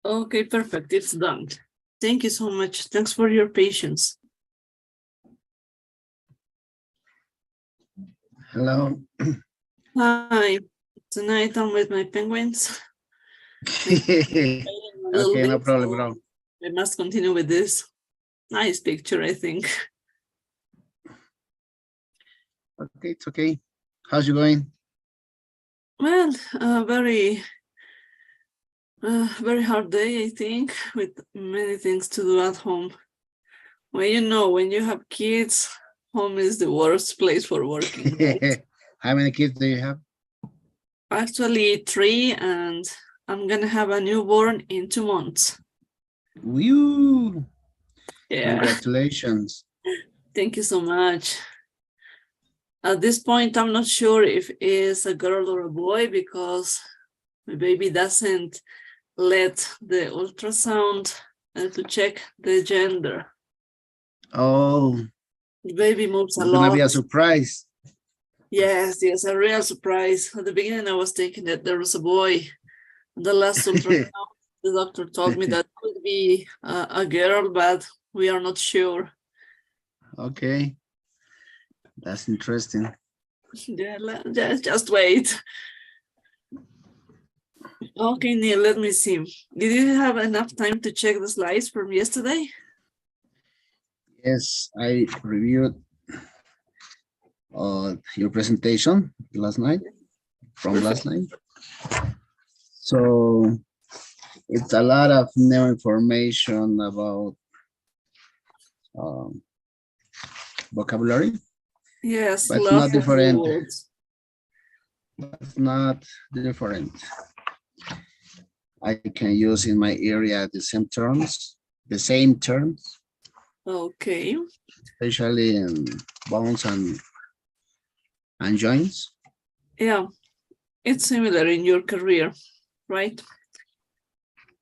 Okay, perfect. It's done. Thank you so much. Thanks for your patience. Hello. Hi. Tonight I'm with my penguins. Okay, no problem, bro. I must continue with this. Nice picture, I think. Okay, it's okay. How's you going? Well, very hard day, I think, with many things to do at home. Well, you know, when you have kids, home is the worst place for working, right? How many kids do you have? Actually, 3, and I'm gonna have a newborn in 2 months. Woo! Yeah. Congratulations. Thank you so much. At this point, I'm not sure if it's a girl or a boy because my baby doesn't let the ultrasound to check the gender. Oh, The baby moves a it's gonna lot. be a surprise. Yes, a real surprise. At the beginning, I was thinking that there was a boy. The last ultrasound, the doctor told me that could be a girl, but we are not sure. Okay, that's interesting. Yeah, just wait. Okay, Neil, let me see. Did you have enough time to check the slides from yesterday? Yes, I reviewed your presentation last night, last night. So it's a lot of new information about vocabulary. Yes, but not lots of different. words. That's not different. I can use in my area the same terms. Okay. Especially in bones and joints. Yeah, it's similar in your career, right?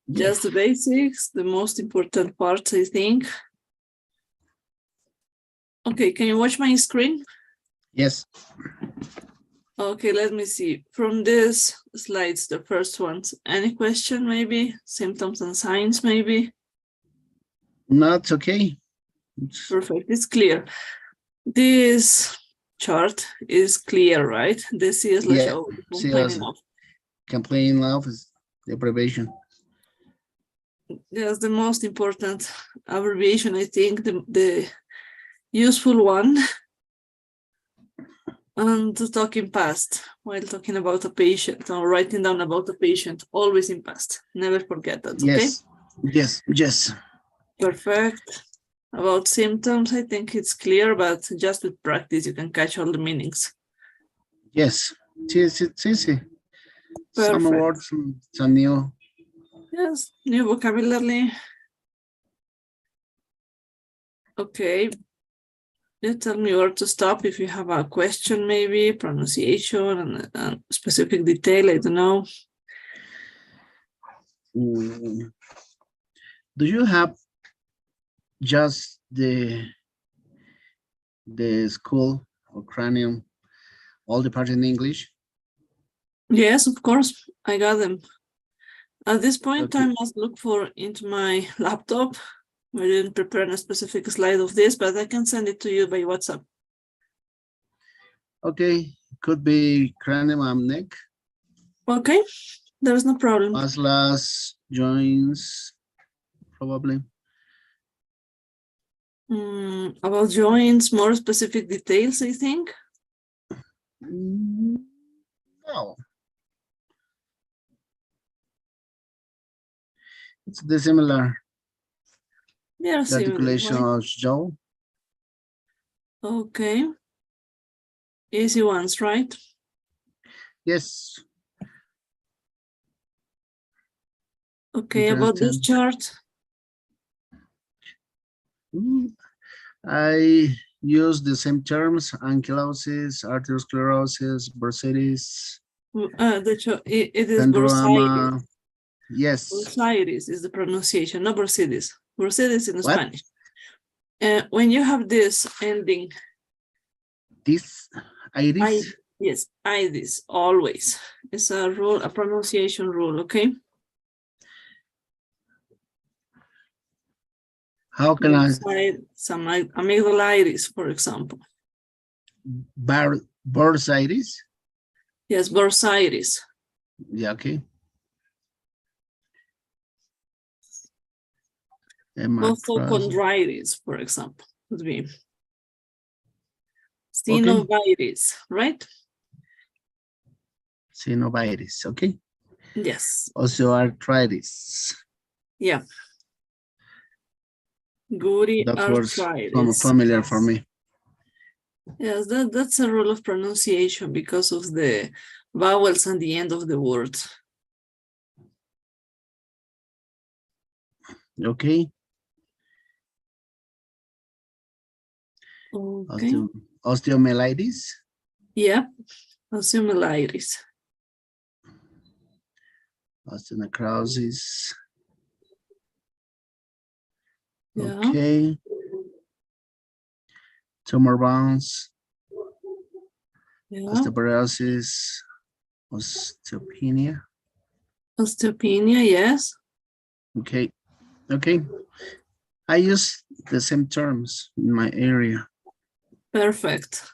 Yes. Just the basics, the most important parts, I think. Okay, can you watch my screen? Yes. Okay, let me see. From these slides, the first ones, any question maybe? Symptoms and signs maybe? No, it's okay. Perfect, it's clear. This chart is clear, right? The C/O, complaining of. Complaining of is the abbreviation. Yes, the most important abbreviation, I think, the useful one. And talking past while talking about a patient or writing down about a patient, always in past. Never forget that, okay? Yes. Perfect. About symptoms, I think it's clear, but just with practice, you can catch all the meanings. Yes, it's easy. Perfect. Some words, some new. Yes, new vocabulary. Okay. You tell me where to stop if you have a question, maybe pronunciation and specific detail. I don't know. Do you have just the school or cranium, all the parts in English? Yes, of course, I got them. At this point, Okay. I must look into my laptop. I didn't prepare a specific slide of this, but I can send it to you by WhatsApp. Okay, could be cranium and neck. Okay, there's no problem. Muscles, joints, probably. About joints, more specific details, I think. No. It's the similar. Yeah, the articulation of jaw. Okay. Easy ones, right? Yes. Okay, about this chart. I use the same terms: ankylosis, arteriosclerosis, bursitis. It is bursitis. Yes. Bursitis is the pronunciation, not bursitis. Bursitis in What? Spanish. When you have this ending. This iris? Yes, iris, always. It's a rule, a pronunciation rule, okay? How can I? Some amygdalitis, for example. Bursitis? Yes, bursitis. Yeah, okay. Hypochondritis, for example, would be synovitis, right? Synovitis, okay. Yes. Osteoarthritis. Yeah. Gouty that arthritis. was familiar for me. Yes, that's a rule of pronunciation because of the vowels at the end of the word. Okay. Okay. Osteomyelitis. Yeah, osteomyelitis. Osteonecrosis. Yeah. Okay. Tumor bounce. Yeah. Osteoporosis. Osteopenia. Osteopenia, yes. Okay. Okay. I use the same terms in my area. Perfect.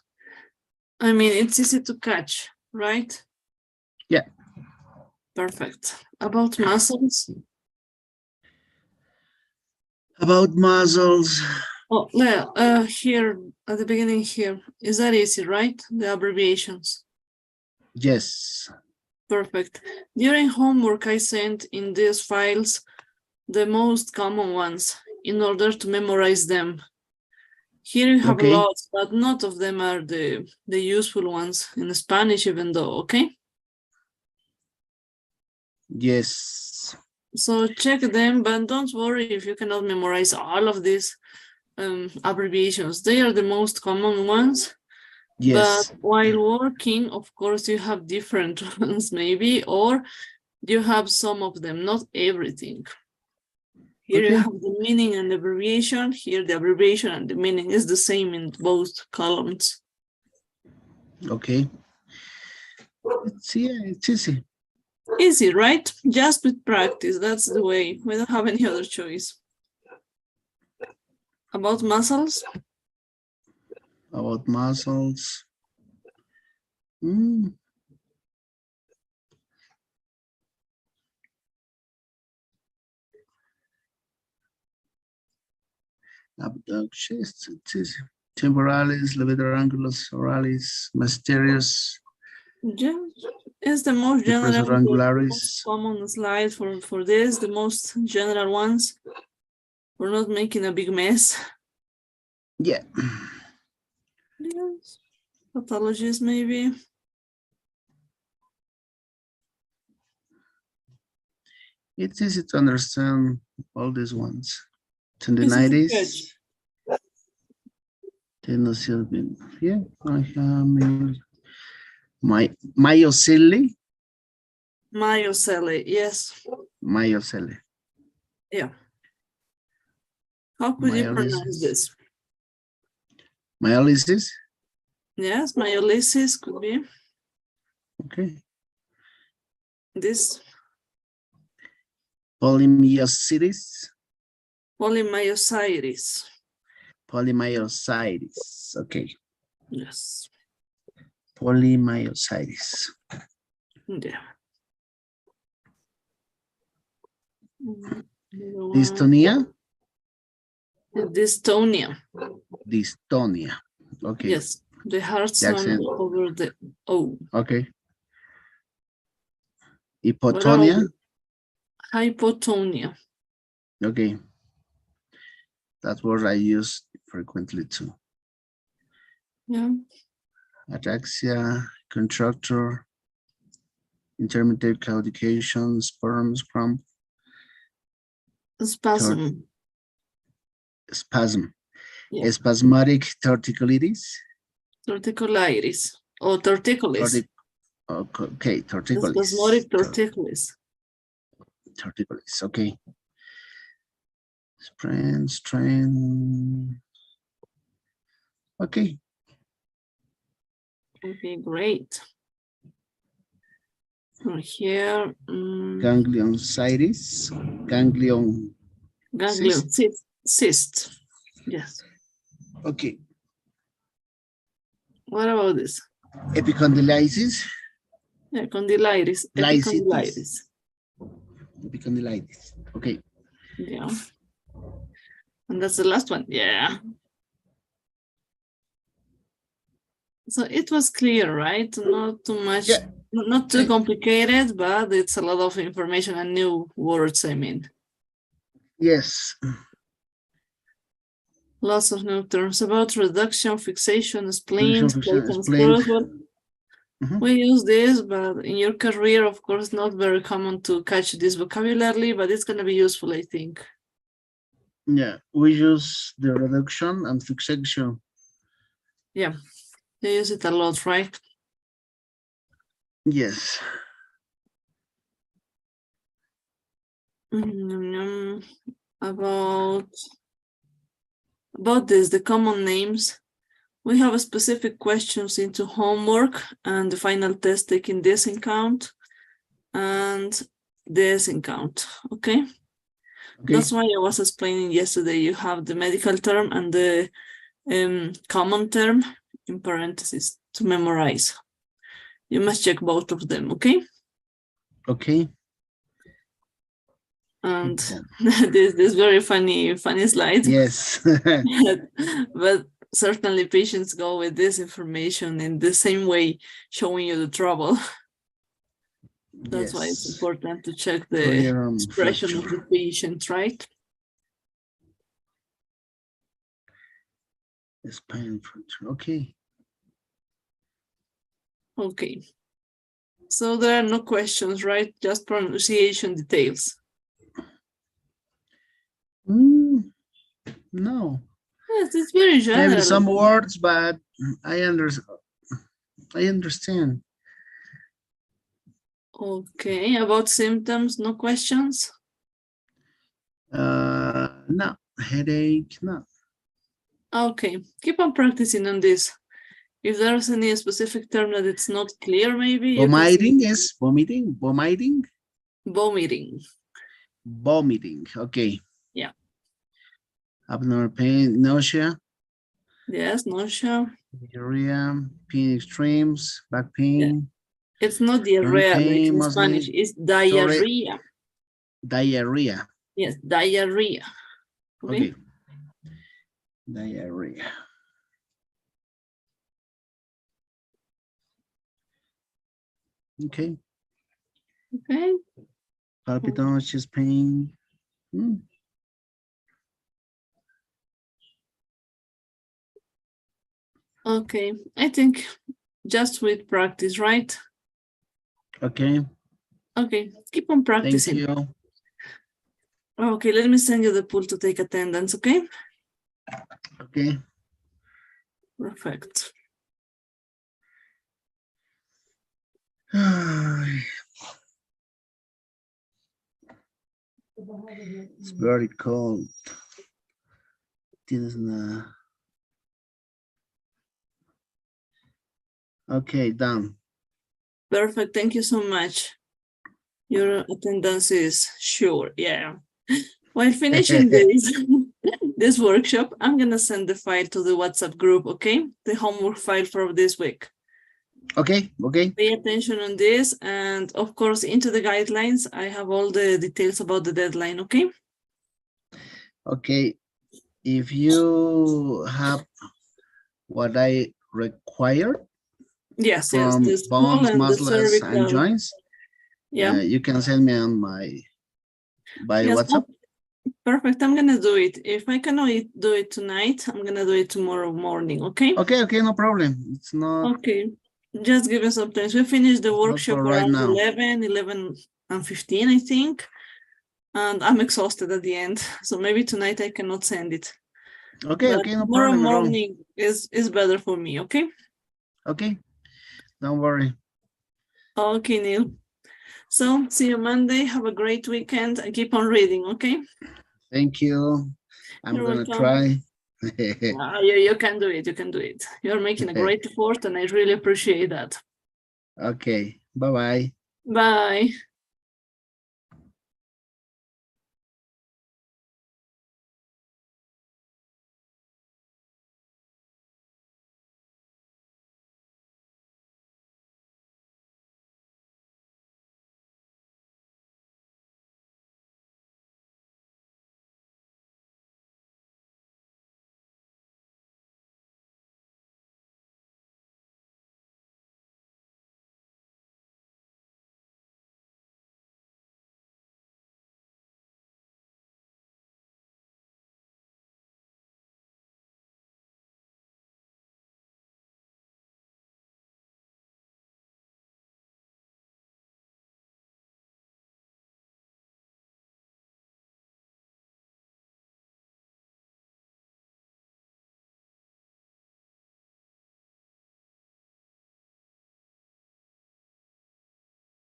I mean, it's easy to catch, right? Yeah. Perfect. About muscles? About muscles. Oh, here at the beginning here. Is that easy, right? The abbreviations. Yes. Perfect. During homework, I sent in these files the most common ones in order to memorize them. Here you have lots, but not of them are the useful ones in Spanish, even though, okay? Yes. So check them, but don't worry if you cannot memorize all of these abbreviations. They are the most common ones. Yes. But while working, of course, you have different ones maybe, or you have some of them, not everything. Here you have the meaning and the abbreviation. Here the abbreviation and the meaning is the same in both columns. Okay. It's easy. Easy, right? Just with practice. That's the way. We don't have any other choice. About muscles? About muscles. Abductions, temporalis, levatorangulus, oralis, mysterious. Yeah, it's the most general, the most common slide for this, the most general ones. We're not making a big mess. Yeah. Yes. Pathologies, maybe. It's easy to understand all these ones. Tendinitis. Yeah, I have myocele. Myocele, yes. Myocele. Yeah. How could you pronounce this? Myolysis? Yes, myolysis could be. Okay. This. Polymyositis. Polymyositis. Polymyositis. Okay. Yes. Polymyositis. Yeah. Dystonia? Dystonia. Dystonia. Okay. Yes, the hard sound over the O. Okay. Hypotonia? Hypotonia. Okay. That word I use frequently too. Yeah. Ataxia, contracture, intermittent claudication, sperms, cramp. Spasm. Spasm. Yeah. Spasmodic torticollitis. Torticollitis. Or torticollis. Okay, torticollis. Spasmodic torticollis. Torticollis, okay. Strain. Okay. Okay, great. From here. Gangliositis. Ganglion. Ganglion cyst. Cyst. Yes. Okay. What about this? Epicondylitis. Yeah, condylitis. Epicondylitis. Epicondylitis. Okay. Yeah. And that's the last one. Yeah. So it was clear, right? Not too much, Yeah. not too complicated, but it's a lot of information and new words, I mean. Yes. Lots of new terms about reduction, fixation, spleen, plate and Explain. screws. Well, we use this, but in your career, of course, not very common to catch this vocabulary, but it's going to be useful, I think. Yeah, we use the reduction and fixation. Yeah, they use it a lot, right? Yes. About this, the common names. We have a specific questions into homework and the final test taking this in count and this in count, okay? That's why I was explaining yesterday, you have the medical term and the common term in parentheses to memorize. You must check both of them, okay? Okay. And this very funny slide. Yes. But certainly patients go with this information in the same way, showing you the trouble. That's why it's important to check the expression of the patient, right? Spine fracture. Okay. Okay. So there are no questions, right? Just pronunciation details. No. Yes, it's very general. Maybe some words, but I understand. Okay, about symptoms, no questions? No. Headache, no. Okay, keep on practicing on this. If there's any specific term that it's not clear, maybe vomiting is vomiting. Vomiting. Vomiting. Vomiting. Okay. Yeah. Abdominal pain, nausea. Yes, nausea. Diarrhea, pain extremes, back pain. Yeah. It's not diarrhea like in Spanish, it's diarrhea. Diarrhea. Yes, diarrhea. Okay. Diarrhea. Okay. Okay. Palpitation, chest pain. Okay, I think just with practice, right? Okay. Okay, keep on practicing. Thank you. Okay, let me send you the pool to take attendance, okay? Okay. Perfect. It's very cold. Okay, done. Perfect, thank you so much. Your attendance is sure, yeah. While finishing this workshop, I'm gonna send the file to the WhatsApp group, okay? The homework file for this week. Okay. Pay attention on this, and of course, into the guidelines, I have all the details about the deadline, okay? Okay. If you have what I require, yes, from the bones, and muscles, the and joints, yeah, you can send me on by WhatsApp. Perfect. I'm gonna do it. If I cannot do it tonight, I'm gonna do it tomorrow morning. Okay. Okay. No problem. It's not. Okay. Just give us some time. We finished the workshop around now. 11 and 15, I think. And I'm exhausted at the end. So maybe tonight I cannot send it. Okay. But No tomorrow problem. morning is better for me. Okay. Okay. Don't worry. Okay, Neil. So see you Monday. Have a great weekend and keep on reading. Okay. Thank you. I'm gonna try. You can do it. You can do it. You're making a great effort, and I really appreciate that. Okay. Bye-bye. Bye.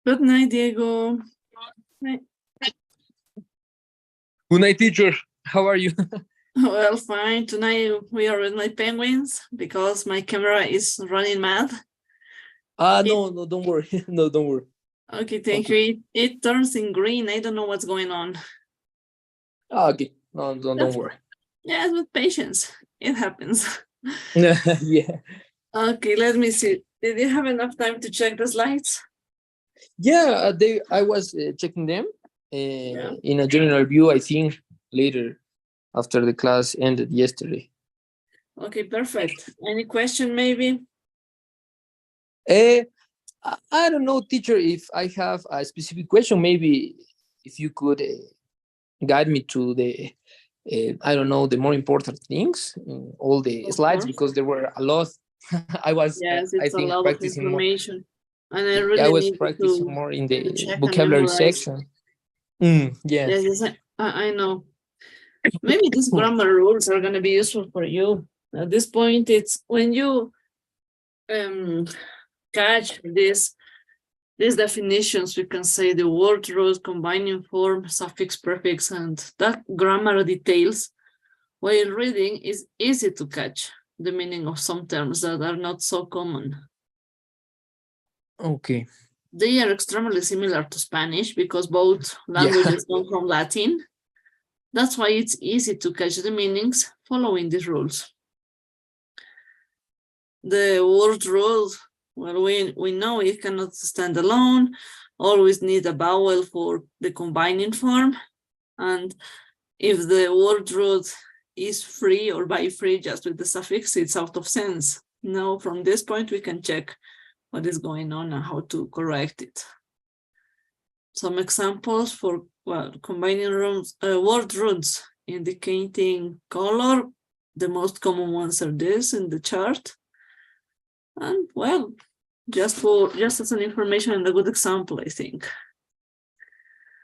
Good night, Diego. Night. Good night, teacher. How are you? Well, fine. Tonight we are with my penguins because my camera is running mad. No, don't worry. No, don't worry. Okay, thank you. It turns in green. I don't know what's going on. Okay, no, don't worry. Yes, with patience. It happens. Yeah. Okay, let me see. Did you have enough time to check the slides? Yeah, I was checking them in a general view, I think, later after the class ended yesterday. Okay, perfect. Any question maybe? I don't know, teacher, if I have a specific question. Maybe if you could guide me to the, I don't know, the more important things in all the Of slides, course. because there were a lot. I was, Yes, I it's a think, lot of practicing more. information. And I Yeah, I really was need practicing to more in the check and vocabulary memorize. section. Yeah. Yes, yes, I know. Maybe these grammar rules are going to be useful for you. At this point, it's when you catch these definitions, we can say the word root, combining form, suffix, prefix, and that grammar details. While reading, is easy to catch the meaning of some terms that are not so common. Okay. They are extremely similar to Spanish because both languages come from Latin. That's why it's easy to catch the meanings following these rules. The word rule, well, we know it cannot stand alone, always need a vowel for the combining form. And if the word root is free or by free just with the suffix, it's out of sense. Now, from this point, we can check what is going on and how to correct it. Some examples for combining word roots indicating color. The most common ones are this in the chart. And well, just as an information and a good example, I think.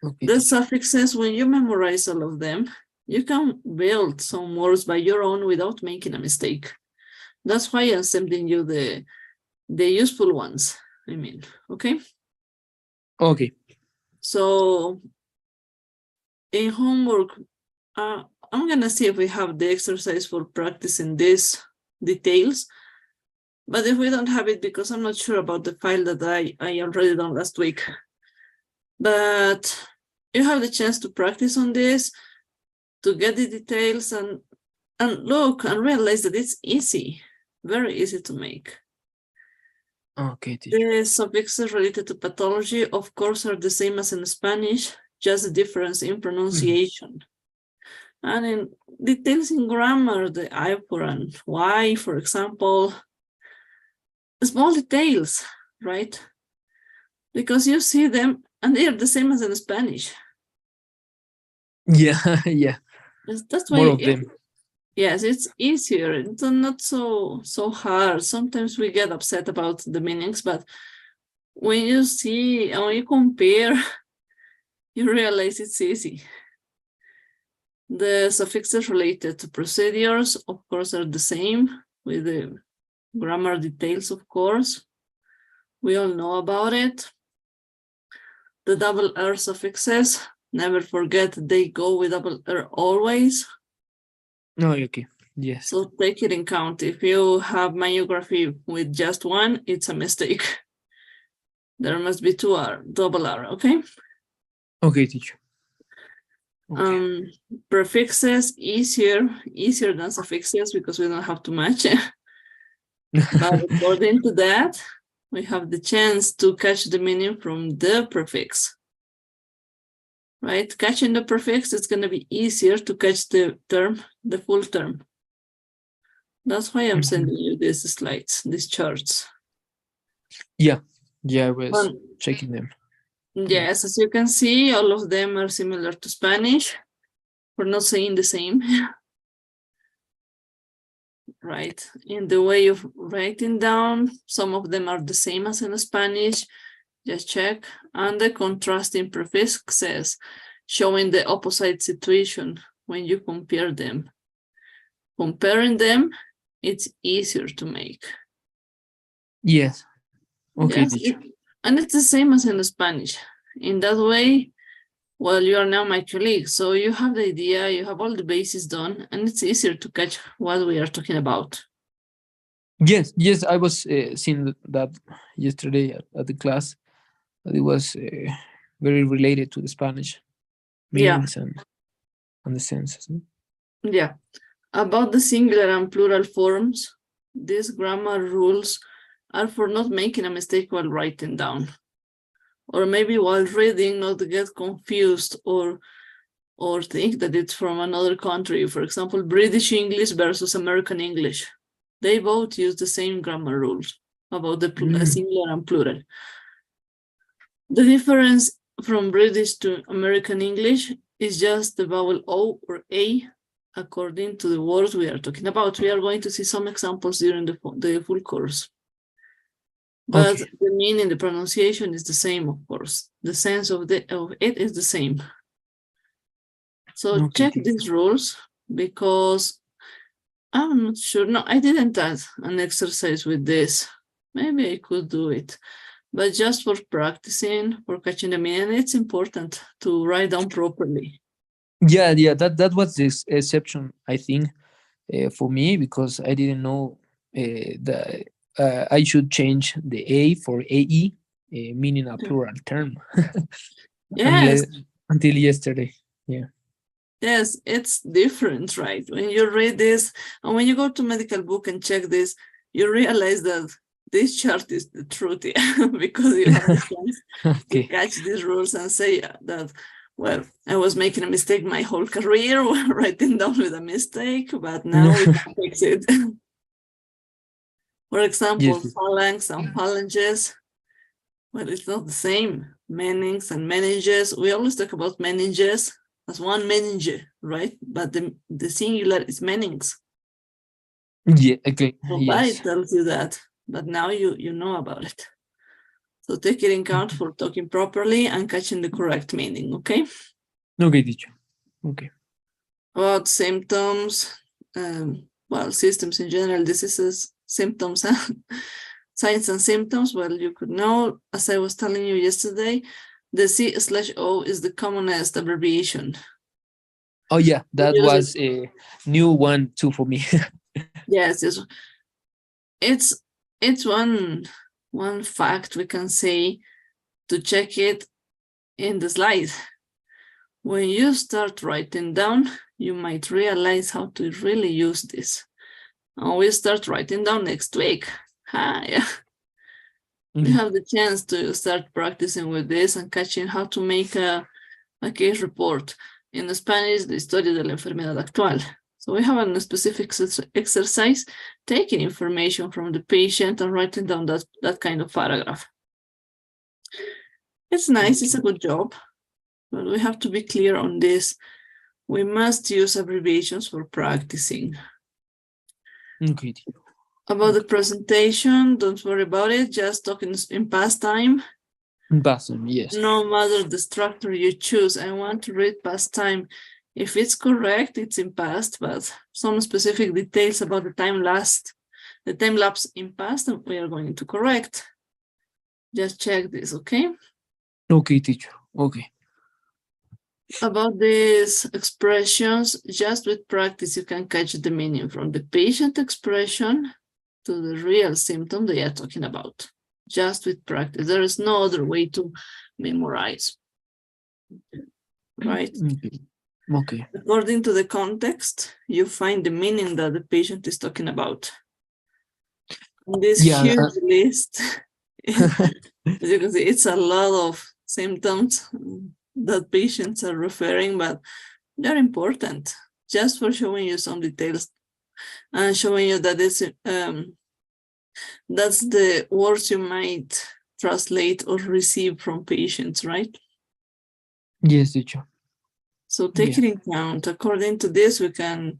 Okay. The suffixes, when you memorize all of them, you can build some words by your own without making a mistake. That's why I'm sending you the useful ones. I mean, okay? Okay. So in homework, I'm gonna see if we have the exercise for practicing these details. But if we don't have it, because I'm not sure about the file that I already done last week. But you have the chance to practice on this, to get the details and look and realize that it's easy, very easy to make. Okay, teacher. The suffixes related to pathology, of course, are the same as in Spanish, just a difference in pronunciation. And in details in grammar, the I for and Y, for example, small details, right? Because you see them and they're the same as in Spanish. Yeah, yeah. That's why more of them. Yes, it's easier. It's not so hard. Sometimes we get upset about the meanings, but when you see and when you compare, you realize it's easy. The suffixes related to procedures, of course, are the same with the grammar details, of course. We all know about it. The double R suffixes, never forget they go with double R always. No, okay. Yes. So take it in count. If you have myography with just one, it's a mistake. There must be two R, double R, okay? Okay, teacher. Okay. Prefixes, easier than suffixes because we don't have to match. But according to that, we have the chance to catch the meaning from the prefix. Right? Catching the prefix, it's going to be easier to catch the term, the full term. That's why I'm sending you these slides, these charts. Yeah, I was checking them. Yes, as you can see, all of them are similar to Spanish. We're not saying the same. Right, in the way of writing down, some of them are the same as in Spanish. Just check. And the contrasting prefixes showing the opposite situation when you compare them. Comparing them, it's easier to make. Yes. Okay, Yes, teacher. And it's the same as in Spanish. In that way, well, you are now my colleague, so you have the idea, you have all the bases done, and it's easier to catch what we are talking about. Yes, yes, I was seeing that yesterday at the class. That it was very related to the Spanish Yeah, meanings and the senses. No? yeah. About the singular and plural forms, these grammar rules are for not making a mistake while writing down. Or maybe while reading, not to get confused or think that it's from another country. For example, British English versus American English. They both use the same grammar rules about the singular and plural. The difference from British to American English is just the vowel O or A according to the words we are talking about. We are going to see some examples during the full course. But Okay. the meaning, the pronunciation is the same, of course. The sense of it is the same. So Okay, check these rules because I'm not sure. No, I didn't add an exercise with this. Maybe I could do it. But just for practicing, for catching the meaning, it's important to write down properly. Yeah, that was this exception, I think, for me, because I didn't know that I should change the A for AE, meaning a plural term, Yes, until yesterday. Yeah. yes, it's different, right? When you read this, and when you go to medical book and check this, you realize that this chart is the truth, yeah, because you have the chance to Okay. catch these rules and say that, well, I was making a mistake my whole career, writing down with a mistake, but now we can fix it. For example, Yes. phalanx and phalanges, well, it's not the same. Meninges and meninges, we always talk about meninges as one meninge, right? But the singular is menings. Yeah. Okay. So Yes. Bai tells you that, but now you know about it. So take it in account for talking properly and catching the correct meaning, okay? Okay, teacher. Okay. About symptoms, well, systems in general, diseases, symptoms, signs and symptoms. Well, you could know, as I was telling you yesterday, the C/O is the commonest abbreviation. Oh yeah, that Use was a new one too for me. Yes, it's one fact we can say to check it in the slide. When you start writing down, you might realize how to really use this. And we start writing down next week. Yeah. You have the chance to start practicing with this and catching how to make a case report. In Spanish, the historia de la enfermedad actual. So we have a specific exercise, taking information from the patient and writing down that kind of paragraph. It's nice, it's a good job, but we have to be clear on this. We must use abbreviations for practicing. Okay. About the presentation, don't worry about it, just talking in past time. Awesome, yes. No matter the structure you choose, I want to read past time. If it's correct, it's in past, but some specific details about the time lapse in past, we are going to correct. Just check this, okay? Okay, teacher. Okay. About these expressions, just with practice, you can catch the meaning from the patient expression to the real symptom they are talking about. Just with practice. There is no other way to memorize. Right? Okay. According to the context, you find the meaning that the patient is talking about. In this huge list, as you can see, it's a lot of symptoms that patients are referring, but they're important just for showing you some details and showing you that it's that's the words you might translate or receive from patients, right? Yes, teacher. So take it in account. According to this, we can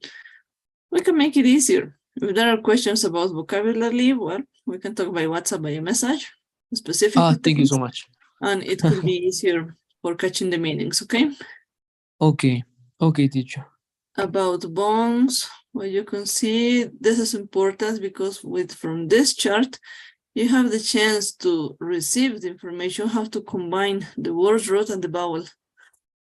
make it easier. If there are questions about vocabulary, well, we can talk by WhatsApp, by a message, specific. Thank you so much. And it could be easier for catching the meanings, okay? Okay. Okay, teacher. About bones, well, you can see this is important because from this chart, you have the chance to receive the information, how to combine the word root and the vowel,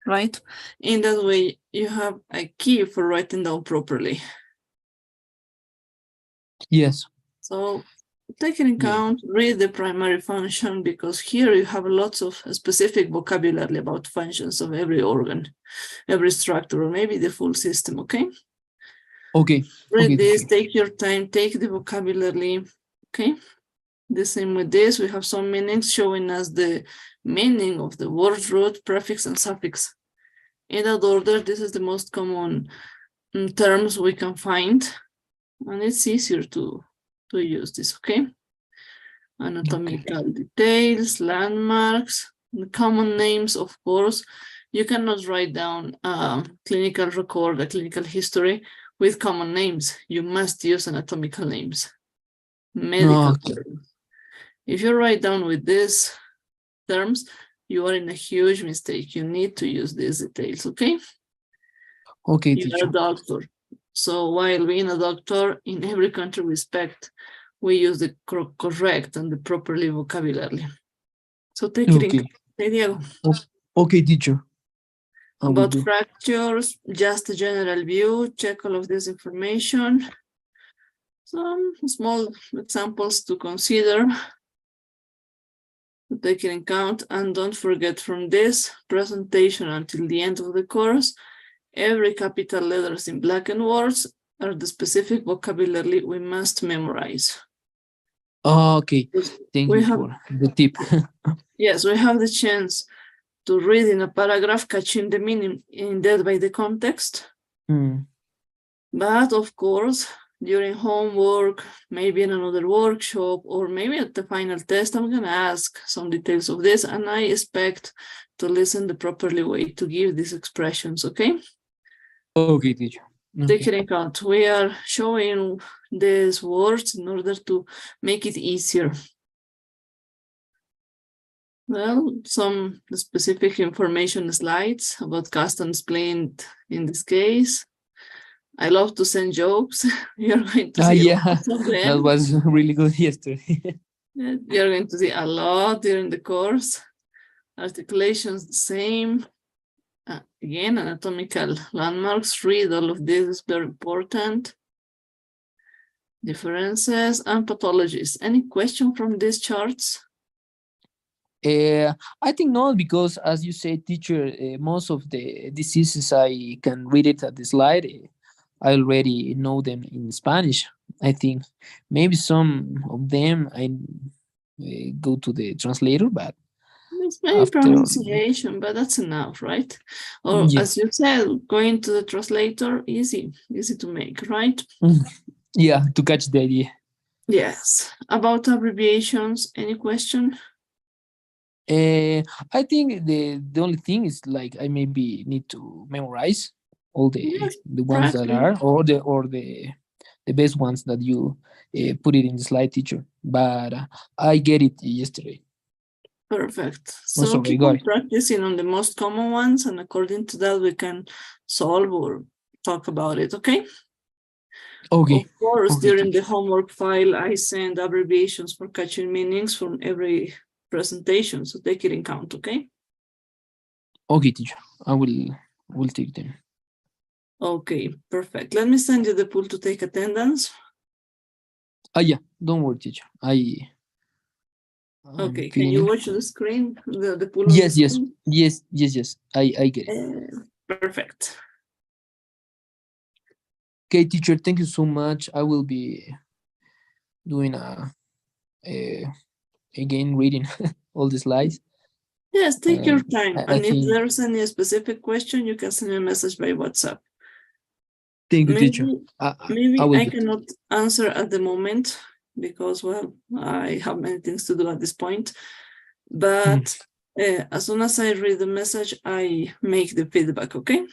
right? In that way, you have a key for writing down properly. Yes. So take it in account, read the primary function, because here you have lots of specific vocabulary about functions of every organ, every structure, or maybe the full system, okay? Okay. Read Okay, this, teacher. take your time, take the vocabulary, okay? The same with this, we have some meanings showing us the meaning of the word root, prefix, and suffix. In that order, this is the most common terms we can find, and it's easier to use this, okay? Anatomical details, landmarks, the common names, of course. You cannot write down a clinical record, a clinical history with common names. You must use anatomical names, medical Okay. terms. If you write down with these terms, you are in a huge mistake. You need to use these details, okay? Okay, You are teacher. a doctor. So while being a doctor, in every country we expect, we use the correct and the properly vocabulary. So take it in. Okay. Okay, Diego. Okay, teacher. I will About do. fractures, just a general view, check all of this information. Some small examples to consider, to take it in account, and don't forget from this presentation until the end of the course, every capital letters in black and words are the specific vocabulary we must memorize. Okay. Thank We you have, for the tip. yes, we have the chance to read in a paragraph, catching the meaning in that by the context. But of course, during homework, maybe in another workshop, or maybe at the final test, I'm gonna ask some details of this, and I expect to listen the properly way to give these expressions, okay? Okay, teacher. Take Okay. it in account. We are showing these words in order to make it easier. Well, some specific information slides about custom explained in this case. I love to send jokes. You're going to see Yeah, lots of that them. was really good yesterday. You're going to see a lot during the course. Articulations the same. Again, anatomical landmarks. Read all of this is very important. Differences and pathologies. Any question from these charts? I think not, because as you say, teacher, most of the diseases I can read it at the slide. I already know them in Spanish. I think maybe some of them I go to the translator, but It's maybe after pronunciation, but that's enough, right? Or yeah, as you said, going to the translator, easy to make, right? yeah, to catch the idea. Yes. About abbreviations, any question? I think the only thing is like I maybe need to memorize all Yes, the ones that practice. are, or the best ones that you put it in the slide, teacher. But I get it yesterday. Perfect. Oh, So sorry, keep got on it. practicing on the most common ones, and according to that, we can solve or talk about it, okay? Okay. Of course, Okay, during the teacher. homework file, I send abbreviations for catching meanings from every presentation, so take it in count, okay? Okay, teacher. I will take them. Okay, perfect. Let me send you the pool to take attendance. Yeah, don't worry, teacher. I'm Okay, can filling you in. watch the screen, the pool on the Yes, screen? yes. I get it. Perfect. Okay, teacher. Thank you so much. I will be doing again reading all the slides. Yes, take your And time. I And if think there's any specific question, you can send me a message by WhatsApp. thank you, teacher. Maybe I will I do. cannot answer at the moment because, well, I have many things to do at this point. But as soon as I read the message, I make the feedback, okay?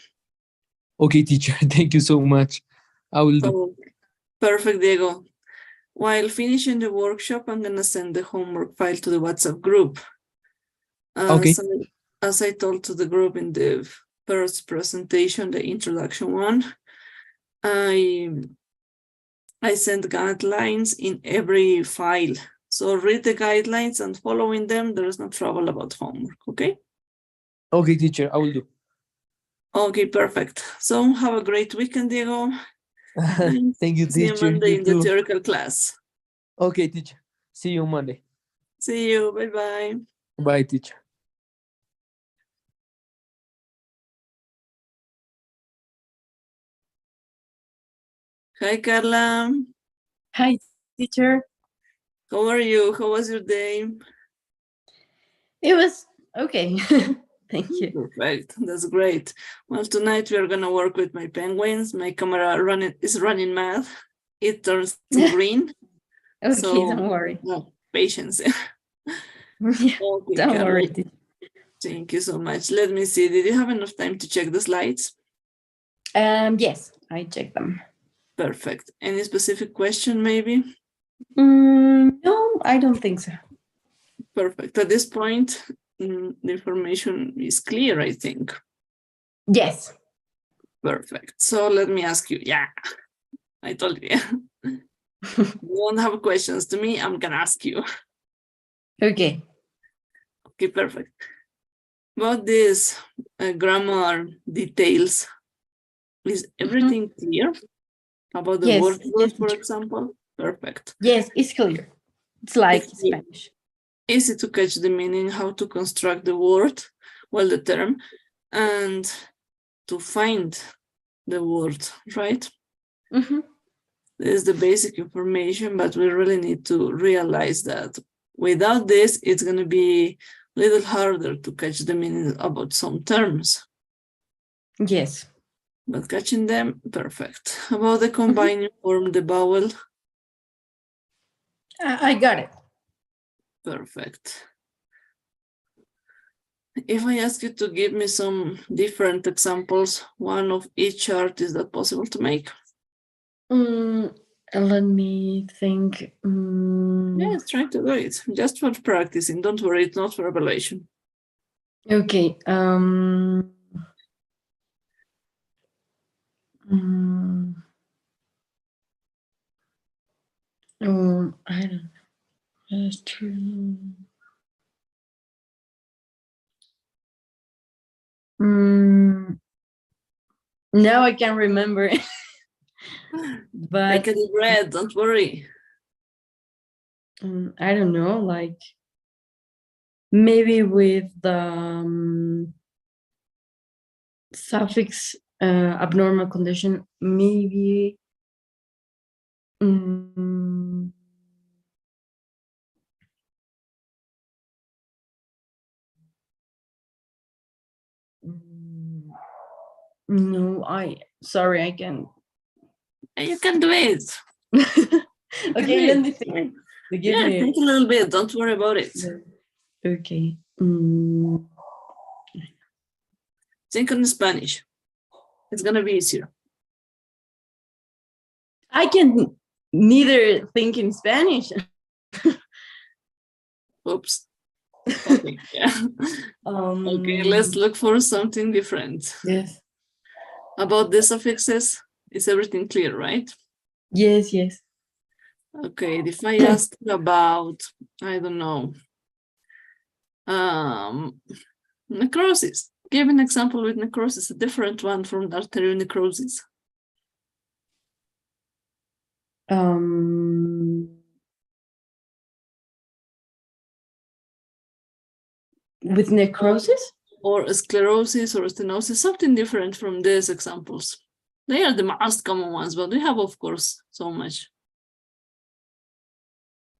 Okay, teacher. Thank you so much. I will do. So, perfect, Diego. While finishing the workshop, I'm going to send the homework file to the WhatsApp group. Okay. As I told to the group in the first presentation, the introduction one, I send guidelines in every file. So read the guidelines and following them. There is no trouble about homework, okay? Okay, teacher, I will do. Okay, perfect. So have a great weekend, Diego. And Thank you, see you teacher. Monday You in the too. theoretical class. Okay, teacher. See you Monday. See you. Bye-bye. Bye, teacher. Hi, Carla. Hi, teacher. How are you? How was your day? It was okay. Thank you. Perfect. That's great. Well, tonight we are going to work with my penguins. My camera is running mad. It turns to green. Okay, So, don't worry. no, patience. Yeah, Okay, don't Carla. worry. teacher. Thank you so much. Let me see. Did you have enough time to check the slides? Yes, I checked them. Perfect. Any specific question, maybe? No, I don't think so. Perfect. At this point, the information is clear, I think. Yes. Perfect. So let me ask you. Yeah, I told you. You don't have questions to me, I'm going to ask you. Okay. Okay, perfect. About this grammar details, is everything clear? About the Yes, word yes, root, for teacher. example? Perfect. Yes, it's clear. It's like It's clear. Spanish. Easy to catch the meaning, how to construct the word, well, the term, and to find the word, right? Mhm. This is the basic information, but we really need to realize that without this, it's going to be a little harder to catch the meaning about some terms. Yes. But catching them, perfect. About the combining form, the vowel, I got it. perfect. If I ask you to give me some different examples, one of each chart, is that possible to make? Let me think. Yes, try to do it. Just for practicing. Don't worry, it's not for evaluation. Okay. I don't know. That's true. Now I can't remember. But Take a deep breath, don't worry. I don't know, like maybe with the suffix abnormal condition, maybe no, sorry, I can. You can do it. Okay, let me think. Give Yeah, me think a little bit. Don't worry about it. Okay. Think in Spanish. It's gonna be easier. I can neither think in Spanish. Oops. Okay. Yeah. Okay, let's look for something different. Yes. About the suffixes, is everything clear, right? Yes, yes. Okay, if I ask about, I don't know, necrosis. Give an example with necrosis, a different one from the arterial necrosis. With necrosis? Or sclerosis or stenosis, something different from these examples. They are the most common ones, but we have, of course, so much.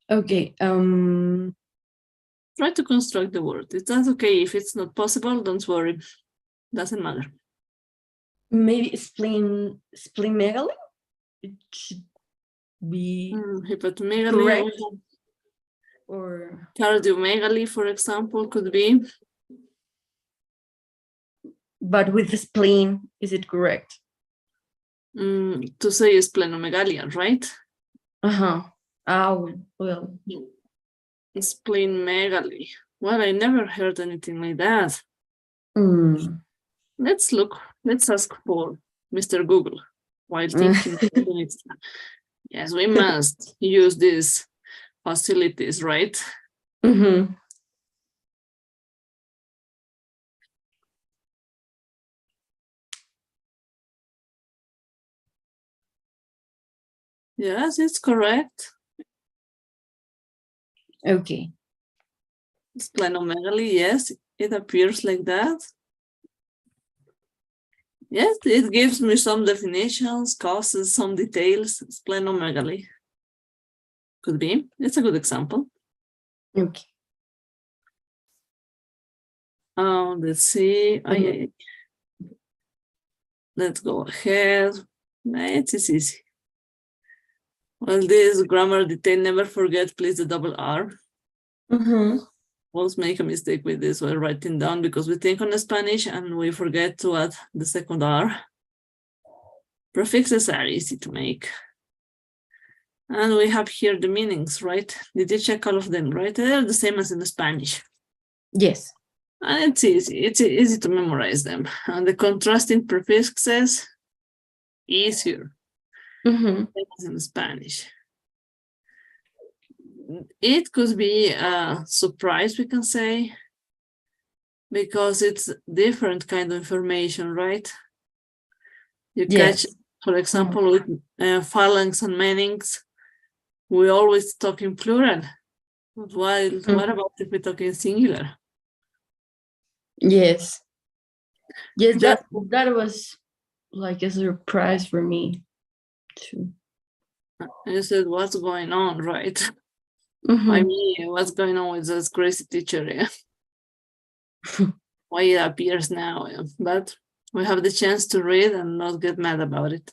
Okay. Try to construct the word. It's not okay. If it's not possible, don't worry. Doesn't matter. Maybe splenomegaly? It should be Hepatomegaly correct. Or cardiomegaly, for example, could be. but with the spleen, is it correct? To say splenomegalia, right? Uh-huh. Oh, well. Splenomegaly. Well, I never heard anything like that. Let's look. Let's ask for Mr. Google while thinking. Yes, we must use this facilities, right? Mm-hmm. Yes, it's correct. Okay. Splenomegaly, yes, it appears like that. Yes, it gives me some definitions, causes, some details. Splenomegaly. Could be. It's a good example. Okay. Let's see. Let's go ahead. It's easy. Well, this grammar detail, never forget, please, the double R. Mm-hmm. Always make a mistake with this while writing down because we think on Spanish and we forget to add the second R. Prefixes are easy to make. And we have here the meanings, right? Did you check all of them, right? They're the same as in Spanish. Yes. And it's easy to memorize them. And the contrasting prefixes, easier. Mm-hmm. As in Spanish. It could be a surprise, we can say, because it's different kind of information, right? You Yes. catch, for example, with phalanx and meanings, we always talk in plural. While what about if we talk in singular? Yes. Yes, Just- that was like a surprise for me too. You said, what's going on, right? Mm-hmm. I mean, what's going on with this crazy teacher? Yeah? Why it appears now? Yeah? But we have the chance to read and not get mad about it.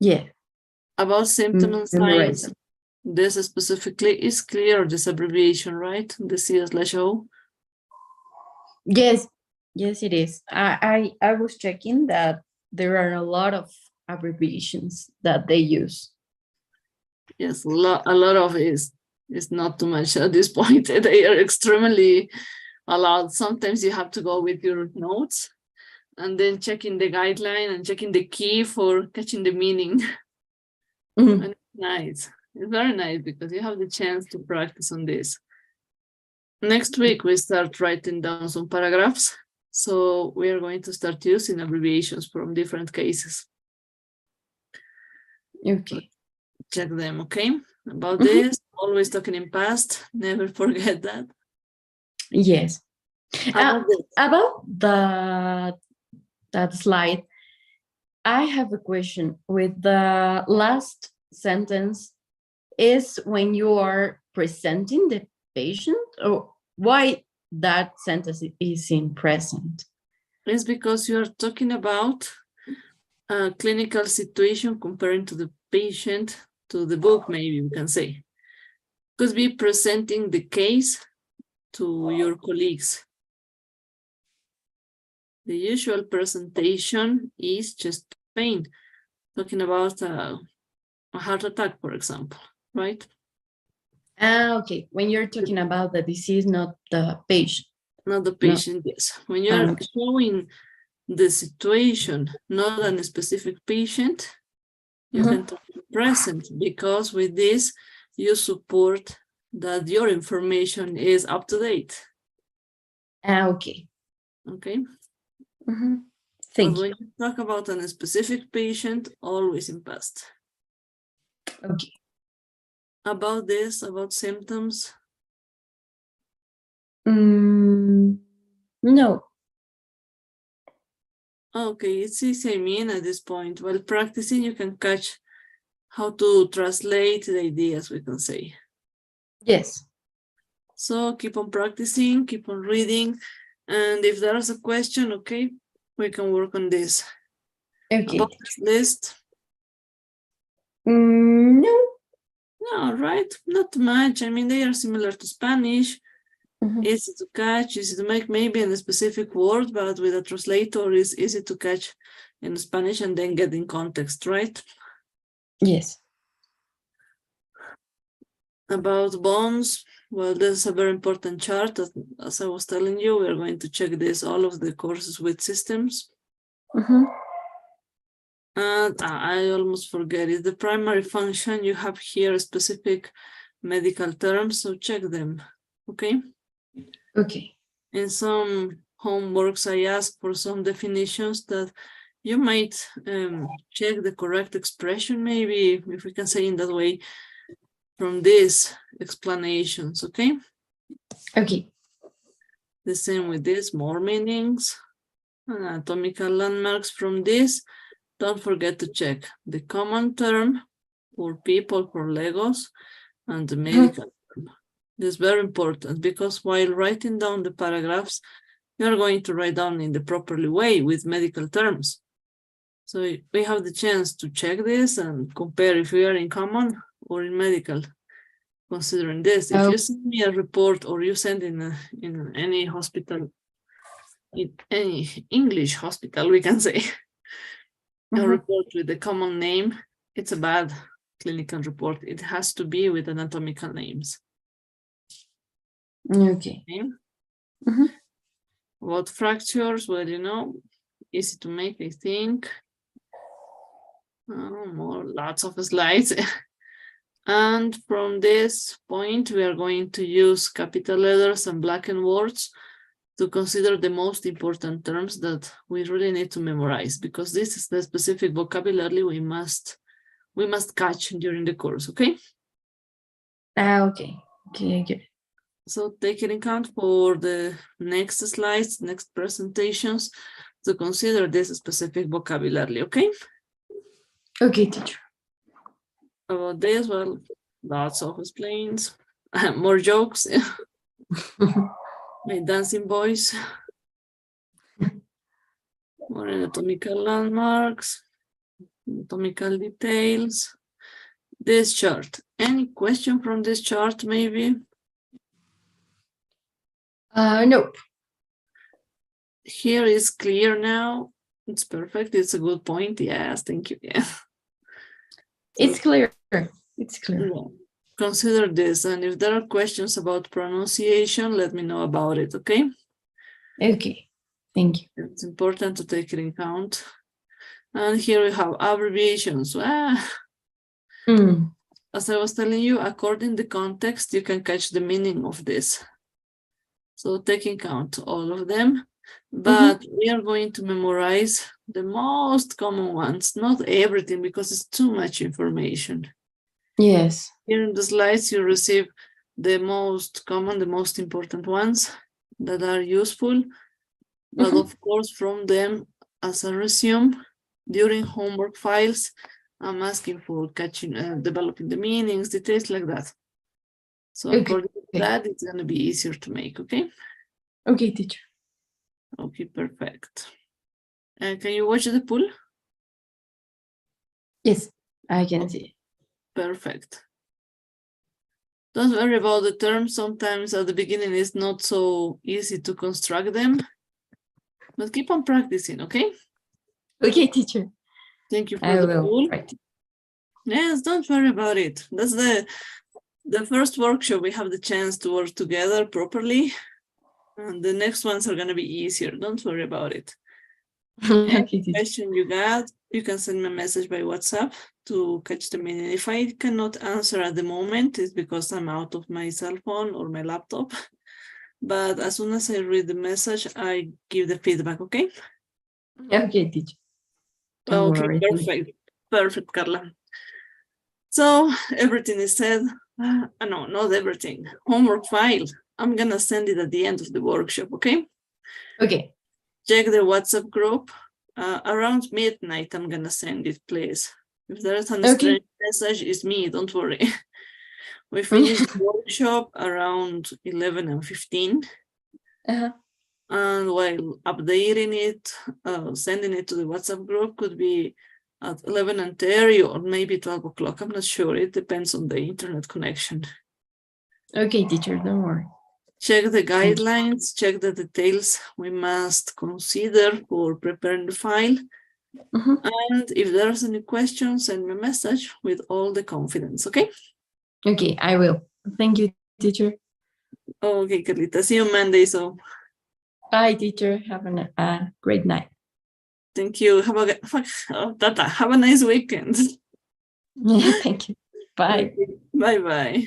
Yeah. About symptoms and Memorize signs, them. this specifically is clear, this abbreviation, right? The C/O. Yes. Yes, it is. I was checking that there are a lot of abbreviations that they use. Yes, a lot of is not too much at this point. They are extremely allowed. Sometimes you have to go with your notes and then checking the guideline and checking the key for catching the meaning. Mhm. And it's nice. It's very nice because you have the chance to practice on this. Next week, we start writing down some paragraphs. So we are going to start using abbreviations from different cases. Okay. Check them, okay? About Mhm. this, always talking in past, never forget that. Yes. About this, About that slide, I have a question. With the last sentence, is when you are presenting the patient, or why that sentence is in present? it's because you are talking about a clinical situation comparing to the patient, to the book, maybe we can say. Could be presenting the case to your colleagues. The usual presentation is chest pain, talking about a heart attack, for example, right? Okay. When you're talking about the disease, not the patient. Not the patient, yes. When you're Okay. showing the situation, not a specific patient, you Mhm. can talk in present, because with this, you support that your information is up to date, Okay. okay? Mhm. But Thank you. when you talk about a specific patient, always in past. Okay. About this, about symptoms, No. okay, it's easy, I mean, at this point. While practicing, you can catch how to translate the ideas, we can say. Yes. So keep on practicing, keep on reading. And if there's a question, okay, we can work on this. Okay. About this list, No. no, right? Not too much. I mean, they are similar to Spanish. Mhm. Easy to catch, easy to make, maybe in a specific word, but with a translator, it's easy to catch in Spanish and then get in context, right? Yes. About bones, well, this is a very important chart. As I was telling you, we're going to check this, all of the courses with systems. Mhm. And I almost forget it. The primary function, you have here a specific medical terms, so check them, okay? Okay. In some homeworks, I ask for some definitions that you might check the correct expression, maybe, if we can say in that way, from these explanations, okay? Okay. The same with this, more meanings, anatomical landmarks from this. Don't forget to check the common term for people, for Legos, and the medical term. This is very important because while writing down the paragraphs, you're going to write down in the properly way with medical terms. So we have the chance to check this and compare if we are in common or in medical. Considering this, if you send me a report or you send in any hospital, in any English hospital, we can say, a report with a common name, it's a bad clinical report. It has to be with anatomical names. Okay. About fractures, well, you know, easy to make, I think. Lots of slides. And from this point, we are going to use capital letters and blackened words to consider the most important terms that we really need to memorize, because this is the specific vocabulary we must catch during the course, okay? Okay. Okay. So take it in account for the next slides, next presentations, to consider this specific vocabulary, okay? Okay, teacher. About this, well, lots of explains, more jokes, my dancing boys, more anatomical landmarks, anatomical details. This chart, any question from this chart maybe? Nope. Here is clear now. It's perfect. It's a good point. Yes, thank you. Yeah. It's clear. It's clear. Yeah. Consider this, and if there are questions about pronunciation, let me know about it, okay? Okay, thank you. It's important to take it in account. And here we have abbreviations. As I was telling you, according to the context, you can catch the meaning of this. So take in account all of them, but we are going to memorize the most common ones, not everything, because it's too much information. Yes. Here in the slides, you receive the most common, the most important ones that are useful. But of course, from them, as a resume, during homework files, I'm asking for catching, developing the meanings, details like that. So according to that, it's going to be easier to make, okay? Okay, teacher. Okay, perfect. Can you watch the pool? Yes, I can see. Perfect. Don't worry about the terms. Sometimes at the beginning it's not so easy to construct them, but keep on practicing, okay? Okay, teacher. Thank you for the pool. Yes, don't worry about it. That's the first workshop we have the chance to work together properly. And the next ones are going to be easier. Don't worry about it. Any question you got, you can send me a message by WhatsApp to catch the meaning. If I cannot answer at the moment, it's because I'm out of my cell phone or my laptop. But as soon as I read the message, I give the feedback, okay? Okay, teacher. Okay, perfect. Perfect, Carla. So everything is said. No, not everything. Homework file. I'm going to send it at the end of the workshop, okay? Okay. Check the WhatsApp group. Around midnight, I'm going to send it, please. If there is a strange message, it's me, don't worry. We finished the workshop around 11:15. And while updating it, sending it to the WhatsApp group could be at 11:30 or maybe 12 o'clock. I'm not sure. It depends on the internet connection. Okay, teacher, don't worry. Check the guidelines, check the details we must consider for preparing the file. And if there's any questions, send me a message with all the confidence, okay? Okay, I will. Thank you, teacher. Okay, Carlita, see you on Monday, so. Bye, teacher. Have a great night. Thank you. Have a nice weekend. Thank you. Bye. Bye-bye.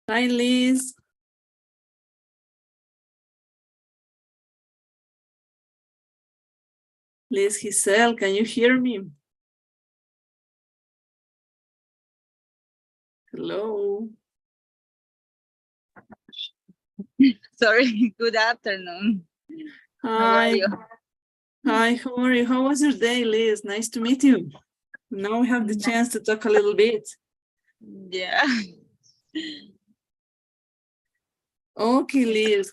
Hi, Liz. Liz Giselle, can you hear me? Hello. Sorry, good afternoon. How are Hi. you? Hi, how are you? How was your day, Liz? Nice to meet you. Now we have the chance to talk a little bit. Yeah. Okay, Liz.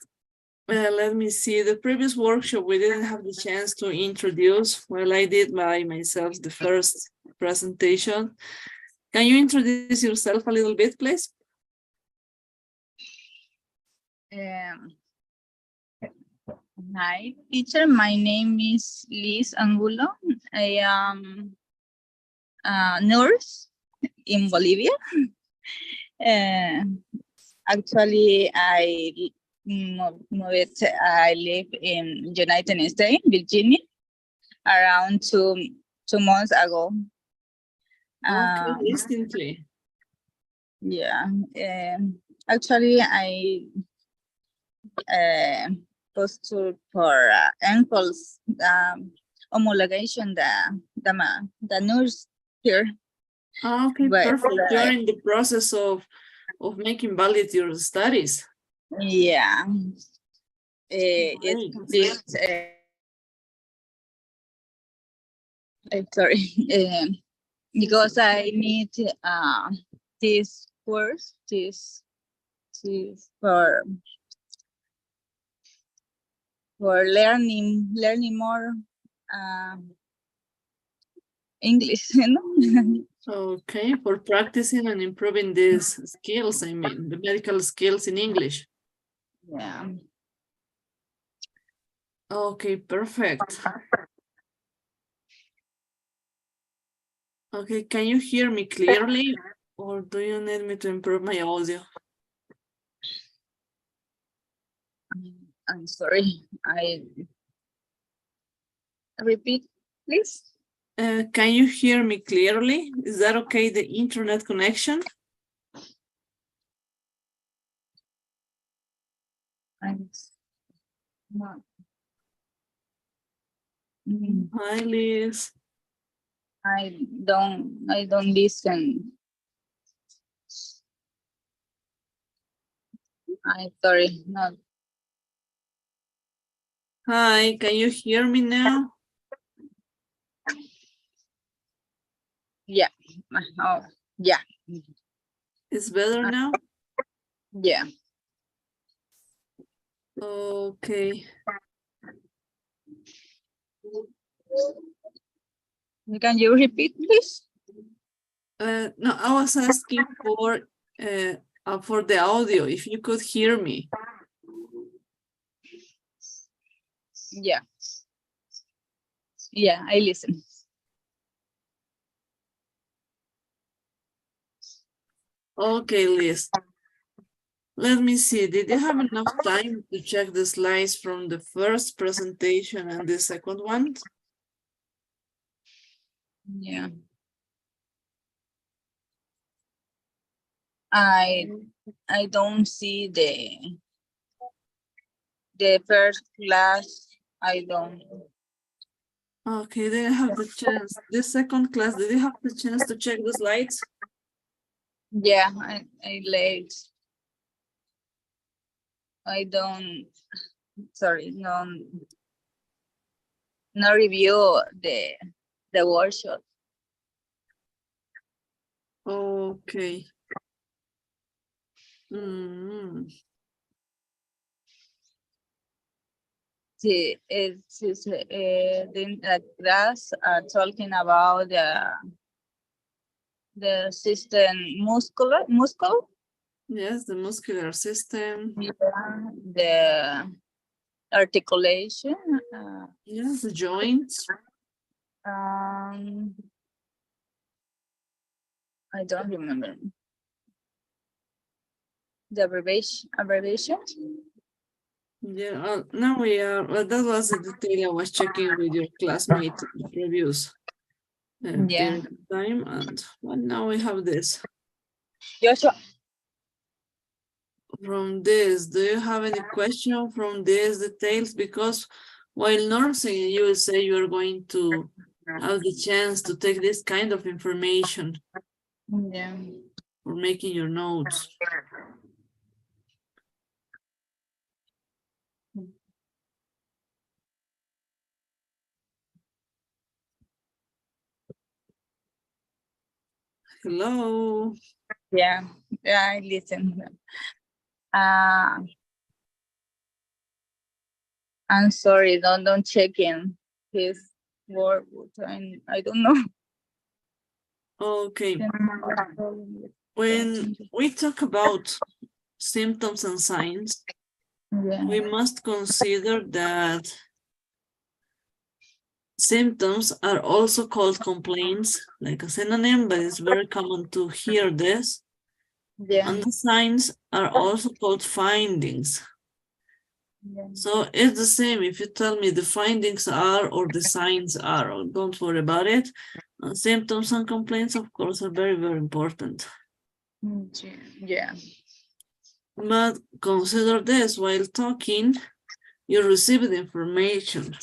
Let me see. The previous workshop, we didn't have the chance to introduce. Well, I did by myself the first presentation. Can you introduce yourself a little bit, please? Hi, teacher. My name is Liz Angulo. I am a nurse in Bolivia. Actually, I live in United States, Virginia, around two months ago. Okay, recently. Yeah. Actually, I posted for ankles homologation the nurse here. Okay, But perfect. You're in the process of making valid your studies. yeah, Great. it's sorry, because I need this course this for learning more English, you know. Okay, for practicing and improving these skills, I mean, the medical skills in English. Yeah. Okay, perfect. Okay, can you hear me clearly or do you need me to improve my audio? I'm sorry. I repeat, please. Can you hear me clearly? Is that okay, the internet connection? I'm not. Hi, Liz. I don't listen. I sorry, not. Hi, can you hear me now? Yeah. Oh, yeah. It's better now? Yeah. Okay. Can you repeat, please? No, I was asking for the audio, if you could hear me. Yeah. Yeah, I listen. Okay, Liz. Let me see. Did you have enough time to check the slides from the first presentation and the second one? Yeah. I don't see the first class. I don't. Okay, didn't have the chance. The second class, did you have the chance to check the slides? Yeah, I late. I don't. Sorry, no review the workshop. Okay. Mm. It's the class are talking about the system muscle, Yes, the muscular system. yeah, the articulation, Yes, the joints. um, I don't remember the abbreviation. Yeah, now we are, well, that was the detail I was checking with your classmate in the previous Yeah, period of time, and well, now we have this. Joshua. from this? Do you have any question from these details? Because while nursing in USA, you are going to have the chance to take this kind of information Yeah. for making your notes. Hello. Yeah. I listen. I'm sorry. Don't check in his work. I don't know. Okay. When we talk about symptoms and signs, Yeah. we must consider that symptoms are also called complaints, like a synonym, but it's very common to hear this. Yeah. And the signs are also called findings. Yeah. So it's the same if you tell me the findings are or the signs are, or don't worry about it. Symptoms and complaints, of course, are very, very important. Yeah. But consider this, while talking, you receive the information.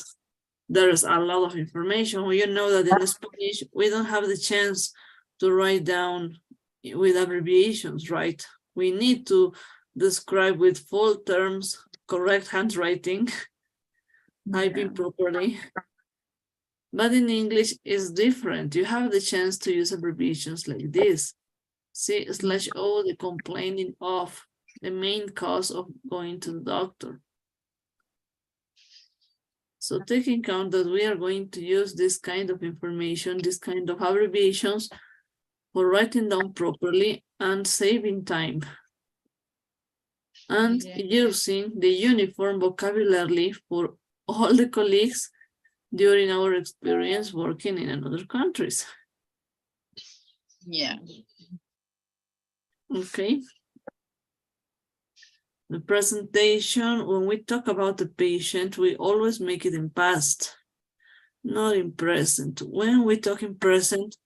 There's a lot of information. You know that in Spanish, we don't have the chance to write down with abbreviations, right? We need to describe with full terms, correct handwriting, typing properly. But in English, it's different. You have the chance to use abbreviations like this. C/O, the complaining of, the main cause of going to the doctor. So take in account that we are going to use this kind of information, this kind of abbreviations for writing down properly and saving time. And using the uniform vocabulary for all the colleagues during our experience working in other countries. Yeah. Okay. The presentation, when we talk about the patient, we always make it in past, not in present. When we talk in present,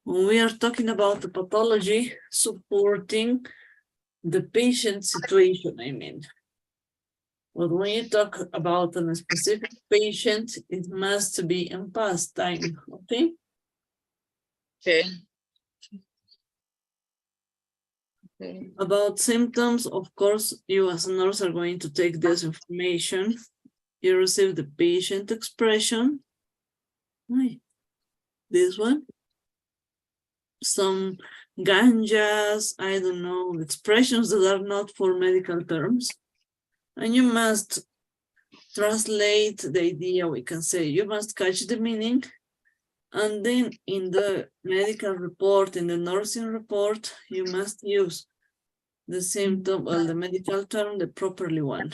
when we are talking about the pathology supporting the patient situation, I mean. But when you talk about a specific patient, it must be in past time, okay? Okay. Okay. About symptoms, of course, you as a nurse are going to take this information. You receive the patient expression. This one. Some ganjas, I don't know, expressions that are not for medical terms. And you must translate the idea, we can say. You must catch the meaning. And then in the medical report, in the nursing report, you must use the symptom or the medical term, the properly one.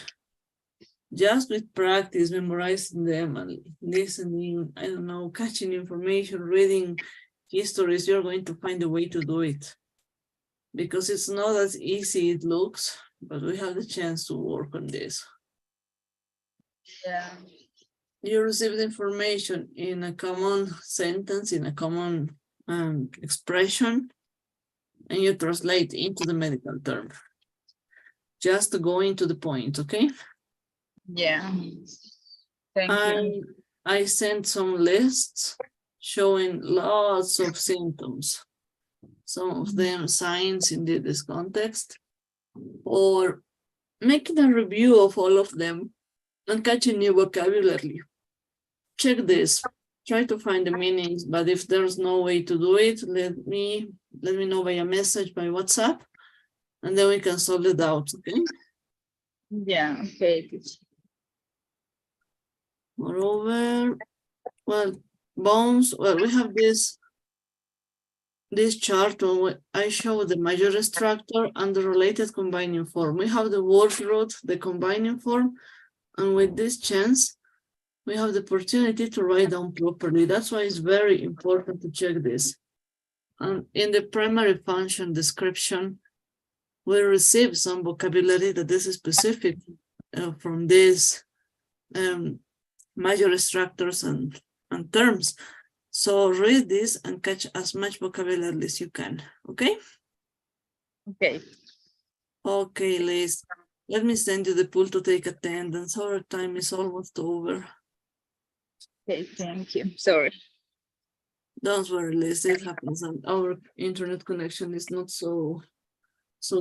Just with practice, memorizing them and listening, I don't know, catching information, reading histories, you're going to find a way to do it. Because it's not as easy it looks, but we have the chance to work on this. Yeah. You receive the information in a common sentence, in a common expression, and you translate into the medical term. Just to go into the point, okay? Yeah. Thank you. I sent some lists showing lots of symptoms. Some of them signs in this context, or making a review of all of them and catching new vocabulary. Check this, try to find the meanings, but if there's no way to do it, let me know by a message, by WhatsApp, and then we can solve it out, okay? Yeah, okay. Moreover, well, bones, well, we have this chart where I show the major structure and the related combining form. We have the word root, the combining form, and with this chance, we have the opportunity to write down properly. That's why it's very important to check this. And in the primary function description, we receive some vocabulary that is specific from these major structures and terms. So read this and catch as much vocabulary as you can, okay? Okay. Okay, Liz. Let me send you the pool to take attendance. Our time is almost over. Okay, thank you. Sorry. Don't worry, Liz. It happens. And our internet connection is not so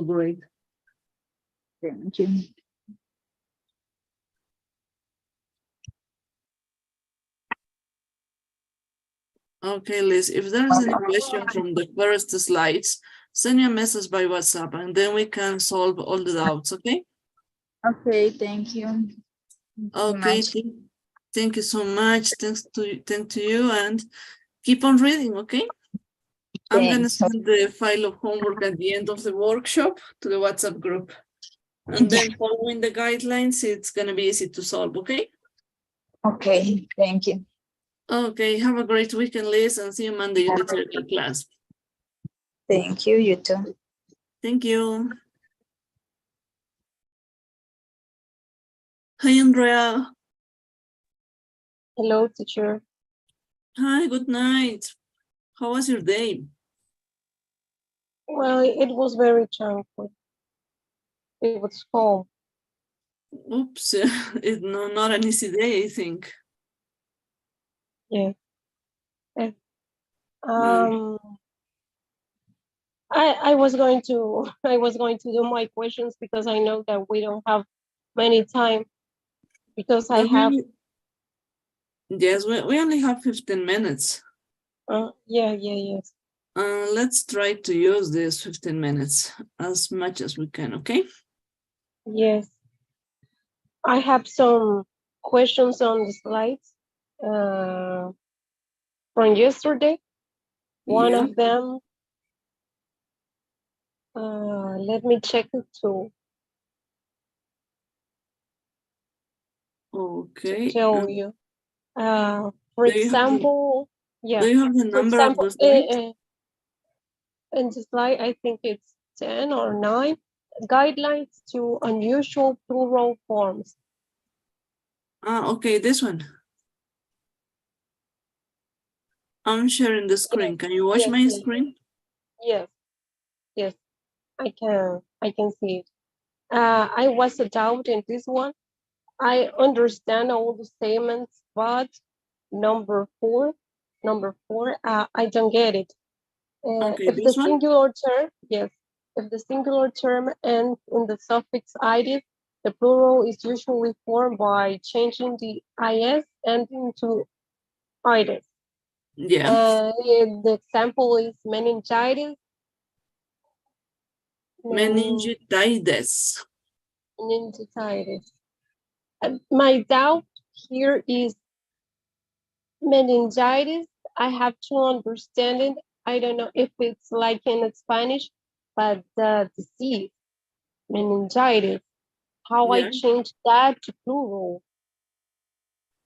great. Thank you. Okay, Liz. If there is any question from the first slides, send me a message by WhatsApp, and then we can solve all the doubts. Okay. Okay, thank you. Okay. Thank you so much. Thank to you, and keep on reading. Okay. I'm going to Thanks. send the file of homework at the end of the workshop to the WhatsApp group. And then following the guidelines, it's going to be easy to solve, okay? Okay, thank you. Okay, have a great weekend, Liz, and see you Monday in the theater class. Thank you, you too. Thank you. Hi, Andrea. Hello, teacher. Hi, good night. How was your day? Well, it was very challenging. It was calm. Oops, it's not an easy day, I think. Yeah. I was going to do my questions because I know that we don't have many time because I have Yes, we only have 15 minutes. yes. Let's try to use these 15 minutes as much as we can, okay? Yes. I have some questions on the slides from yesterday. One Yeah. of them, let me check it too. Okay. To tell you. For example, yeah. Do you have the For number example, of the slide? in the slide, I think it's 10 or 9, guidelines to unusual plural forms. Okay, this one. I'm sharing the screen. Can you watch my screen? Yes, I can see it. I was a doubt in this one. I understand all the statements, but number four, I don't get it. Okay, If the this one? singular term, yes, if the singular term ends in the suffix "-itis", the plural is usually formed by changing the "is" ending to "-itis". Yeah. The example is meningitis. Meningitis. Meningitis. My doubt here is meningitis. I have to understand it. I don't know if it's like in Spanish, but the disease, meningitis, how I Yeah. change that to plural.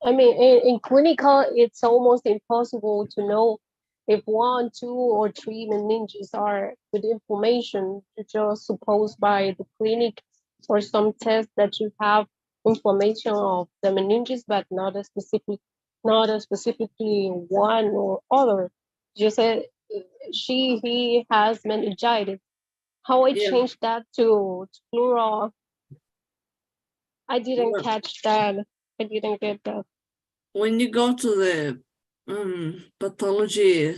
I mean, in clinical, it's almost impossible to know if 1, 2, or 3 meninges are with inflammation. You just suppose by the clinic or some test that you have inflammation of the meninges, but not a specifically one or other. Just say he has meningitis. How I Yeah. change that to plural? I didn't Well, catch that. I didn't get that. when you go to the pathology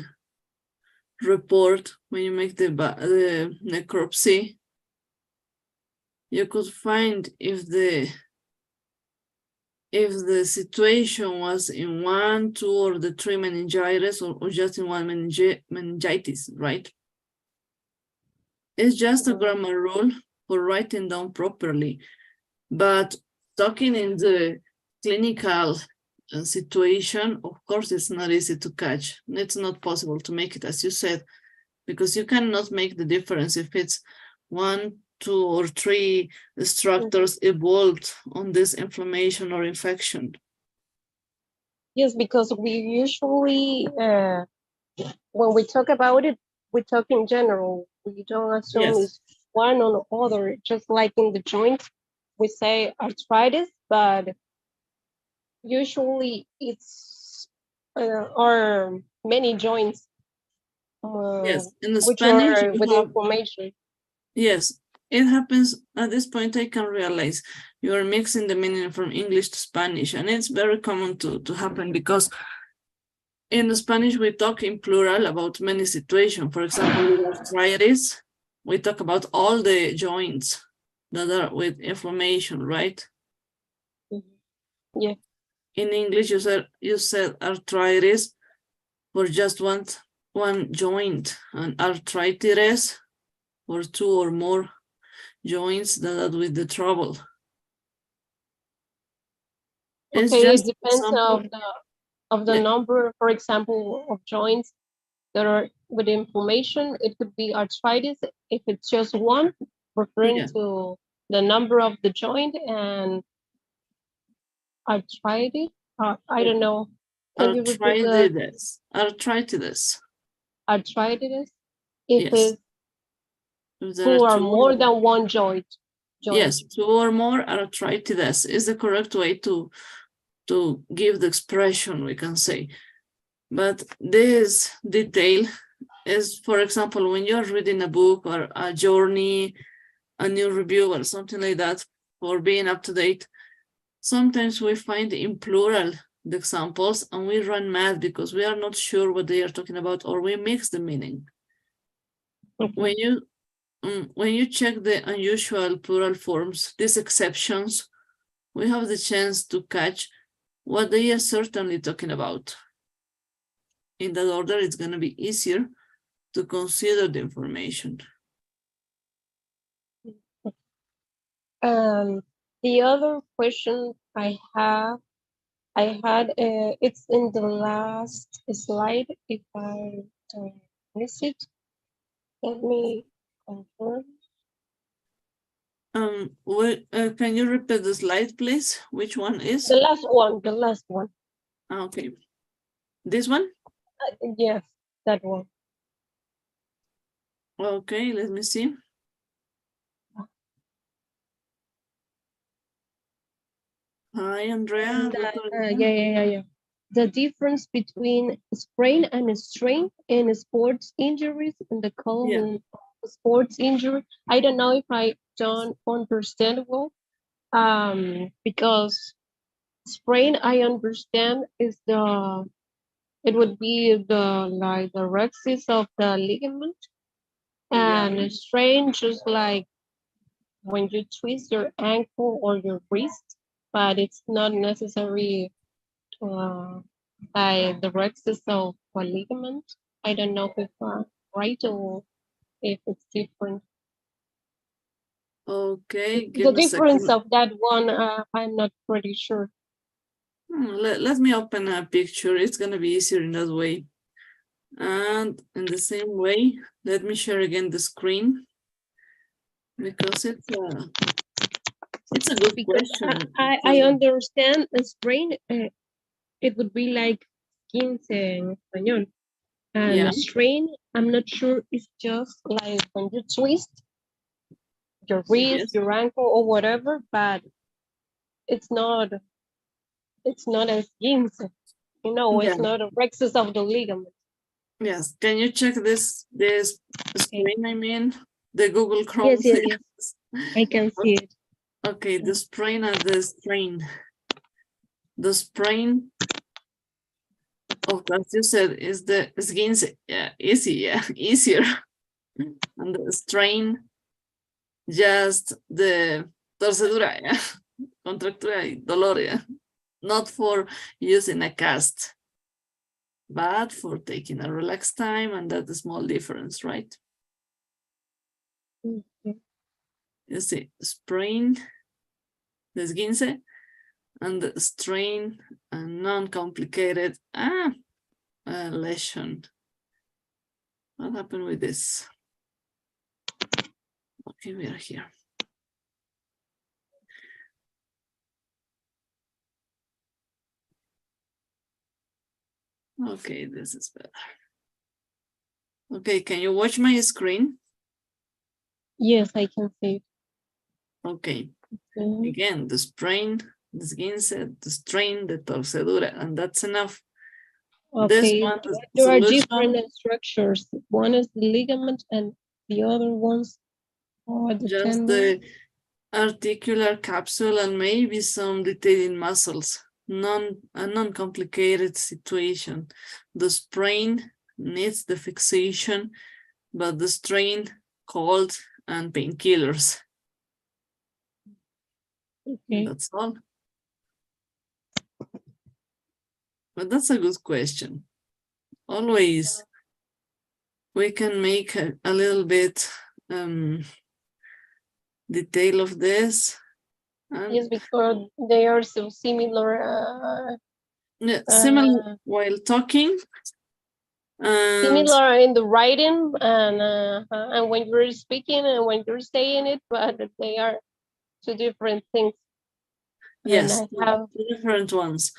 report, when you make the necropsy, you could find if the situation was in 1, 2, or the 3 meningitis, or just in one meningitis, right? It's just a grammar rule for writing down properly. But talking in the clinical situation, of course, it's not easy to catch. It's not possible to make it, as you said, because you cannot make the difference if it's 1, 2, or 3 structures evolved on this inflammation or infection. Yes, because we usually, when we talk about it, we talk in general. We don't assume it's one or the other. Just like in the joints, we say arthritis, but usually it's are many joints Yes, in the which Spanish, are with inflammation. yes, it happens at this point. I can realize you are mixing the meaning from English to Spanish, and it's very common to happen because in Spanish we talk in plural about many situations. For example, with arthritis, we talk about all the joints that are with inflammation, right? Yeah. In English, you said arthritis for just one joint, and arthritis for two or more joints that are with the trouble. It's Okay, just it depends example. of the Yeah. number, for example, of joints that are with inflammation. It could be arthritis if it's just one, referring Yeah. to the number of the joint, and arthritis. I don't know. Can you repeat the Arthritis. arthritis? If Yes. it's If there two are or two more than one joint. Yes, two or more arthritis is the correct way to give the expression, we can say. But this detail is, for example, when you're reading a book or a journey, a new review or something like that, for being up to date, sometimes we find in plural the examples and we run mad because we are not sure what they are talking about, or we mix the meaning. Okay. When you check the unusual plural forms, these exceptions, we have the chance to catch what they are certainly talking about. In that order, it's going to be easier to consider the information. The other question I had, it's in the last slide. If I don't miss it, let me confirm. Can you repeat the slide, please? Which one is? The last one, the last one. Okay. This one? Yes, that one. Okay, let me see. Hi, Andrea. Yeah. The difference between sprain and strain in sports injuries and the common sports injury. I don't know if I don't understand well. Because sprain I understand is it would be the rhexis of the ligament, and strain just like when you twist your ankle or your wrist, but it's not necessary by the rhexis of a ligament. I don't know if right or if it's different. Okay, The give me a difference second. of that one, I'm not pretty sure. Let me open a picture. It's going to be easier in that way. And in the same way, let me share again the screen, because it's a good Because question. I understand a sprain, it would be like 15 en español. And Yeah. strain, I'm not sure, it's just like when you twist your wrist, Yes. your ankle, or whatever, but it's not a 15, it's not a rhexis of the ligament. Yes. Can you check this screen? I mean, the Google Chrome. Yes. I can see it. Okay, the sprain and the strain. The sprain, of course, you said is the skin's easier. And the strain, just the torcedura, contractura y dolor, not for using a cast, but for taking a relaxed time, and that's a small difference, right? You see, sprain, the esguince, and the strain, a non-complicated lesion. What happened with this? Okay, we are here. Okay, this is better. Okay, can you watch my screen? Yes, I can see it. Okay. Again, the sprain, the esguince, the strain, the torcedura, and that's enough. Okay, This one, there are different structures. One is the ligament and the other ones Or the just tendon. the articular capsule and maybe some detailing muscles. A non-complicated situation. The sprain needs the fixation, but the strain, cold, and painkillers. Okay. That's all. But that's a good question. Always we can make a little bit detail of this. And Yes, because they are so similar. yeah, similar while talking. And Similar in the writing and when you're speaking and when you're saying it, but they are two different things. yes, And I have different ones.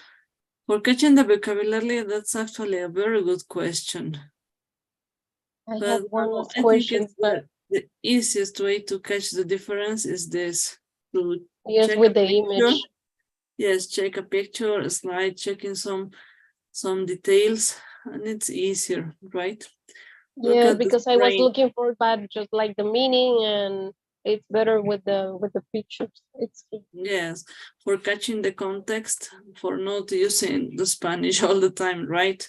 For catching the vocabulary, that's actually a very good question. But one last I think question, it's but the easiest way to catch the difference is this. To yes, check with a the picture. image. Yes, check a picture, a slide, checking some details, and it's easier, right? Look Yeah, at the because I was sprain. looking for that, just like the meaning, and it's better with the pictures. It's Yes, for catching the context, for not using the Spanish all the time, right?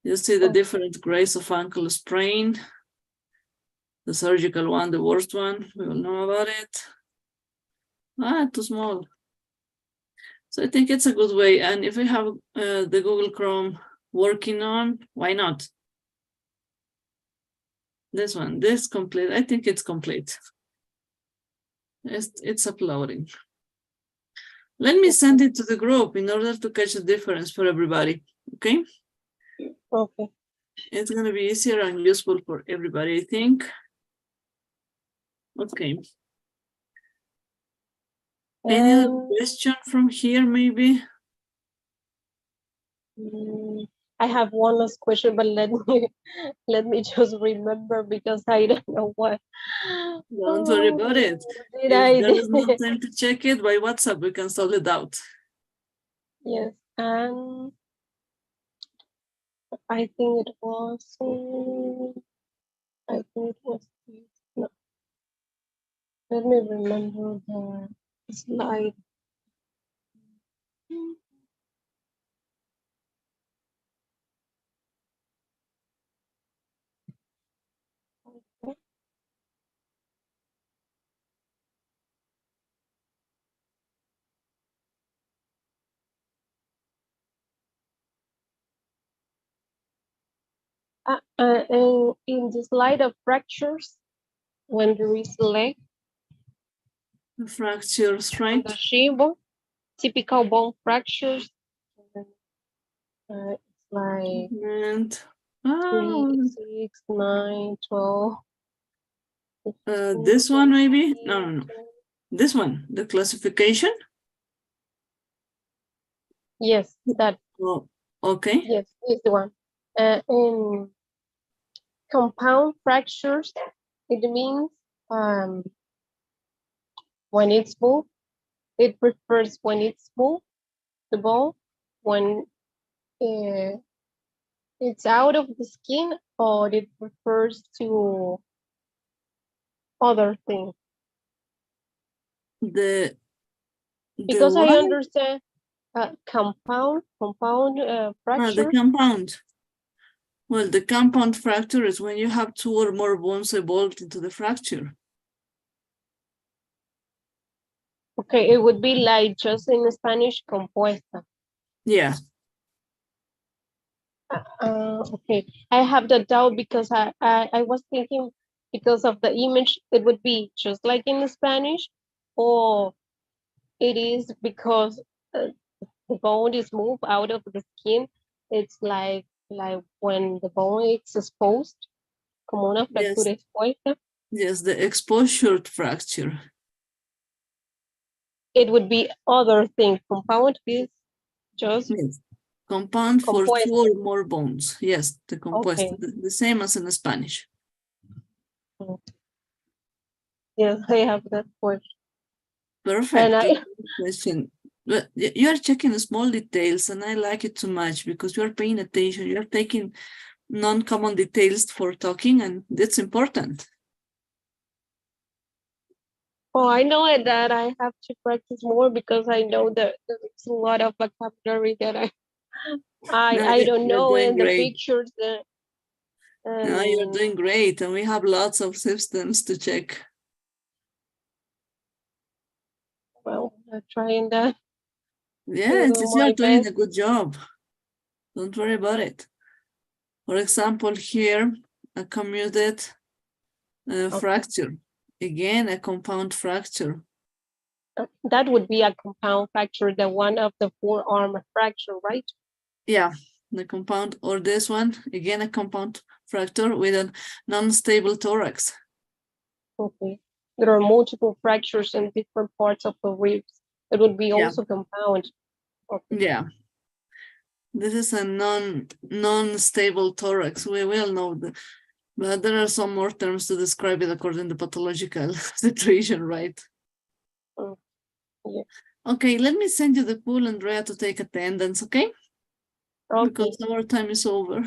You see the Oh. different grades of ankle sprain. The surgical one, the worst one, we all know about it. Too small. So I think it's a good way. And if we have the Google Chrome working on, why not? This one, this complete, I think it's complete. It's uploading. Let me send it to the group in order to catch the difference for everybody, okay? okay. It's gonna be easier and useful for everybody, I think. Okay. Any other question from here, maybe? I have one last question, but let me just remember because I don't know what. Don't worry about it. Did If there I? is no time to check it by WhatsApp, we can solve it out. Yes, and I think it was. I think it was. No, let me remember the slide. And in the slide of fractures, when there is leg, The fractures, on right? the shin, typical bone fractures. It's like And 3, 6, 9, 12. this one maybe? 14, No. This one, the classification? Yes, that. Oh, okay. Yes, is the one. In compound fractures, it means when it's smooth. It refers when it's smooth, the bone, when it's out of the skin, or it refers to other things. Because I one? understand compound The fracture. compound. Well, the compound fracture is when you have two or more bones evolved into the fracture. Okay, it would be like just in Spanish, compuesta. Yeah. Okay, I have the doubt because I was thinking because of the image, it would be just like in Spanish, or it is because the bone is moved out of the skin. It's like when the bone is exposed, como una fractura expuesta. Yes, the exposure fracture. It would be other thing. Compound is just Yes. Compound for compuesta. 2 or more bones. Yes, the compuesta, Okay. the same as in Spanish. Yes, I have that question. Perfect. And Good question. But you are checking small details, and I like it too much because you are paying attention. You are taking non-common details for talking, and that's important. Oh, I know it that I have to practice more because I know that there's a lot of vocabulary that No, I don't you're know doing in the great. pictures that No, you're and doing great. And we have lots of systems to check. well, I'm trying that to Yes, do you're my doing best. a good job. Don't worry about it. For example, here, a commuted fracture. Again, a compound fracture. That would be a compound fracture, the one of the forearm fracture, right? Yeah, the compound, or this one, again, a compound fracture with a non-stable thorax. Okay. There are multiple fractures in different parts of the ribs. It would be Yeah. also compound. Okay. Yeah. This is a non-stable thorax. We will know that, but there are some more terms to describe it according to pathological situation, right? Yeah. Okay, let me send you the pool, Andrea, to take attendance, okay? Okay. Because our time is over.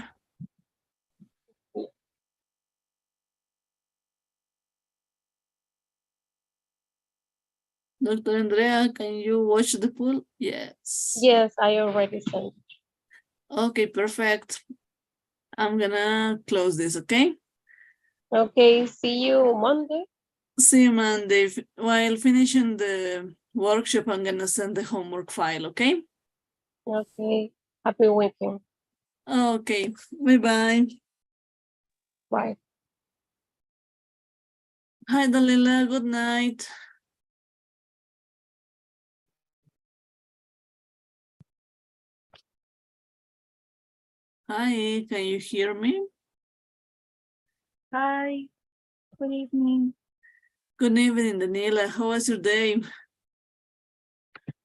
Dr. Andrea, can you watch the pool? Yes. Yes, I already sent. Okay, perfect. I'm gonna close this, okay? Okay, see you Monday. See you Monday. While finishing the workshop, I'm gonna send the homework file, okay? Okay. Happy weekend. Okay, bye-bye. Bye. Hi, Dalila, good night. Hi, can you hear me? Hi, good evening. Good evening, Daniela. How was your day?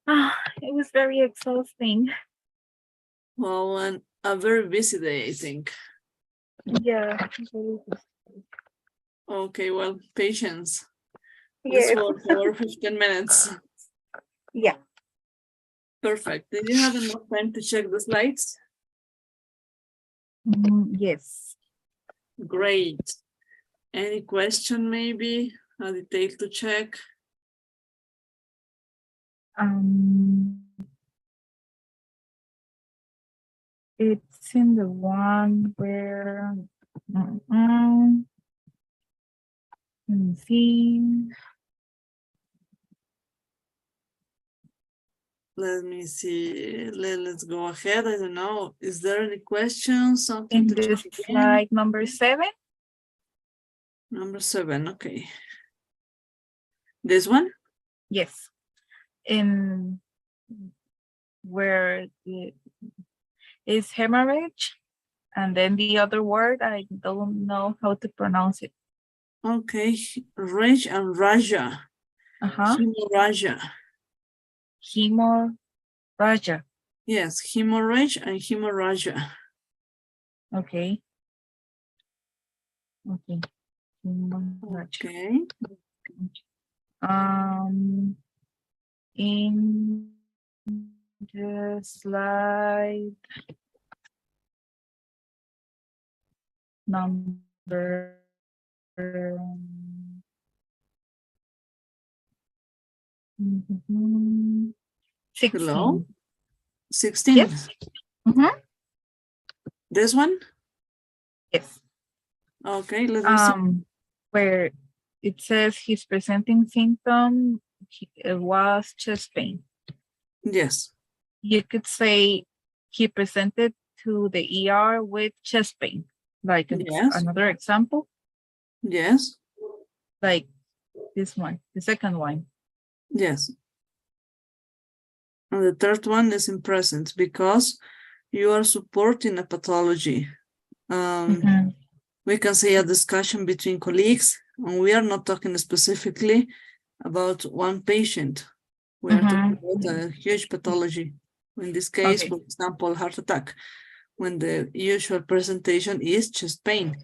It was very exhausting. Well, a very busy day, I think. Yeah. Okay, well, patience. Let's Yes. work for 15 minutes. Yeah. Perfect. Did you have enough time to check the slides? Yes. Great. Any question maybe? A detail to check? It's in the one where let me see. Let me see. Let's go ahead. I don't know. Is there any questions? Something In to check this again? slide number 7. Number 7, okay. This one? Yes. In where it is hemorrhage, and then the other word I don't know how to pronounce it. Okay, Raj and Raja. Hemorrhagia. Hemorrhagia. Yes, hemorrhage and hemorrhagia. Okay. Okay. Hemorrhagia. Okay. In the slide number 16. Hello? 16. Yes. This one? Yes. Okay, let me see. Where it says his presenting symptom was chest pain. Yes. You could say he presented to the ER with chest pain. Like Yes. another example, Yes. like this one, the second one. Yes. And the third one is in present because you are supporting a pathology. We can say a discussion between colleagues, and we are not talking specifically about one patient. We are talking about a huge pathology. In this case, for example, heart attack, when the usual presentation is chest pain.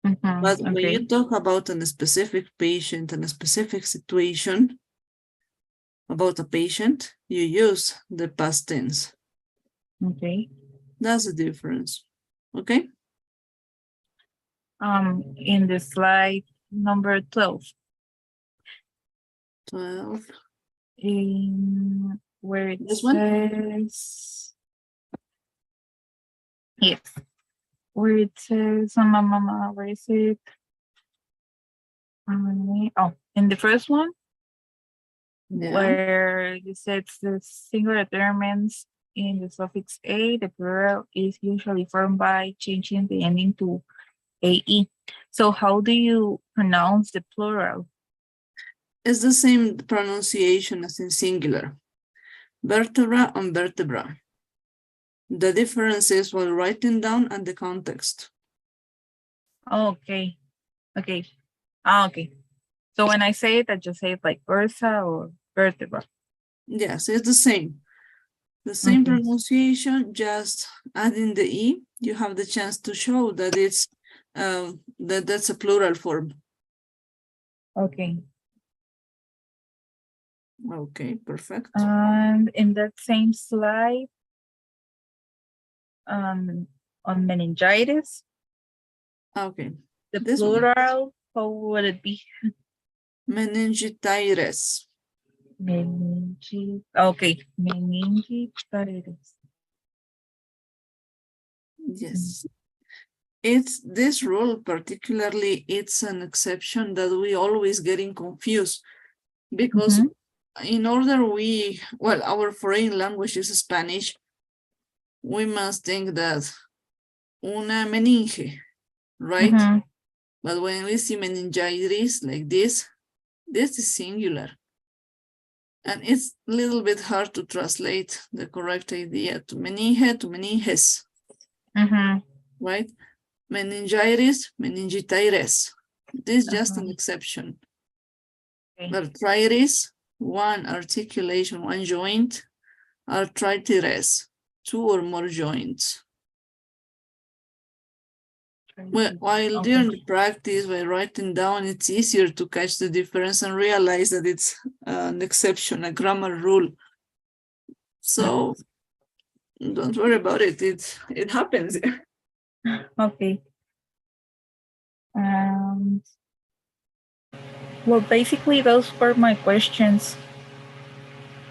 But when you talk about a specific patient and a specific situation, about a patient, you use the past tense. Okay. That's the difference. Okay. In the slide number 12, 12. Where it This one? says, yes, where it says, mama, where is it? Oh, in the first one, Yeah. where it says the singular determines in the suffix a, the plural is usually formed by changing the ending to ae. So how do you pronounce the plural? It's the same pronunciation as in singular. Vertebra and vertebra. The difference is while writing down and the context. Oh, okay. Okay. Okay. So when I say it, I just say it like versa or vertebra. Yes, it's the same. The same Okay. pronunciation, just adding the E, you have the chance to show that it's that's a plural form. Okay. Okay, perfect. And in that same slide, on meningitis, Okay, the this one. plural, how would it be? Meningitis. Okay, meningitis. Yes. It's this rule particularly, it's an exception that we always getting confused because in order well, our foreign language is Spanish, we must think that una meninge, right? But when we see meningitis like this is singular. And it's a little bit hard to translate the correct idea to meninge, to meninges, right? Meningitis, meningitis. This is just an exception. Okay. Arthritis, one articulation, one joint. Arthritis, two or more joints. Well, while during the practice, by writing down, it's easier to catch the difference and realize that it's an exception, a grammar rule. So don't worry about it. It happens. Okay. Well, basically, those were my questions.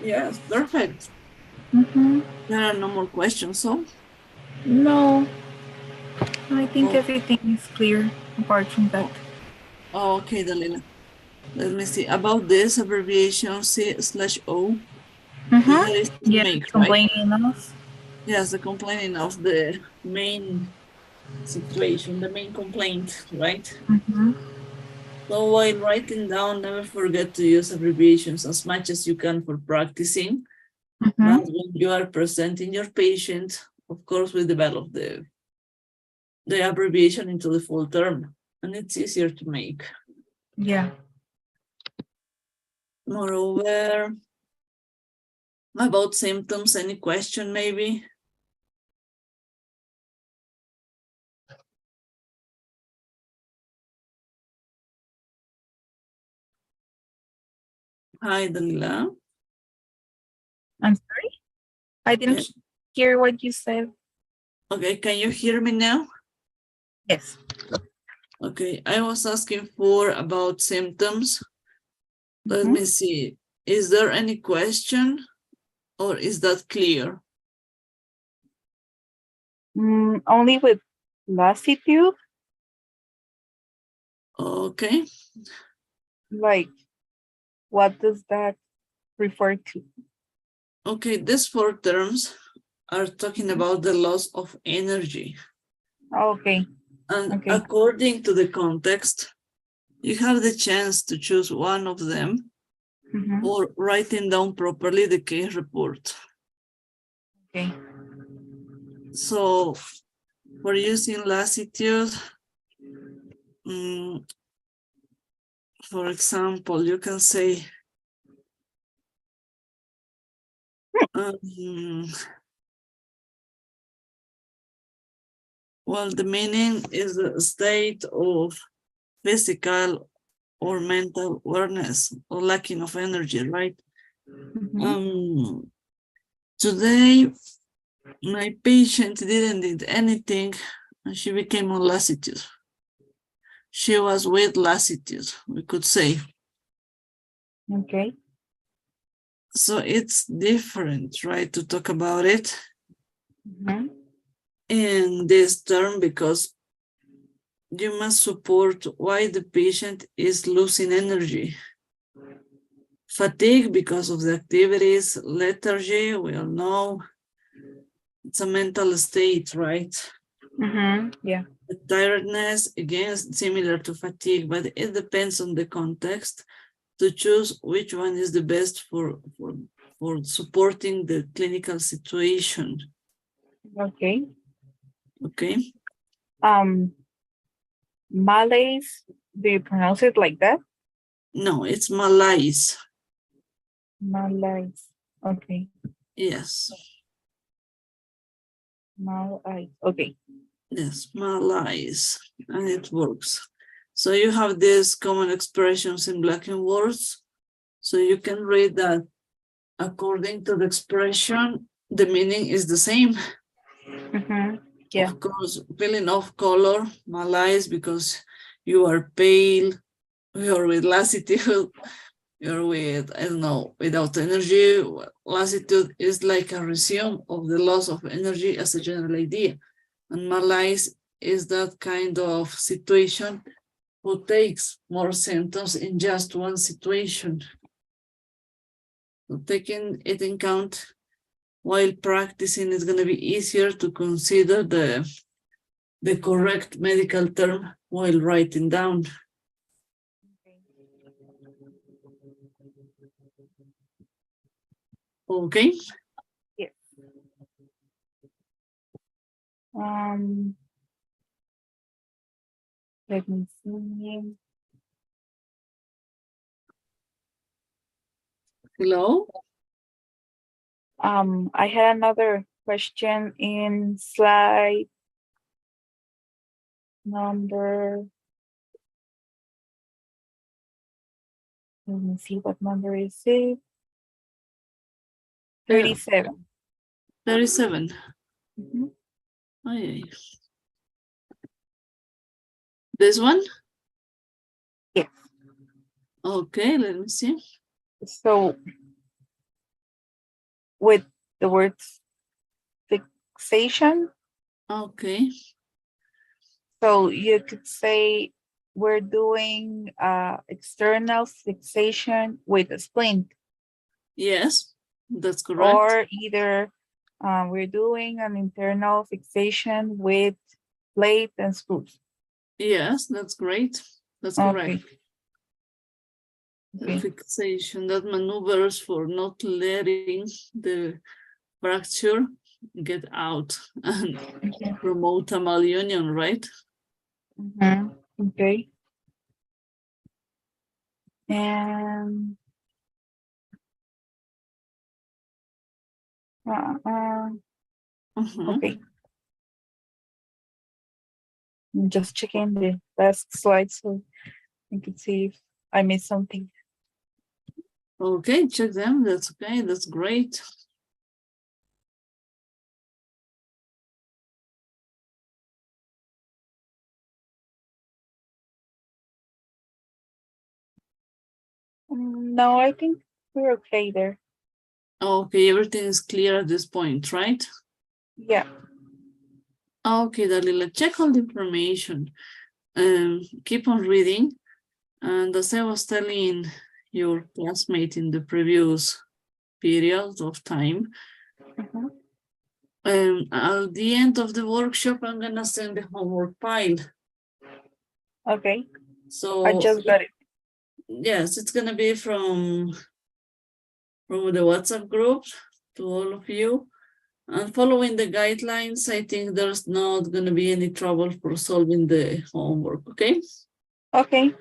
Yes, perfect. There are no more questions, so? No, I think everything is clear apart from that. Okay, Dalila. Let me see. About this abbreviation C/O. That is to Yes, make, it's right? complaining us. Yes, the complaining of the main situation, the main complaint, right? So while writing down, never forget to use abbreviations as much as you can for practicing. But when you are presenting your patient, of course, we develop the abbreviation into the full term, and it's easier to make. Yeah. Moreover, about symptoms, any question maybe? Hi, Dalila. I'm sorry? I didn't hear what you said. Okay, can you hear me now? Yes. Okay, I was asking for about symptoms. Let me see. Is there any question or is that clear? Only with lassitude. Okay. Like, what does that refer to? Okay, these four terms are talking about the loss of energy. Okay. And according to the context, you have the chance to choose one of them or writing down properly the case report. Okay. So for using lassitude, for example, you can say, well, the meaning is a state of physical or mental awareness or lacking of energy, right? Today, my patient didn't need anything and she became on lassitude. She was with lassitude, we could say. Okay. So it's different, right, to talk about it Mhm. in this term because you must support why the patient is losing energy. Fatigue because of the activities, lethargy, we all know. It's a mental state, right? Yeah. The tiredness, again, similar to fatigue, but it depends on the context to choose which one is the best for supporting the clinical situation. Okay. Okay. Malaise, do you pronounce it like that? No, it's malaise. Malaise. Okay. Yes. Malaise. Okay. Yes, malaise. And it works. So you have these common expressions in black and words. So you can read that according to the expression, the meaning is the same. Yeah. Of course, feeling off color, malaise, because you are pale, you're with lassitude, you're with, I don't know, without energy. Lassitude is like a resume of the loss of energy as a general idea. And malaise is that kind of situation who takes more symptoms in just one situation. So taking it in count while practicing is going to be easier to consider the correct medical term while writing down. Okay. Yeah. Let me see. Hello. I had another question in slide number. Let me see, what number is it? 37. 37. Mhm. Aye. This one? Yes. Okay, let me see. So with the words fixation, Okay. so you could say we're doing external fixation with a splint, Yes, that's correct. or either we're doing an internal fixation with plate and screws. Yes, that's great. That's correct. Okay. Fixation, that maneuvers for not letting the fracture get out and promote a malunion, right? Okay. And okay. I'm just checking the last slide so I can see if I missed something. Okay, check them. That's okay. That's great. No, I think we're okay there. Okay, everything is clear at this point, right? Yeah. Okay, Dalila, check all the information. Keep on reading. And as I was telling your classmate in the previous period of time, at the end of the workshop, I'm gonna send the homework pile. Okay. So I just got it. yes, it's gonna be from the WhatsApp group to all of you. And following the guidelines, I think there's not gonna be any trouble for solving the homework, okay? Okay.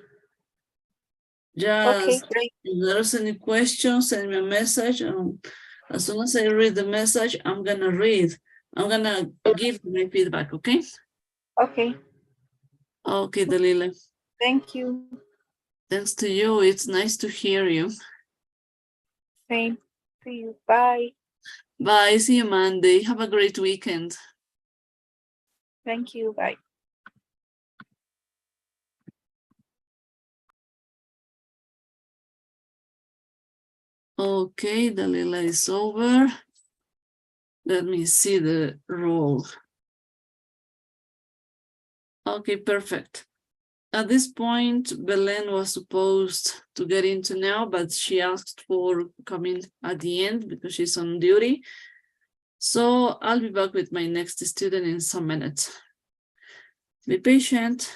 Okay, Just great. if there's any questions, send me a message. As soon as I read the message, I'm gonna give my feedback, okay? Okay. Okay, Dalila. Thank you. Thanks to you. It's nice to hear you. Same to you. Bye. Bye. See you Monday. Have a great weekend. Thank you. Bye. Okay, Dalila is over. Let me see the roll. Okay, perfect. At this point, Belen was supposed to get into now, but she asked for coming at the end because she's on duty. So I'll be back with my next student in some minutes. Be patient.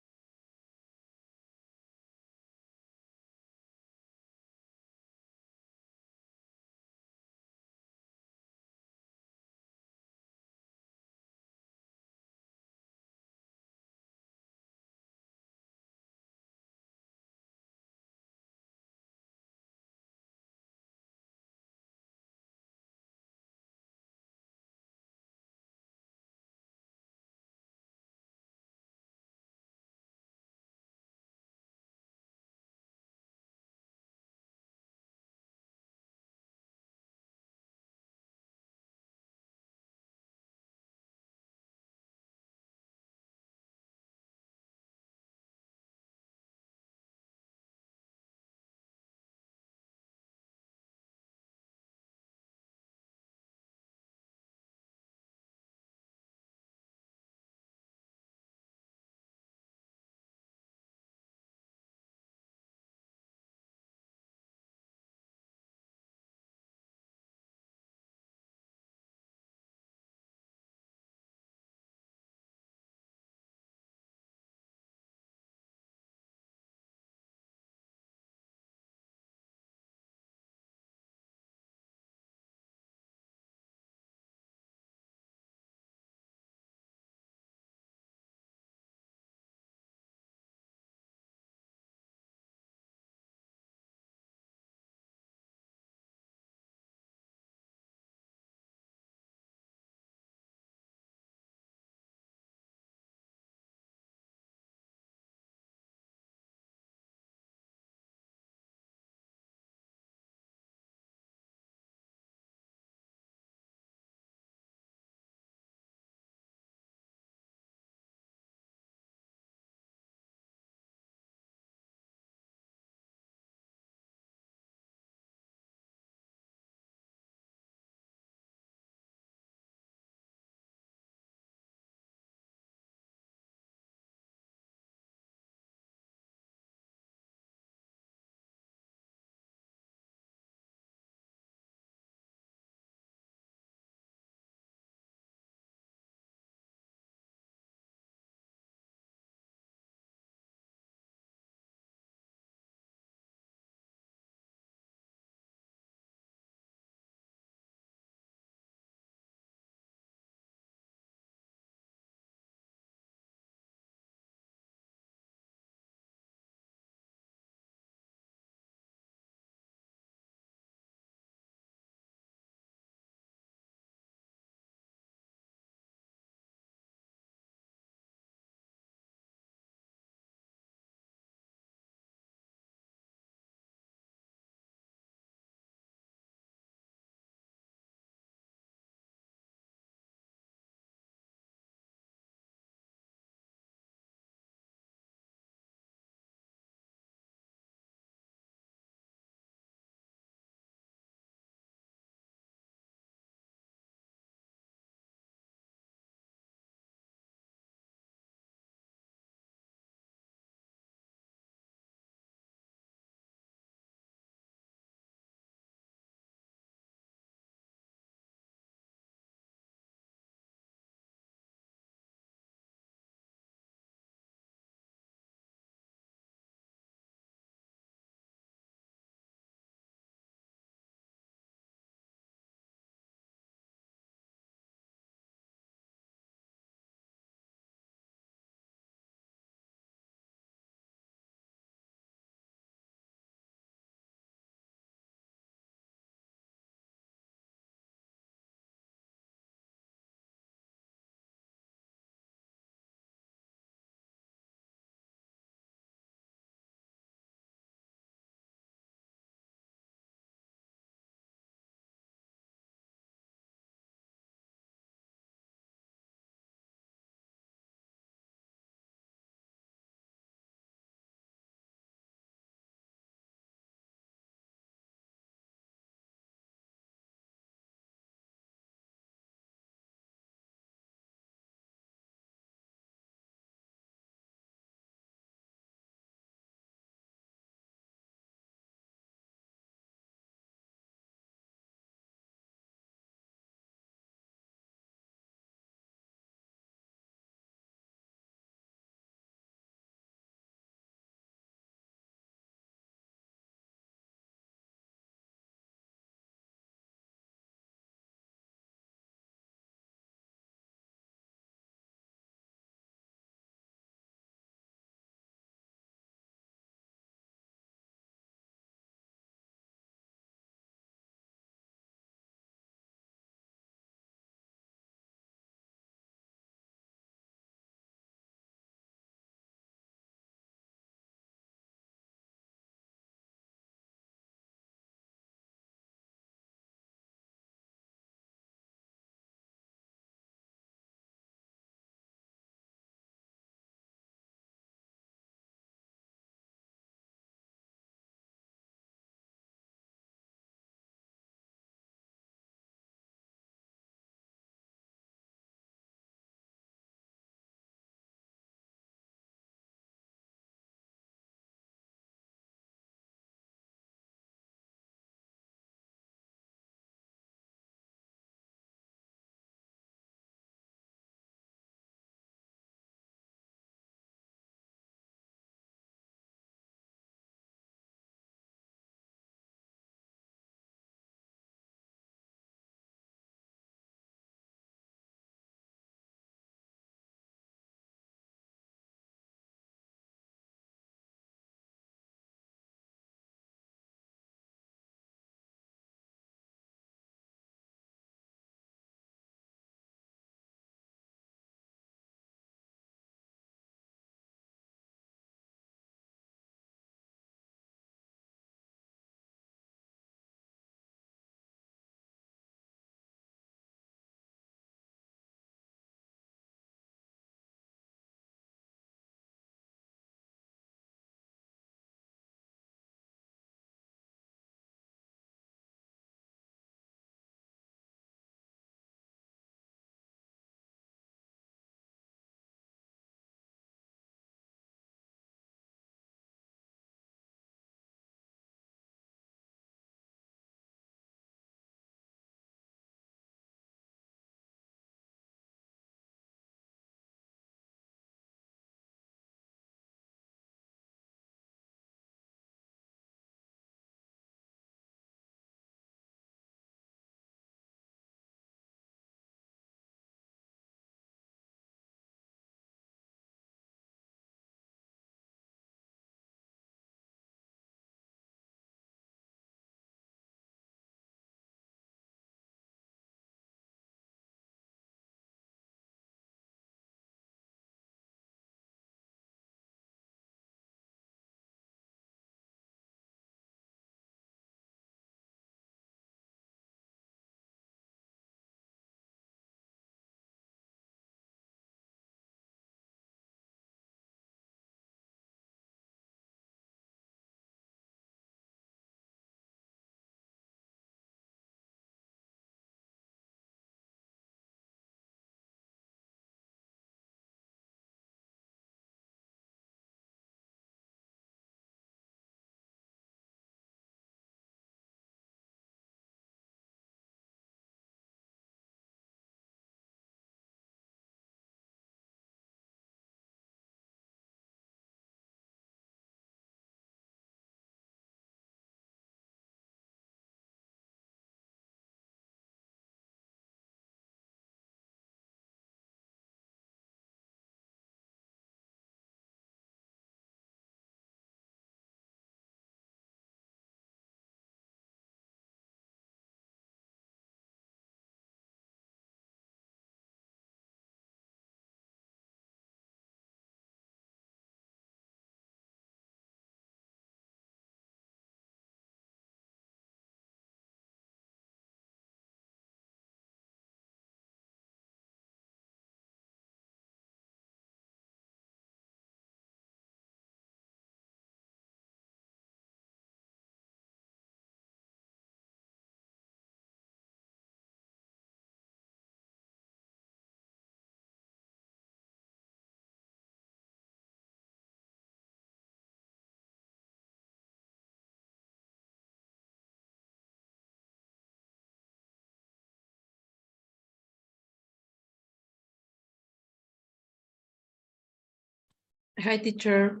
Hi, teacher.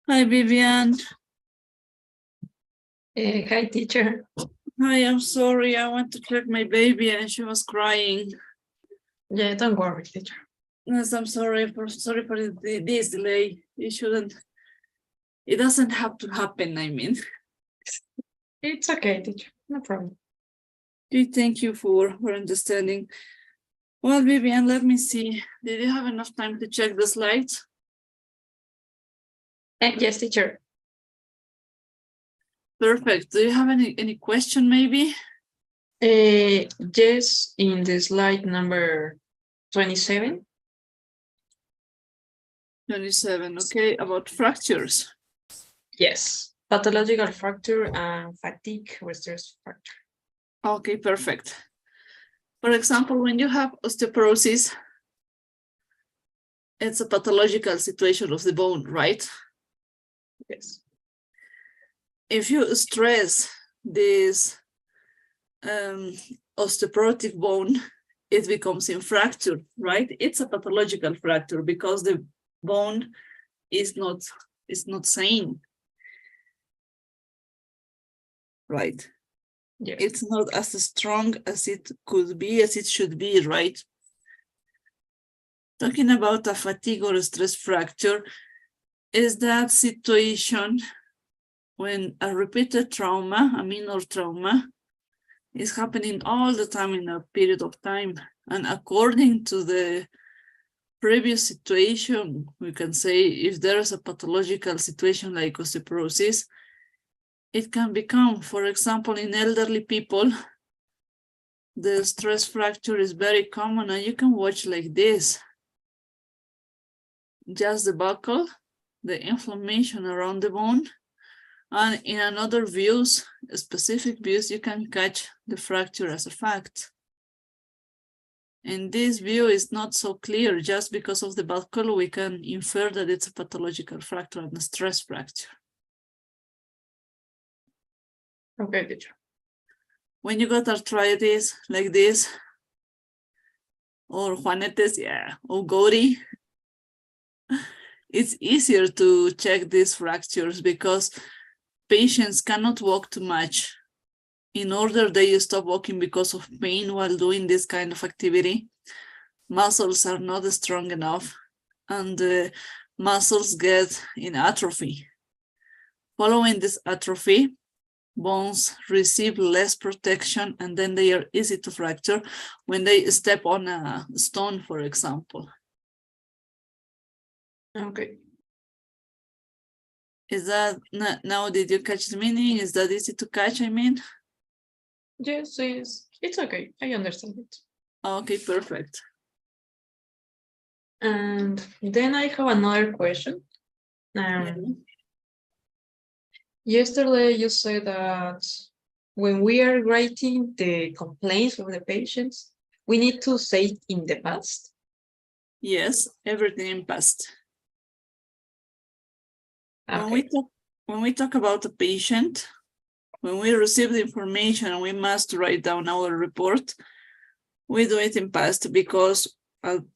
Hi, Vivian. Hi, teacher. Hi, I'm sorry. I went to check my baby and she was crying. Yeah, don't worry, teacher. Yes, I'm sorry for this delay. It doesn't have to happen, I mean. It's okay, teacher. No problem. Okay, thank you for understanding. Well, Vivian, let me see. Did you have enough time to check the slides? Yes, teacher. Perfect. Do you have any question maybe? Yes, in the slide number 27. 27, okay, about fractures. Yes. Pathological fracture and fatigue or stress fracture. Okay, perfect. For example, when you have osteoporosis, it's a pathological situation of the bone, right? Yes. If you stress this osteoporotic bone, it becomes in fracture, right? It's a pathological fracture because the bone is not sane, right? Yes. It's not as strong as it could be, as it should be, right? Talking about a fatigue or a stress fracture is that situation when a repeated trauma, a minor trauma, is happening all the time in a period of time. And according to the previous situation, we can say if there is a pathological situation like osteoporosis, it can become, for example, in elderly people, the stress fracture is very common, and you can watch like this. Just the buckle, the inflammation around the bone, and in another views, specific views, you can catch the fracture as a fact. And this view is not so clear. Just because of the buckle, we can infer that it's a pathological fracture and a stress fracture. Okay, teacher. When you got arthritis like this, or Juanetes, yeah, or Gori, it's easier to check these fractures because patients cannot walk too much. In order they stop walking because of pain while doing this kind of activity, muscles are not strong enough and the muscles get in atrophy. Following this atrophy, bones receive less protection and then they are easy to fracture when they step on a stone, for example. Okay. Is that, now did you catch the meaning? Is that easy to catch, I mean? Yes, it's okay. I understand it. Okay, perfect. And then I have another question. Yesterday you said that when we are writing the complaints of the patients, we need to say it in the past. Yes, everything in past. Okay. When we talk about a patient, when we receive the information and we must write down our report, we do it in past because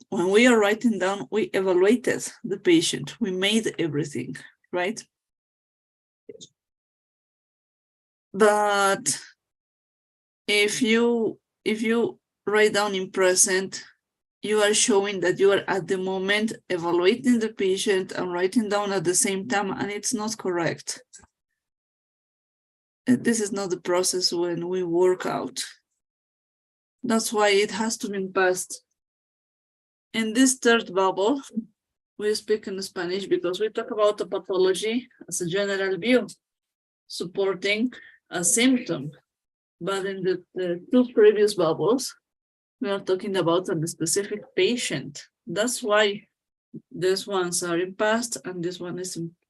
when we are writing down, we evaluated the patient. We made everything, right? But if you write down in present, you are showing that you are at the moment evaluating the patient and writing down at the same time, and it's not correct. This is not the process when we work out. That's why it has to be in past. In this third bubble, we speak in Spanish because we talk about the pathology as a general view, supporting a symptom. But in the two previous bubbles, we are talking about a specific patient. That's why these ones are in past and this one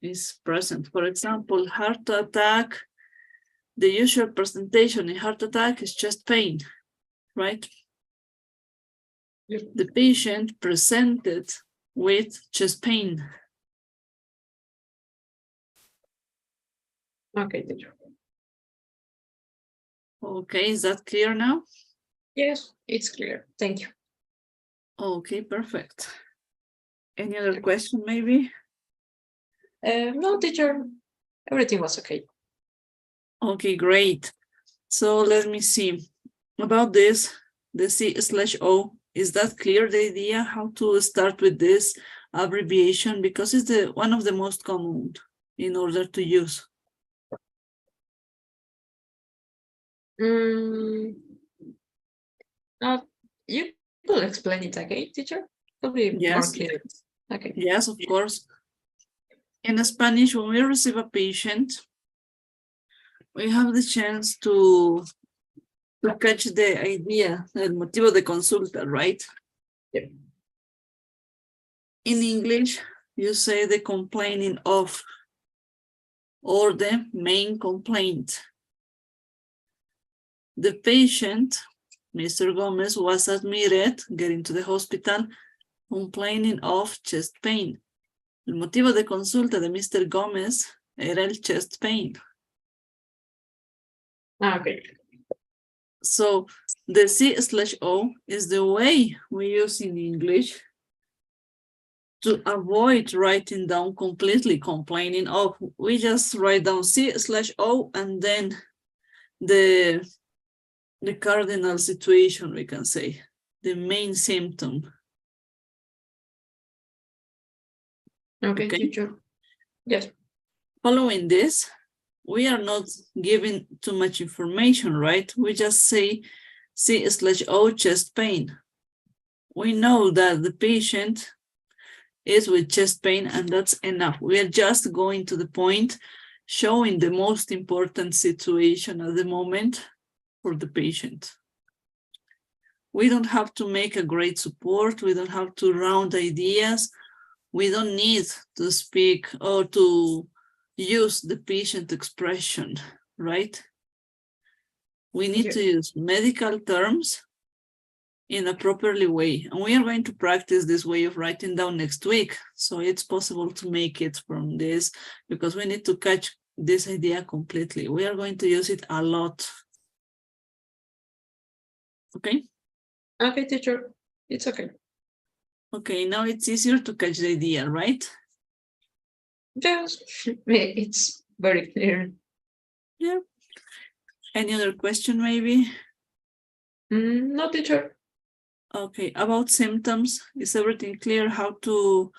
is present. For example, heart attack, the usual presentation in heart attack is chest pain, right? Yep. The patient presented with chest pain. Okay, teacher. Okay, is that clear now? Yes, it's clear. Thank you. Okay, perfect. Any other question, maybe? No, teacher, everything was okay. Okay, great. So let me see. About this, the C/O, is that clear, the idea how to start with this abbreviation? Because it's one of the most common in order to use. You could explain it again, teacher? It'll be more Yes. clear. Okay. Yes, of course. In Spanish, when we receive a patient, we have the chance to catch the idea, el motivo de consulta, right? Yep. In English, you say the complaining of or the main complaint. The patient, Mr. Gomez, was admitted, getting to the hospital, complaining of chest pain. El motivo de consulta de Mr. Gomez era el chest pain. Okay. So the C/O is the way we use in English to avoid writing down completely complaining of. We just write down C/O and then the cardinal situation, we can say, the main symptom. Okay, teacher. Yes. Following this, we are not giving too much information, right? We just say C/O chest pain. We know that the patient is with chest pain, and that's enough. We are just going to the point, showing the most important situation at the moment for the patient. We don't have to make a great support. We don't have to round ideas. We don't need to speak or to use the patient expression, right? We need to use medical terms in a properly way. And we are going to practice this way of writing down next week. So it's possible to make it from this because we need to catch this idea completely. We are going to use it a lot. Okay? Okay, teacher, it's okay. Okay, now it's easier to catch the idea, right? Yes, it's very clear. Yeah. Any other question maybe? No, teacher. Okay, about symptoms, is everything clear? How to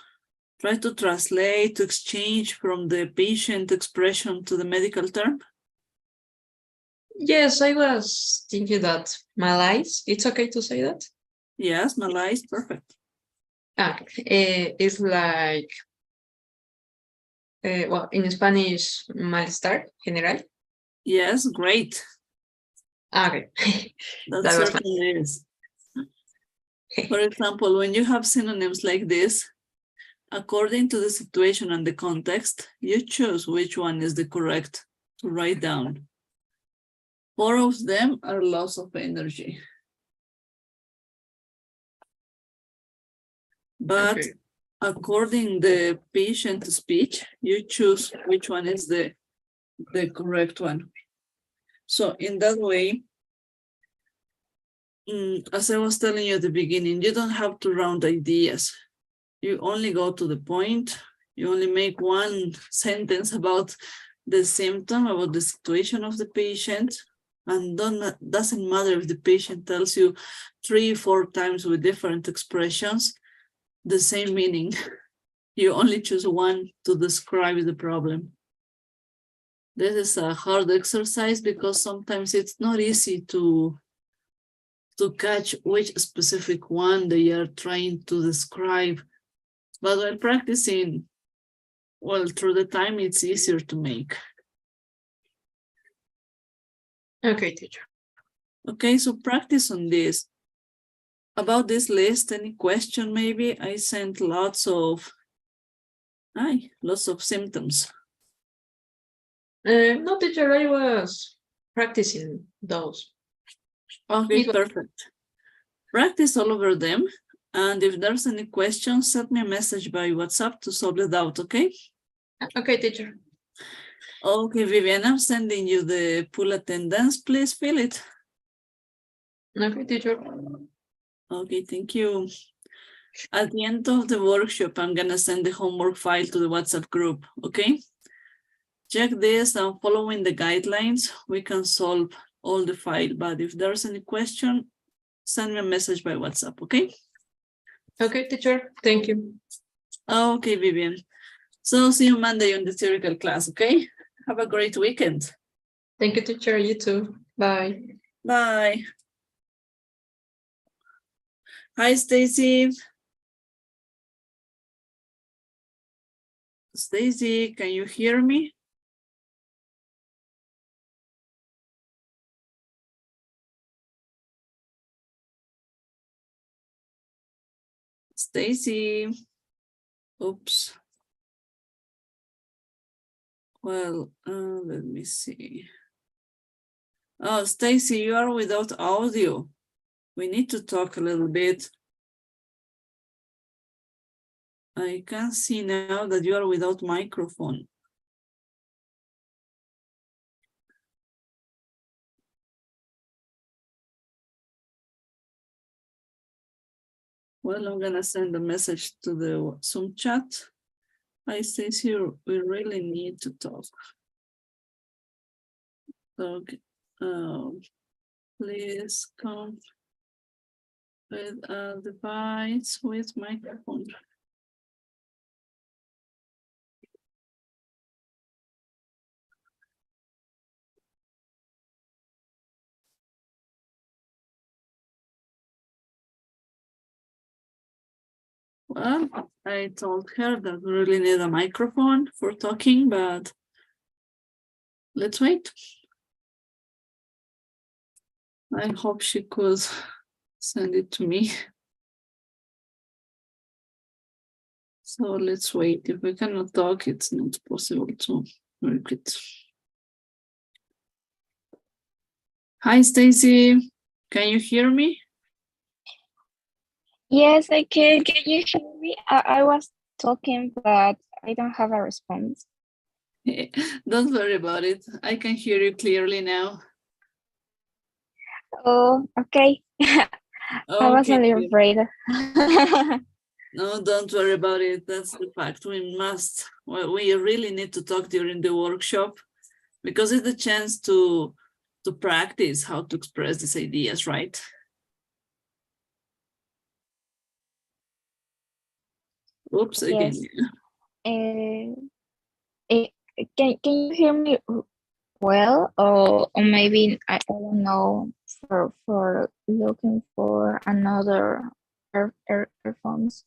try to translate, to exchange from the patient expression to the medical term? Yes, I was thinking that malaise, it's okay to say that? Yes, malaise, perfect. It's like, well, in Spanish, malestar general. Yes, great. Okay. That That was certainly is. For example, when you have synonyms like this, according to the situation and the context, you choose which one is the correct to write down. 4 of them are loss of energy. But Okay. according the patient speech, you choose which one is the correct one. So in that way, as I was telling you at the beginning, you don't have to round ideas. You only go to the point. You only make one sentence about the symptom, about the situation of the patient. And doesn't matter if the patient tells you 3, 4 times with different expressions, the same meaning. You only choose one to describe the problem. This is a hard exercise because sometimes it's not easy to catch which specific one they are trying to describe. But while practicing, well, through the time, it's easier to make. Okay, teacher. Okay, so practice on this. About this list, any question maybe? I sent lots of symptoms. No, teacher, I was practicing those. Okay, perfect. Practice all over them. And if there's any questions, send me a message by WhatsApp to solve the doubt, okay? Okay, teacher. Okay, Vivian, I'm sending you the pool attendance. Please fill it. Okay, teacher. Okay, thank you. At the end of the workshop, I'm gonna send the homework file to the WhatsApp group, okay? Check this and following the guidelines, we can solve all the file, but if there's any question, send me a message by WhatsApp, okay? Okay, teacher, thank you. Okay, Vivian. So see you Monday on the theoretical class, okay? Have a great weekend. Thank you, teacher, you too. Bye. Bye. Hi, Stacy. Stacy, can you hear me? Stacy. Oops. Well, let me see. Oh, Stacy, you are without audio. We need to talk a little bit. I can see now that you are without microphone. Well, I'm gonna send a message to the Zoom chat. Hi, Stacy, we really need to talk. Okay, please come with a device with microphone. Well, I told her that we really need a microphone for talking, but let's wait. I hope she could send it to me. So let's wait. If we cannot talk, it's not possible to repeat. Hi, Stacy. Can you hear me? Yes, I can. Can you hear me? I was talking, but I don't have a response. Don't worry about it. I can hear you clearly now. Oh, okay. I was a Okay. little afraid. No, don't worry about it. That's the fact. We really need to talk during the workshop because it's the chance to practice how to express these ideas, right? Oops, again. Yes. Can you hear me well, or maybe I don't know, for looking for another earphones?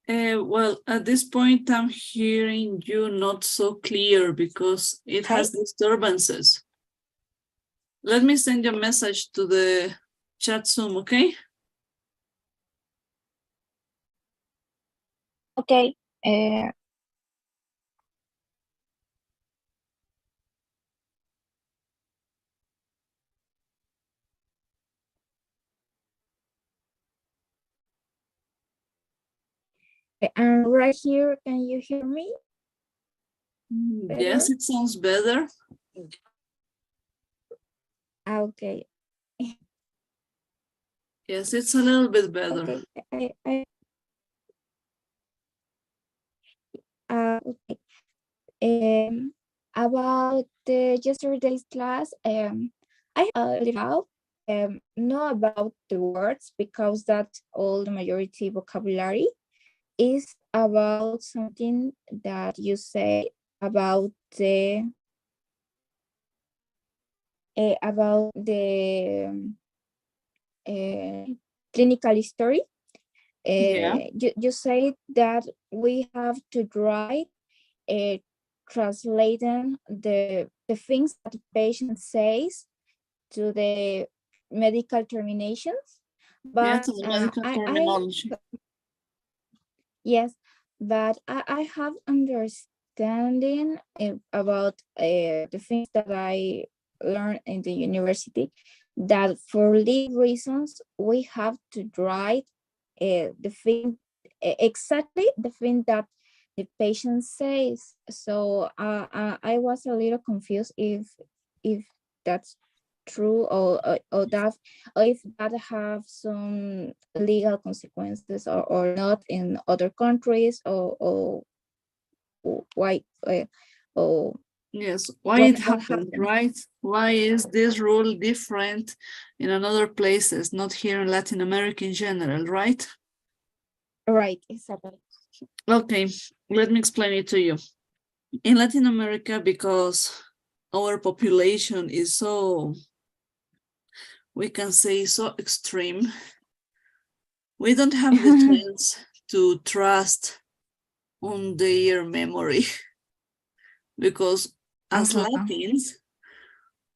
Well, at this point, I'm hearing you not so clear because it has disturbances. Let me send you a message to the chat Zoom, okay? Okay. And right here, can you hear me? Yes, it sounds better. Okay. Yes, it's a little bit better. Okay. Okay. About yesterday's class, I have a little know about the words because that's all the majority vocabulary is about something that you say about the clinical history. You say that we have to write translating the things that the patient says to the medical terminations. But to the medical terminology. Yes, but I have understanding about the things that I learned in the university, that for legal reasons we have to write the thing exactly the thing that the patient says. So I was a little confused if that's true, or that, or if that have some legal consequences or not in other countries, or why, or yes, why it happened, right? Why is this rule different in other places, not here in Latin America in general, right? Right, exactly. Okay, let me explain it to you. In Latin America, because our population is so, we can say, so extreme, we don't have the chance to trust on their memory. Because as Latins,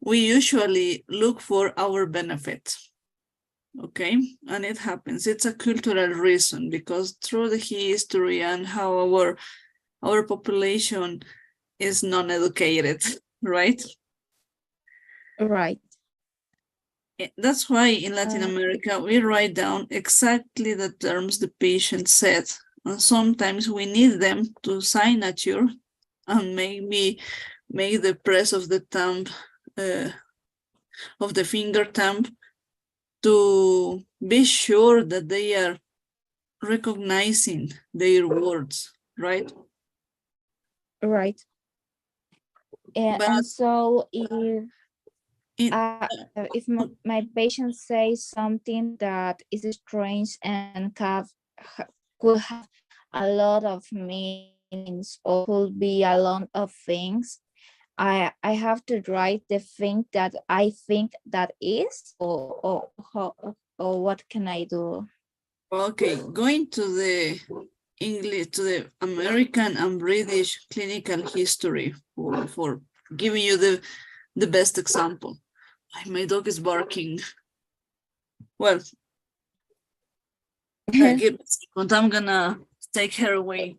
we usually look for our benefit. Okay, and it happens. It's a cultural reason because through the history and how our population is non-educated, right? Right. That's why in Latin America, we write down exactly the terms the patient said. And sometimes we need them to signature and maybe make the press of the thumb, of the finger thumb, to be sure that they are recognizing their words, right? Right. And so if my patient says something that is strange and could have a lot of meanings, or could be a lot of things, I have to write the thing that I think that is, or what can I do? Okay, going to the English, to the American and British clinical history for giving you the best example. My dog is barking. Well, give me a second. I'm gonna take her away.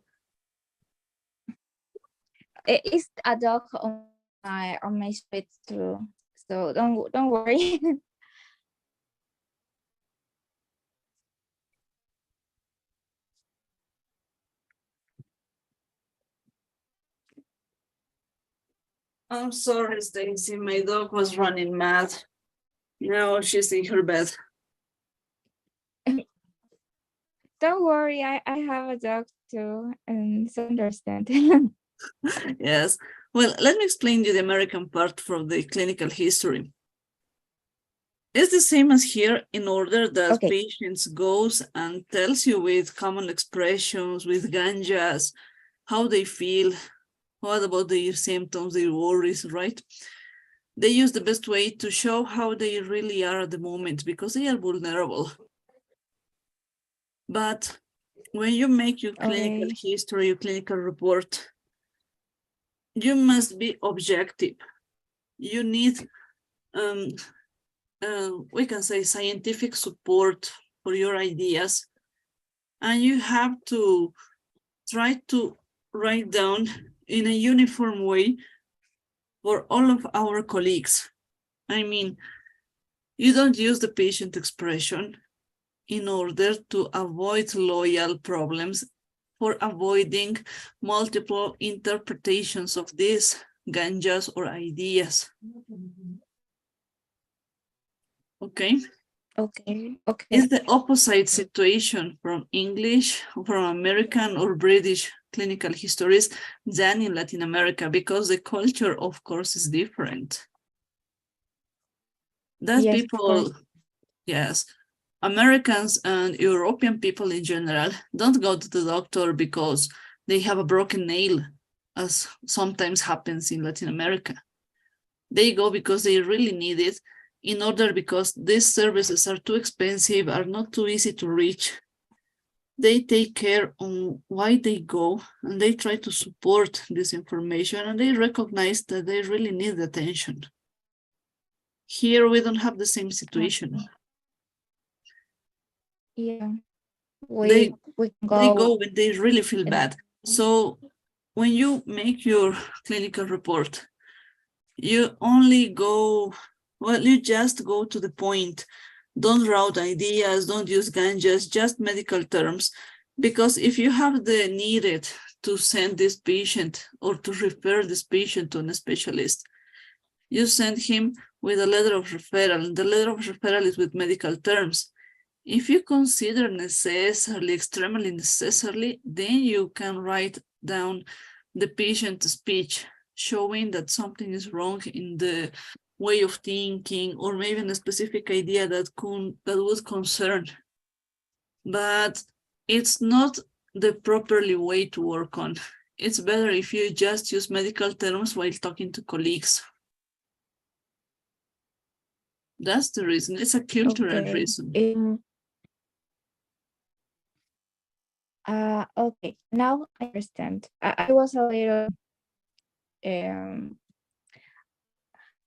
It's a dog on my street too, so don't worry. I'm sorry, Stacy. My dog was running mad. Now she's in her bed. Don't worry, I have a dog too, and so understand. Yes. Well, let me explain you the American part from the clinical history. It's the same as here in order that Okay. patients goes and tells you with common expressions, with ganjas, how they feel, what about their symptoms, their worries, right? They use the best way to show how they really are at the moment because they are vulnerable. But when you make your clinical Okay. history, your clinical report, you must be objective. You need, we can say, scientific support for your ideas. And you have to try to write down in a uniform way for all of our colleagues. I mean, you don't use the patient expression in order to avoid loyal problems, for avoiding multiple interpretations of these ganjas or ideas. Okay? Okay. It's the opposite situation from English, from American or British clinical histories than in Latin America, because the culture, of course, is different. That Yes, of people, course. yes, Americans and European people in general don't go to the doctor because they have a broken nail, as sometimes happens in Latin America. They go because they really need it, in order because these services are too expensive, are not too easy to reach. They take care on why they go, and they try to support this information, and they recognize that they really need attention. Here, we don't have the same situation. Yeah. They We can go when they really feel bad. So when you make your clinical report, you only go, well, you just go to the point. Don't route ideas, don't use ganjas, just medical terms. Because if you have the needed to send this patient or to refer this patient to a specialist, you send him with a letter of referral, and the letter of referral is with medical terms. If you consider necessarily, extremely necessarily, then you can write down the patient's speech, showing that something is wrong in the way of thinking, or maybe a specific idea that would concern. But it's not the properly way to work on. It's better if you just use medical terms while talking to colleagues. That's the reason. It's a cultural reason. Okay, now I understand. I was a little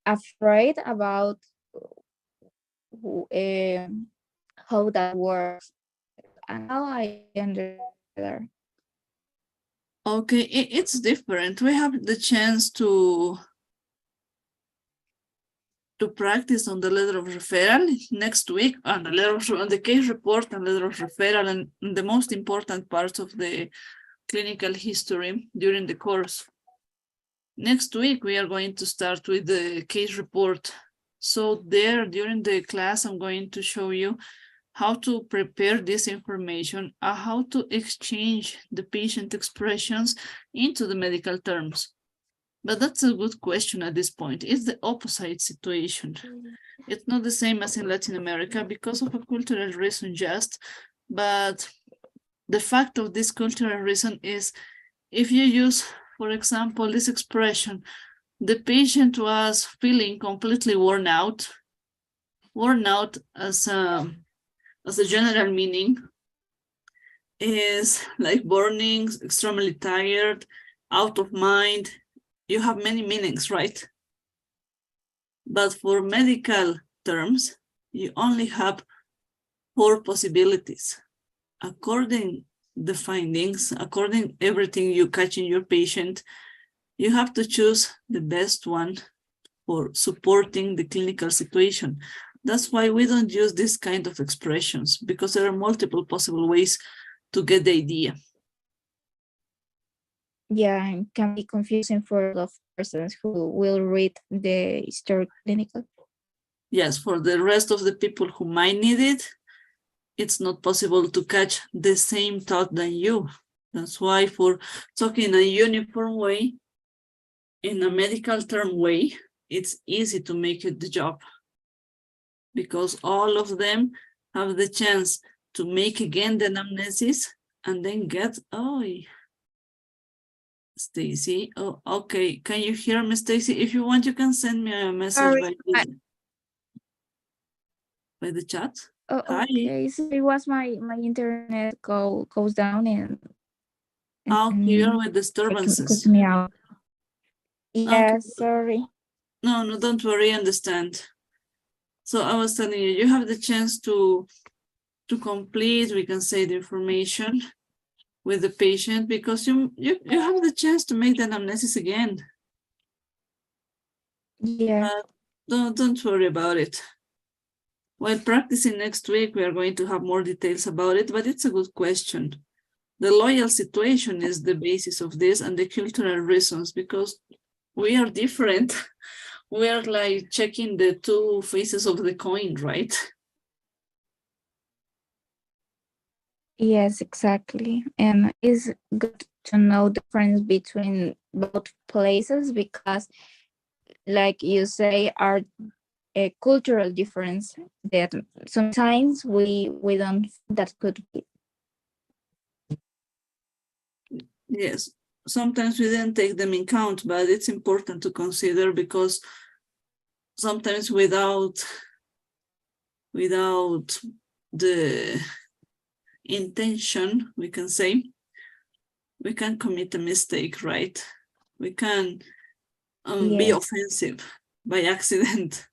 afraid about how that works, and now I understand. Okay, it's different. We have the chance to practice on the letter of referral next week, on the on the case report and letter of referral, and the most important parts of the clinical history during the course. Next week, we are going to start with the case report. So there, during the class, I'm going to show you how to prepare this information, how to exchange the patient expressions into the medical terms. But that's a good question at this point. It's the opposite situation. It's not the same as in Latin America because of a cultural reason just, but the fact of this cultural reason is if you use, for example, this expression, the patient was feeling completely worn out as a general meaning, is like burning, extremely tired, out of mind. You have many meanings, right? But for medical terms, you only have 4 possibilities. According the findings, according everything you catch in your patient, you have to choose the best one for supporting the clinical situation. That's why we don't use this kind of expressions, because there are multiple possible ways to get the idea. Yeah, it can be confusing for a lot of persons who will read the historic clinical. Yes, for the rest of the people who might need it, it's not possible to catch the same thought than you. That's why for talking in a uniform way, in a medical term way, it's easy to make it the job, because all of them have the chance to make again the anamnesis and then get, oh, Stacy, oh, okay. Can you hear me, Stacy? If you want, you can send me a message by the chat. Oh, Hi. okay. So it was my internet goes down and Okay, you're with it disturbances. puts me out. Yeah, Okay. sorry. No, don't worry, I understand. So I was telling you, you have the chance to complete, we can say, the information with the patient, because you have the chance to make the anamnesis again. Yeah. Don't worry about it. While practicing next week, we are going to have more details about it, but it's a good question. The loyal situation is the basis of this, and the cultural reasons, because we are different. We are like checking the 2 faces of the coin, right? Yes, exactly. And it's good to know the difference between both places, because like you say, are a cultural difference that sometimes we don't think that could be. Yes, sometimes we didn't take them in count, but it's important to consider, because sometimes without the intention, we can say, we can commit a mistake, right? We can be Yes. offensive by accident.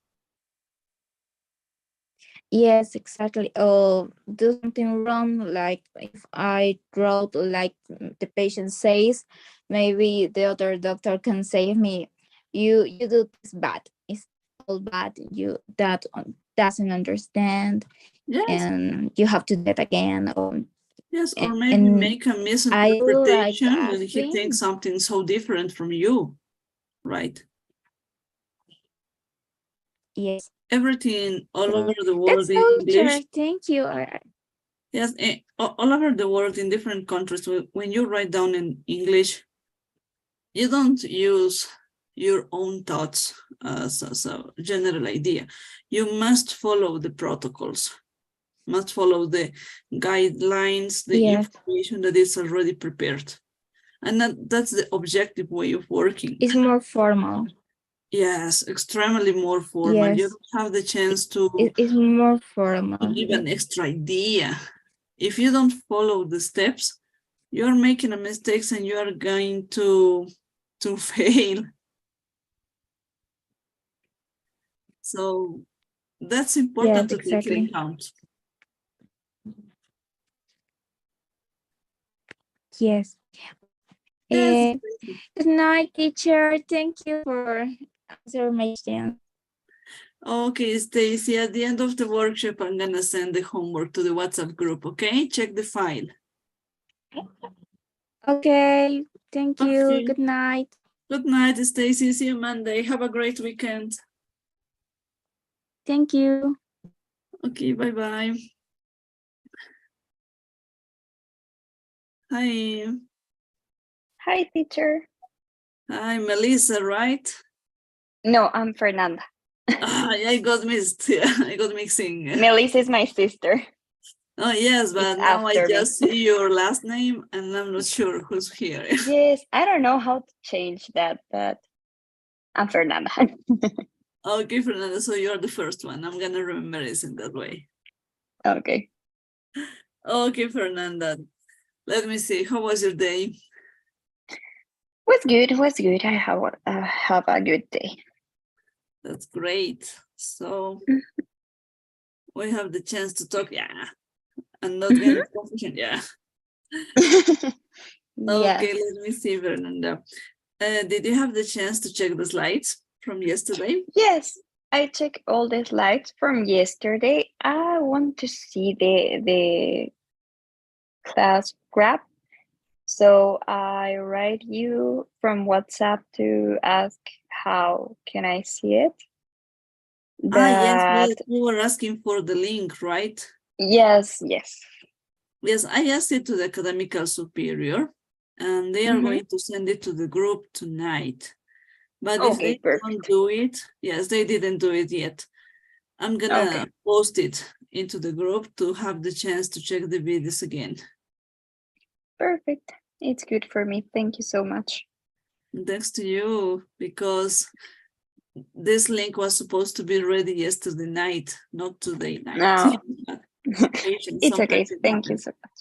Yes, exactly. Or do something wrong, like if I wrote like the patient says, maybe the other doctor can say me, you do this bad. It's all bad. You that doesn't understand, Yes. and you have to do it again. Or yes, or maybe and make a I misinterpretation when he think thinks something so different from you, right? yes. Everything all over the That's world in so English. thank you. Yes, all over the world in different countries, when you write down in English, you don't use your own thoughts as a general idea. You must follow the protocols, must follow the guidelines, the Yes. information that is already prepared. And that's the objective way of working. It's more formal. Yes, extremely more formal. Yes. You don't have the chance to It's more formal. give an extra idea. If you don't follow the steps, you're making a mistakes and you are going to fail. So that's important to take it in account. Yes. Yes. Good night, teacher. Thank you for answering my question. Okay, Stacy, at the end of the workshop, I'm gonna send the homework to the WhatsApp group, okay? Check the file. Okay, thank you. Okay. Good night. Good night, Stacy. See you Monday. Have a great weekend. Thank you. Okay, bye-bye. Hi. Hi, teacher. Hi, Melissa, right? No, I'm Fernanda. I got mixed. I got mixing. Melissa is my sister. Oh, yes, but It's now I after me. just see your last name and I'm not sure who's here. Yes, I don't know how to change that, but I'm Fernanda. Okay, Fernanda, so you're the first one. I'm gonna remember it in that way. Okay. Okay, Fernanda. Let me see. How was your day? Was good. Was good. I have a good day. That's great. So we have the chance to talk. Yeah. And not get into confusion. Yeah. Okay, Yes. let me see, Fernanda. Did you have the chance to check the slides from yesterday? Yes. I checked all the slides from yesterday. I want to see the class graph. So I write you from WhatsApp to ask how can I see it. Yes, That you were asking for the link, right? yes. Yes, I asked it to the academical superior, and they are going to send it to the group tonight. But if Okay, they don't perfect. do it, yes, they didn't do it yet. I'm gonna Okay. post it into the group to have the chance to check the videos again. Perfect. It's good for me. Thank you so much. Thanks to you, because this link was supposed to be ready yesterday night, not today night. No. Patience, It's okay. sometimes it Thank you happens. so much.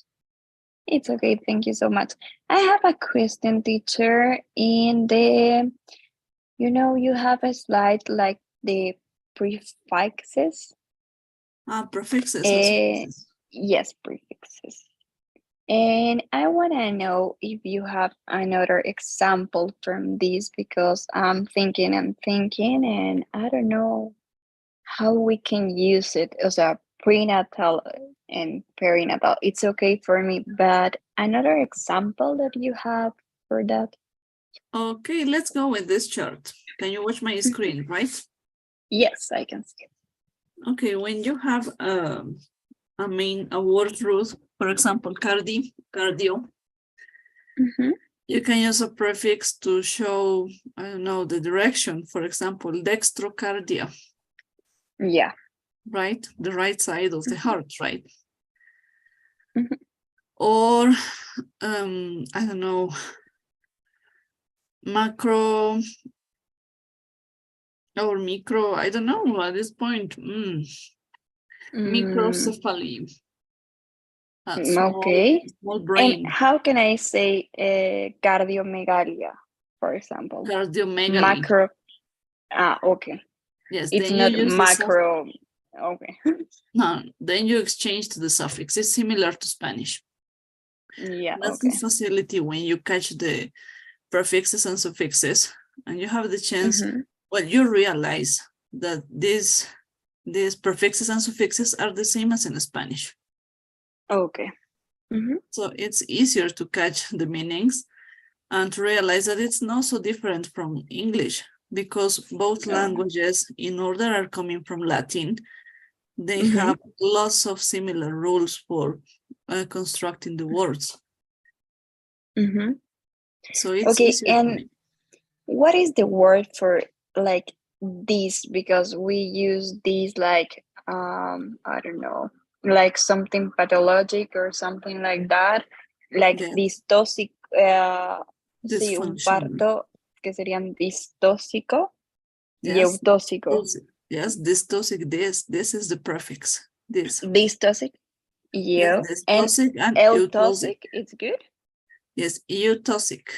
It's okay. Thank you so much. I have a question, teacher. In the, you have a slide like the prefixes. Prefixes and suffixes. Yes, prefixes. And I want to know if you have another example from this because I'm thinking, and I don't know how we can use it as a prenatal and perinatal. It's okay for me, but another example that you have for that? Okay, let's go with this chart. Can you watch my screen, right? Yes, I can see it. Okay, when you have a word root, for example, cardio, you can use a prefix to show, I don't know, the direction. For example, dextrocardia. Yeah. Right? The right side of the heart, right? Or, I don't know, macro or micro, I don't know at this point. Microcephaly. Okay. Small brain. And how can I say cardiomegalia, for example? Cardiomegaly. Macro. Okay. Yes, It's then not you use macro. Okay. No, then you exchange to the suffix. It's similar to Spanish. Yeah. That's Okay. the facility when you catch the prefixes and suffixes, and you have the chance. Well, you realize that these prefixes and suffixes are the same as in Spanish. Okay. So it's easier to catch the meanings and to realize that it's not so different from English, because both languages in order are coming from Latin. They have lots of similar rules for constructing the words. So it's okay. easier for me. And what is the word for like this? Because we use these like I don't know, like something pathologic or something like that, like distóxico. Sí, un Dysfunction. parto que serían distóxico y Yes. eutóxico. Yes, dystocic. This is the prefix. This. Distóxic. Yes, and eutosic. It's good. Yes, eutosic.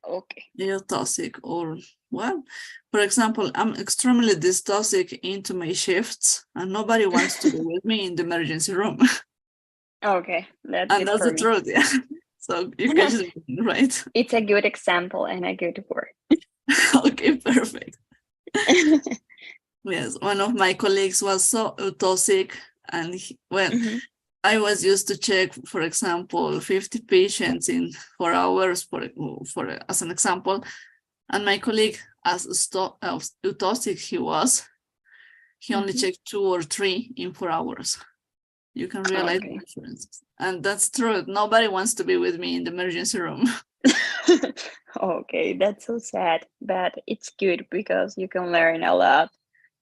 Okay. Eutosic, or well, for example, I'm extremely dystocic into my shifts, and nobody wants to be with me in the emergency room. Okay, that's And good that's for the me. truth, yeah. So you catch it, right? It's a good example and a good word. Okay, perfect. Yes, one of my colleagues was so eutosic, and I was used to check, for example, 50 patients in 4 hours, for as an example, and my colleague, as eutosic he only checked 2 or 3 in 4 hours. You can realize the differences, and that's true. Nobody wants to be with me in the emergency room. Okay, that's so sad, but it's good because you can learn a lot.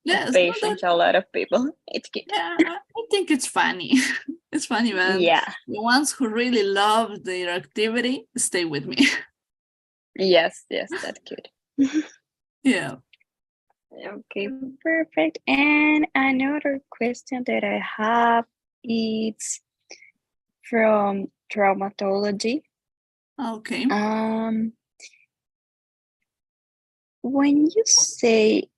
Yes, Patients, a lot of people. It's good. Yeah, I think it's funny. It's funny, man. Yeah. The ones who really love their activity stay with me. Yes, that's good. Yeah. Okay, perfect. And another question that I have is from traumatology. Okay. When you say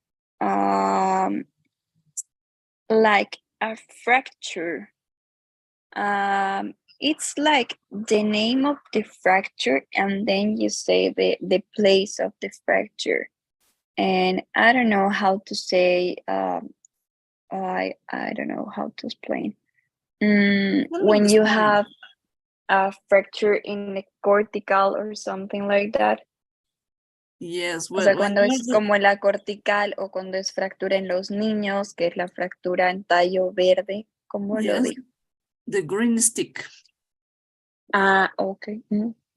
like a fracture, it's like the name of the fracture and then you say the place of the fracture. And I don't know how to say, I don't know how to explain. When you have a fracture in the cortical or something like that. Yes, O sea, cuando es como la cortical o cuando es fractura en los niños, que es la fractura en tallo verde, ¿cómo lo digo? The green stick. Ah, okay.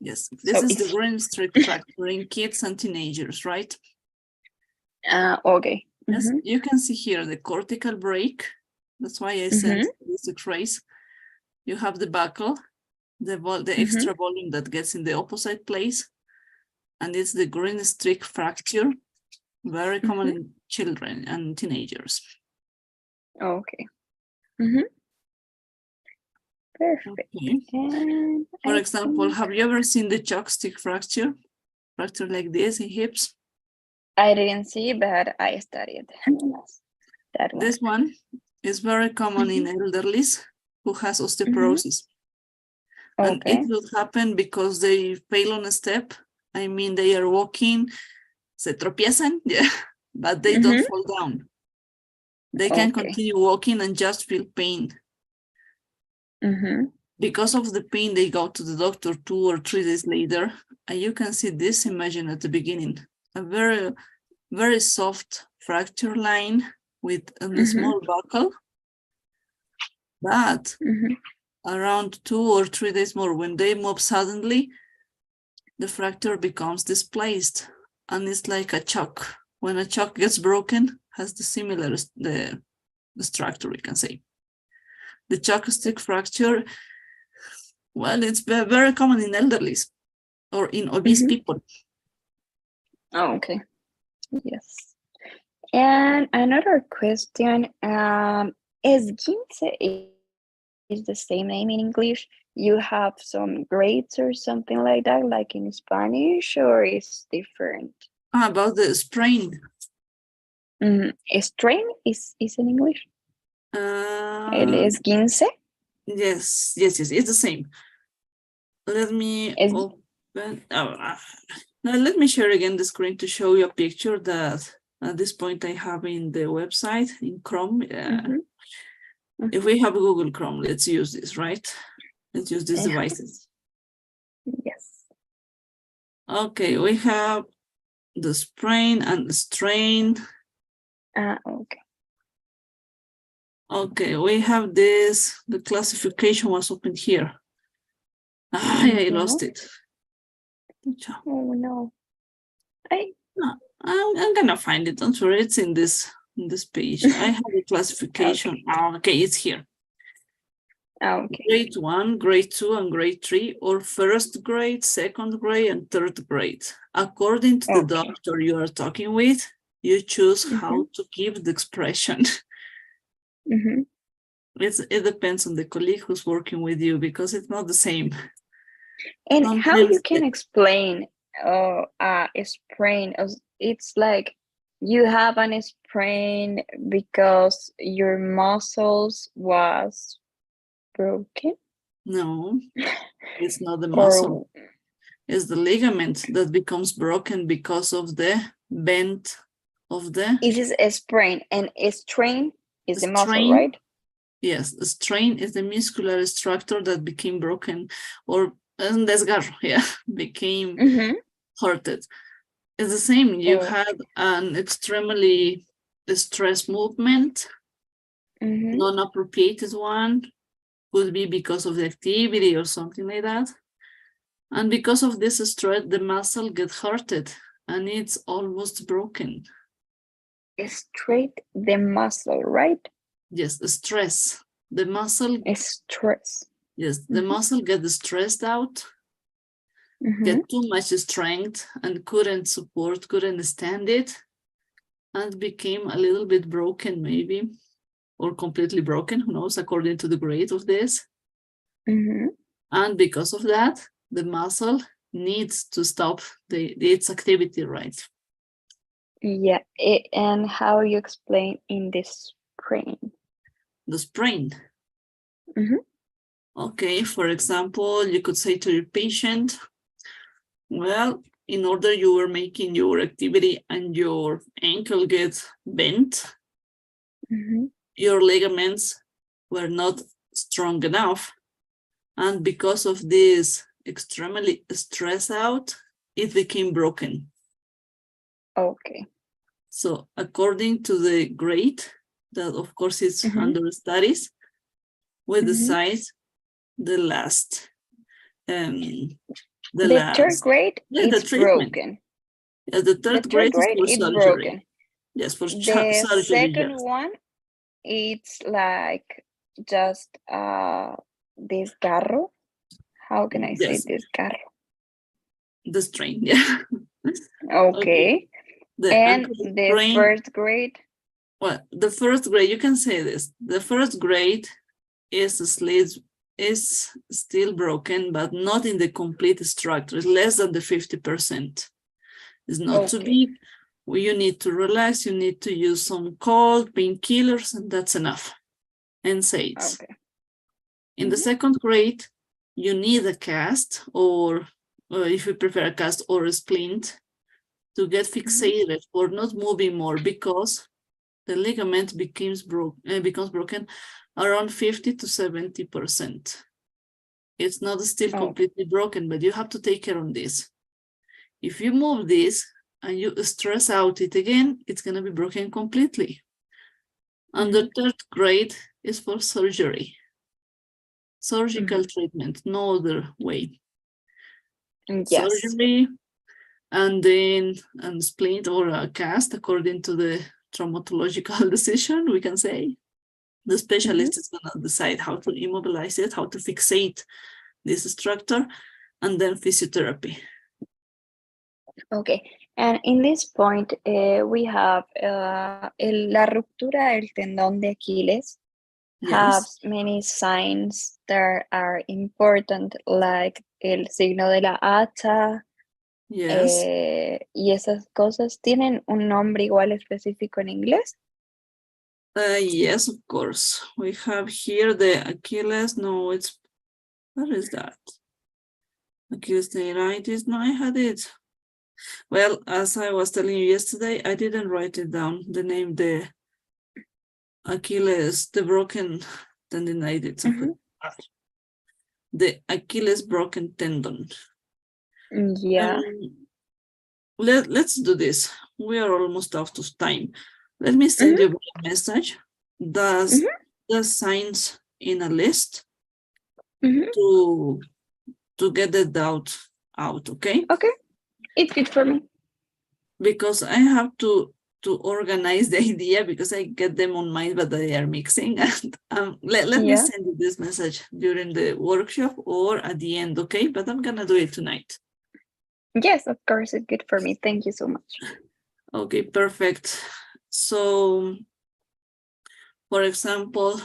Yes, this So is the green stick fracture in kids and teenagers, right? Okay. Yes, you can see here the cortical break. That's why I said this the trace. You have the buckle, the extra volume that gets in the opposite place. And it's the green streak fracture, very common in children and teenagers. Okay. Perfect. Okay. For example, have you ever seen the chopstick fracture? Fracture like this in hips? I didn't see, but I studied that one. This one is very common in elderlies who has osteoporosis. And it will happen because they fail on a step. I mean, they are walking, se tropiezan, yeah, but they don't fall down. They can continue walking and just feel pain. Because of the pain, they go to the doctor 2 or 3 days later, and you can see this imagine at the beginning, a very, very soft fracture line with a small buckle. But around 2 or 3 days more, when they move suddenly, the fracture becomes displaced, and it's like a chalk. When a chalk gets broken, has the similar the structure, we can say. The chalk stick fracture, well, it's very common in elderlies or in obese people. Oh, okay. Yes. And another question, esguince is the same name in English? You have some grades or something like that, like in Spanish, or is different? About the sprain. Strain is in English? El esguince? Yes, it's the same. Let me open. Now let me share again the screen to show you a picture that at this point I have in the website in Chrome. If we have Google Chrome, let's use this, right? Let's use these devices. Yes. Okay, we have the sprain and the strain. Okay. Okay, we have this. The classification was open here. I lost it. Oh no. I'm gonna find it. Don't worry, it's in this page. I have a classification. Okay, it's here. Okay. Grade 1, grade 2, and grade 3, or first grade, second grade, and third grade. According to the doctor you are talking with, you choose how to give the expression. It depends on the colleague who's working with you because it's not the same. And how you can explain a sprain? It's like you have an sprain because your muscles was broken? No, it's not the muscle. It's the ligament that becomes broken because of the bend of the... It is a sprain, and a strain is the muscle, right? Yes, a strain is the muscular structure that became broken, or un desgarro, became hurted. It's the same. You had an extremely stressed movement, non-appropriated one, could be because of the activity or something like that. And because of this stress, the muscle gets hurted and it's almost broken. Straight the muscle, right? Yes, stress. The muscle. Stress. Yes, the muscle gets stressed out, get too much strength and couldn't stand it, and became a little bit broken maybe, or completely broken, who knows, according to the grade of this. And because of that, the muscle needs to stop its activity, right? Yeah, and how you explain in this sprain? The sprain. Mhm. Okay, for example, you could say to your patient, well, in order you were making your activity and your ankle gets bent, your ligaments were not strong enough. And because of this extremely stress out, it became broken. Okay. So according to the grade, that of course is under studies, we decide the last, the third grade, yeah, it's the treatment. broken. Yeah, the third grade is for it's surgery. broken. Yes, for The surgery. second Yes. one, it's like just desgarro. How can I say Yes. desgarro? The strain, yeah. Okay. The And ankle the sprain, first grade, well, the first grade, you can say this. The first grade is still broken, but not in the complete structure. It's less than the 50%. It's not too big. You need to relax. You need to use some cold painkillers, and that's enough. And NSAIDs. Okay. In the second grade, you need a cast, or if you prefer a cast or a splint, to get fixated or not moving more, because the ligament becomes broken around 50 to 70%. It's not still completely broken, but you have to take care of this. If you move this and you stress out it again, it's going to be broken completely. And the third grade is for surgery. Surgical treatment, no other way. Yes. Surgery, and then splint or a cast, according to the traumatological decision, we can say. The specialist is going to decide how to immobilize it, how to fixate this structure, and then physiotherapy. Okay, and in this point, we have la ruptura del tendón de Aquiles has many signs that are important, like el signo de la hacha. Yes. Y esas cosas, ¿tienen un nombre igual específico en inglés? Yes, of course. We have here the Achilles. No, it's, what is that? Achilles tendonitis. No, I had it. Well, as I was telling you yesterday, I didn't write it down. The name, the Achilles, the broken tendonitis. The Achilles broken tendon. Yeah. Let's do this. We are almost out of time. Let me send you a message. Does the signs in a list to get the doubt out, okay? Okay, it's good for me. Because I have to organize the idea, because I get them on mind, but they are mixing. And let me send you this message during the workshop or at the end, okay? But I'm gonna do it tonight. Yes, of course, it's good for me. Thank you so much. Okay, perfect. So, for example,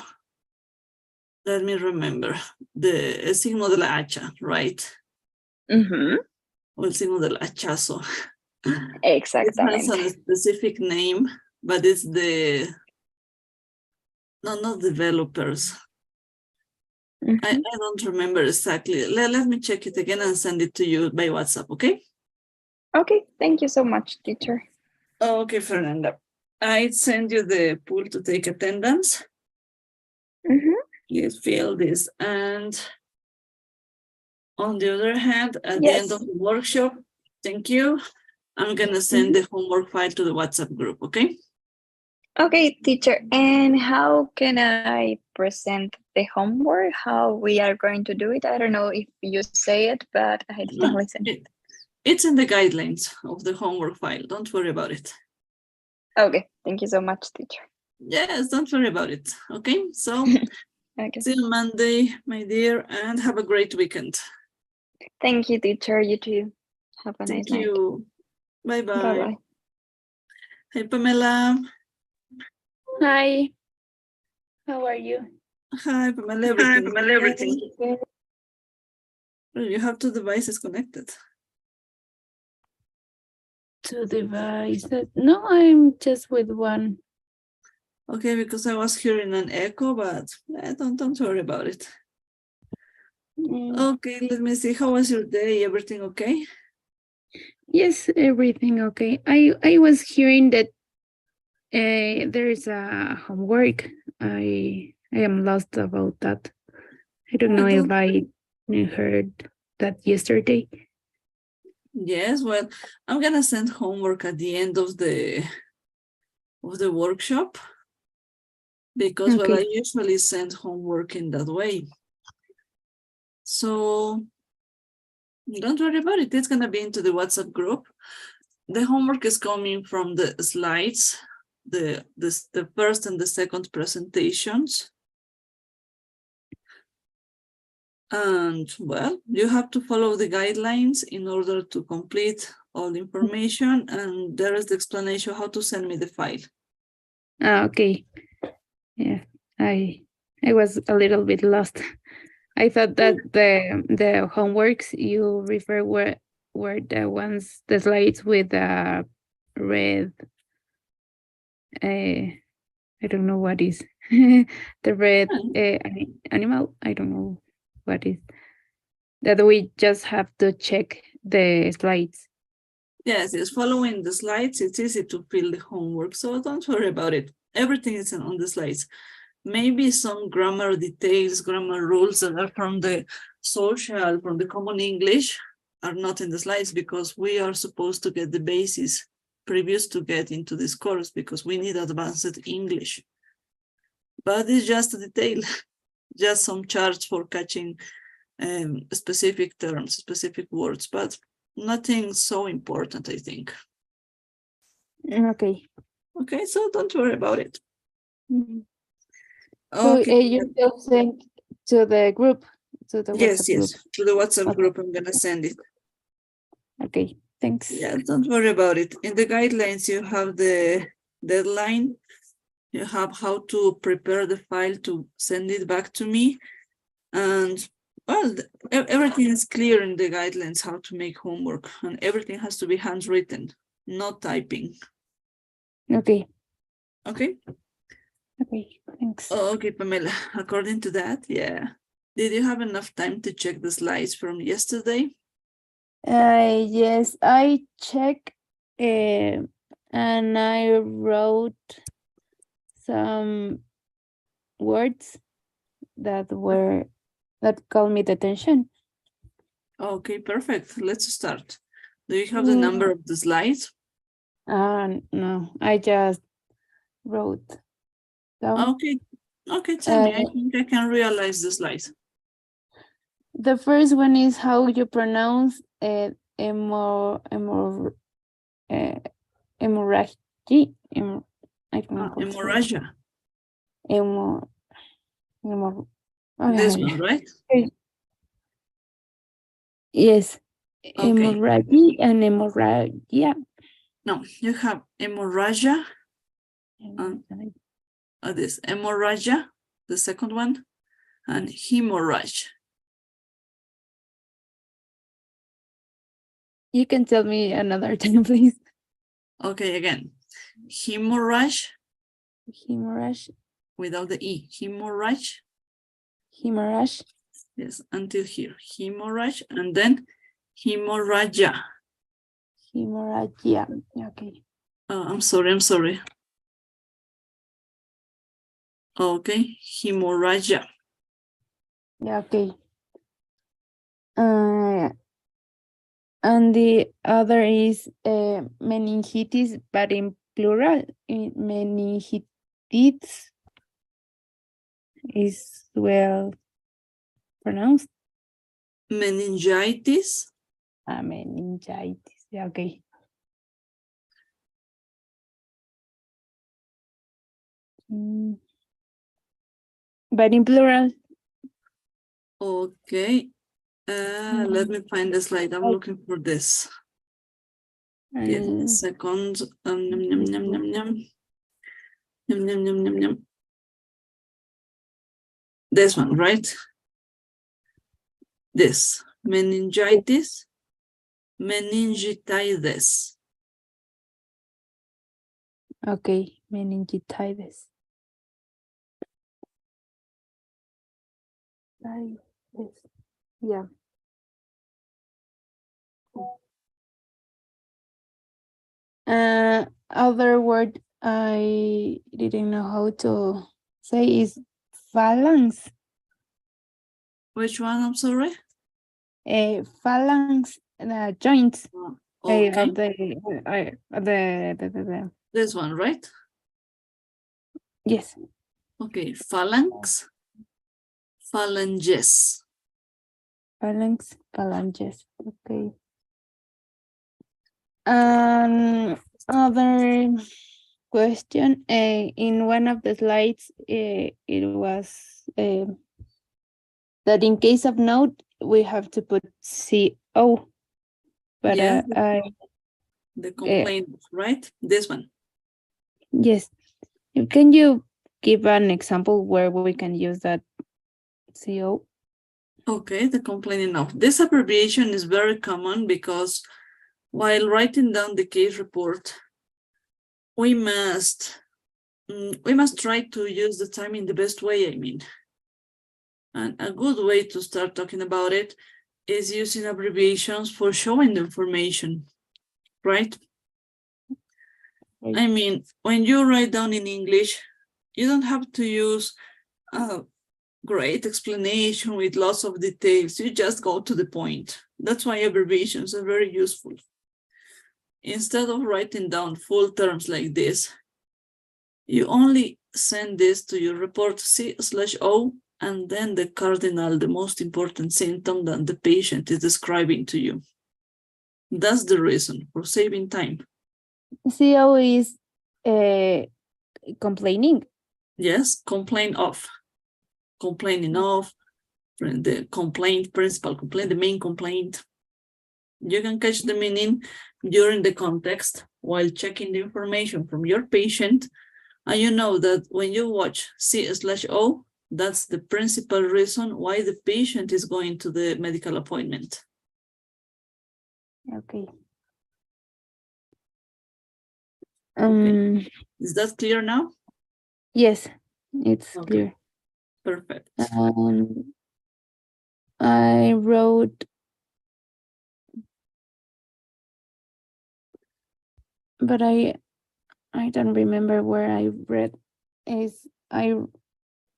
let me remember the signo de la hacha, right? O el signo del hachazo. Exactamente. It has a specific name, but it's the, no, not developers. I don't remember exactly. Let me check it again and send it to you by WhatsApp, okay? Okay, thank you so much, teacher. Okay, Fernanda. I send you the pool to take attendance. Please fill this. And on the other hand, at the end of the workshop, thank you, I'm going to send the homework file to the WhatsApp group, okay? Okay, teacher. And how can I present the homework? How we are going to do it? I don't know if you say it, but I didn't listen. It's in the guidelines of the homework file. Don't worry about it. Okay, thank you so much, teacher. Yes, don't worry about it. Okay, so see you Monday, my dear, and have a great weekend. Thank you, teacher. You too. Have a nice night. Thank you. Bye-bye. Bye-bye. Hi, Pamela. Hi. How are you? Hi, Pamela. Everything. You have two devices connected. Two devices. No, I'm just with one. Okay, because I was hearing an echo, but don't worry about it. Okay, let me see. How was your day? Everything okay? Yes, everything okay. I was hearing that there's a homework. I am lost about that. I don't know if I heard that yesterday. Yes, well, I'm gonna send homework at the end of the workshop because well, I usually send homework in that way. So don't worry about it. It's gonna be into the WhatsApp group. The homework is coming from the slides, the first and the second presentations. And well, you have to follow the guidelines in order to complete all the information. And there is the explanation how to send me the file. Okay. Yeah, I was a little bit lost. I thought that the homeworks you refer were the slides with the red. I don't know what is the red animal. I don't know what is that. We just have to check the slides. Yes, it's following the slides. It's easy to fill the homework, so don't worry about it. Everything is on the slides. Maybe some grammar details, grammar rules that are from the social, from the common English are not in the slides because we are supposed to get the basis previous to get into this course because we need advanced English. But it's just a detail, just some charts for catching specific terms, specific words, but nothing so important, I think. Okay. Okay, so don't worry about it. Mm-hmm. Okay. So you will send to the group, to the WhatsApp group. To the WhatsApp group, I'm gonna send it. Okay, thanks. Yeah, don't worry about it. In the guidelines, you have the deadline. You have how to prepare the file to send it back to me. And well, everything is clear in the guidelines, how to make homework, and everything has to be handwritten, not typing. Okay. Okay. Okay, thanks. Oh, okay, Pamela. According to that, yeah. Did you have enough time to check the slides from yesterday? Yes, I checked and I wrote some words that caught me the attention. Okay, perfect. Let's start. Do you have the number of the slides? No, I just wrote down. Okay, tell me. I think I can realize the slides. The first one is how you pronounce hemorrhagic. I don't know. Hemorrhagia. This one, right? Yes. Okay. Hemorrhagic and hemorrhagia. No, you have hemorrhagia. This hemorrhagia, the second one, and hemorrhage. You can tell me another time, please. Okay, again. Hemorrhage. Hemorrhage. Without the E. Hemorrhage. Hemorrhage. Yes, until here. Hemorrhage, and then hemorrhagia. Hemorrhagia. Okay. I'm sorry. Okay, hemorrhagia. Yeah, okay. And the other is meningitis, but in plural. Meningitis is well pronounced. Meningitis. Meningitis. Yeah, okay. But in plural. Okay. Let me find the slide. I'm looking for this. Give me a second. This one, right? This, meningitis, meningitis. Okay, meningitis. Yeah. Other word I didn't know how to say is phalanx. Which one? I'm sorry. Phalanx, the joints Okay. of the This one, right? yes. Okay, phalanx, phalanges. Phalanges. Okay. Other question. In one of the slides, it was that in case of note we have to put CO. But Yes, the complaint, right? This one. yes. Can you give an example where we can use that CO? Okay, the complaining of. This abbreviation is very common because while writing down the case report, we must try to use the time in the best way, I mean. And a good way to start talking about it is using abbreviations for showing the information, right? I mean, when you write down in English, you don't have to use a great explanation with lots of details. You just go to the point. That's why abbreviations are very useful. Instead of writing down full terms like this, you only send this to your report C/O and then the cardinal, the most important symptom that the patient is describing to you. That's the reason for saving time. CO is complaining. Yes, complain of. Complaining of, the complaint, principal complaint, the main complaint. You can catch the meaning during the context while checking the information from your patient. And you know that when you watch C/O, that's the principal reason why the patient is going to the medical appointment. Okay. Okay. Is that clear now? Yes, it's Okay. clear. Perfect. I wrote, but I don't remember where I read. I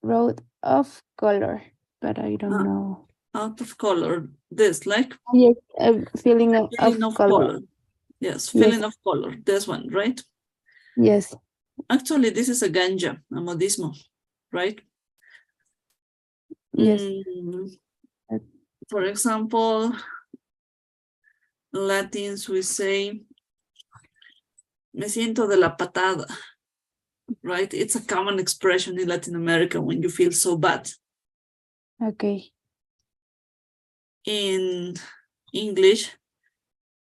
wrote off color, but I don't know. Out of color, this like Yes, feeling of color. Yes, feeling of color. This one, right? Yes. Actually, this is a ganja, a modismo, right? Yes. For example, Latins we say, me siento de la patada, right? It's a common expression in Latin America when you feel so bad. Okay. In English,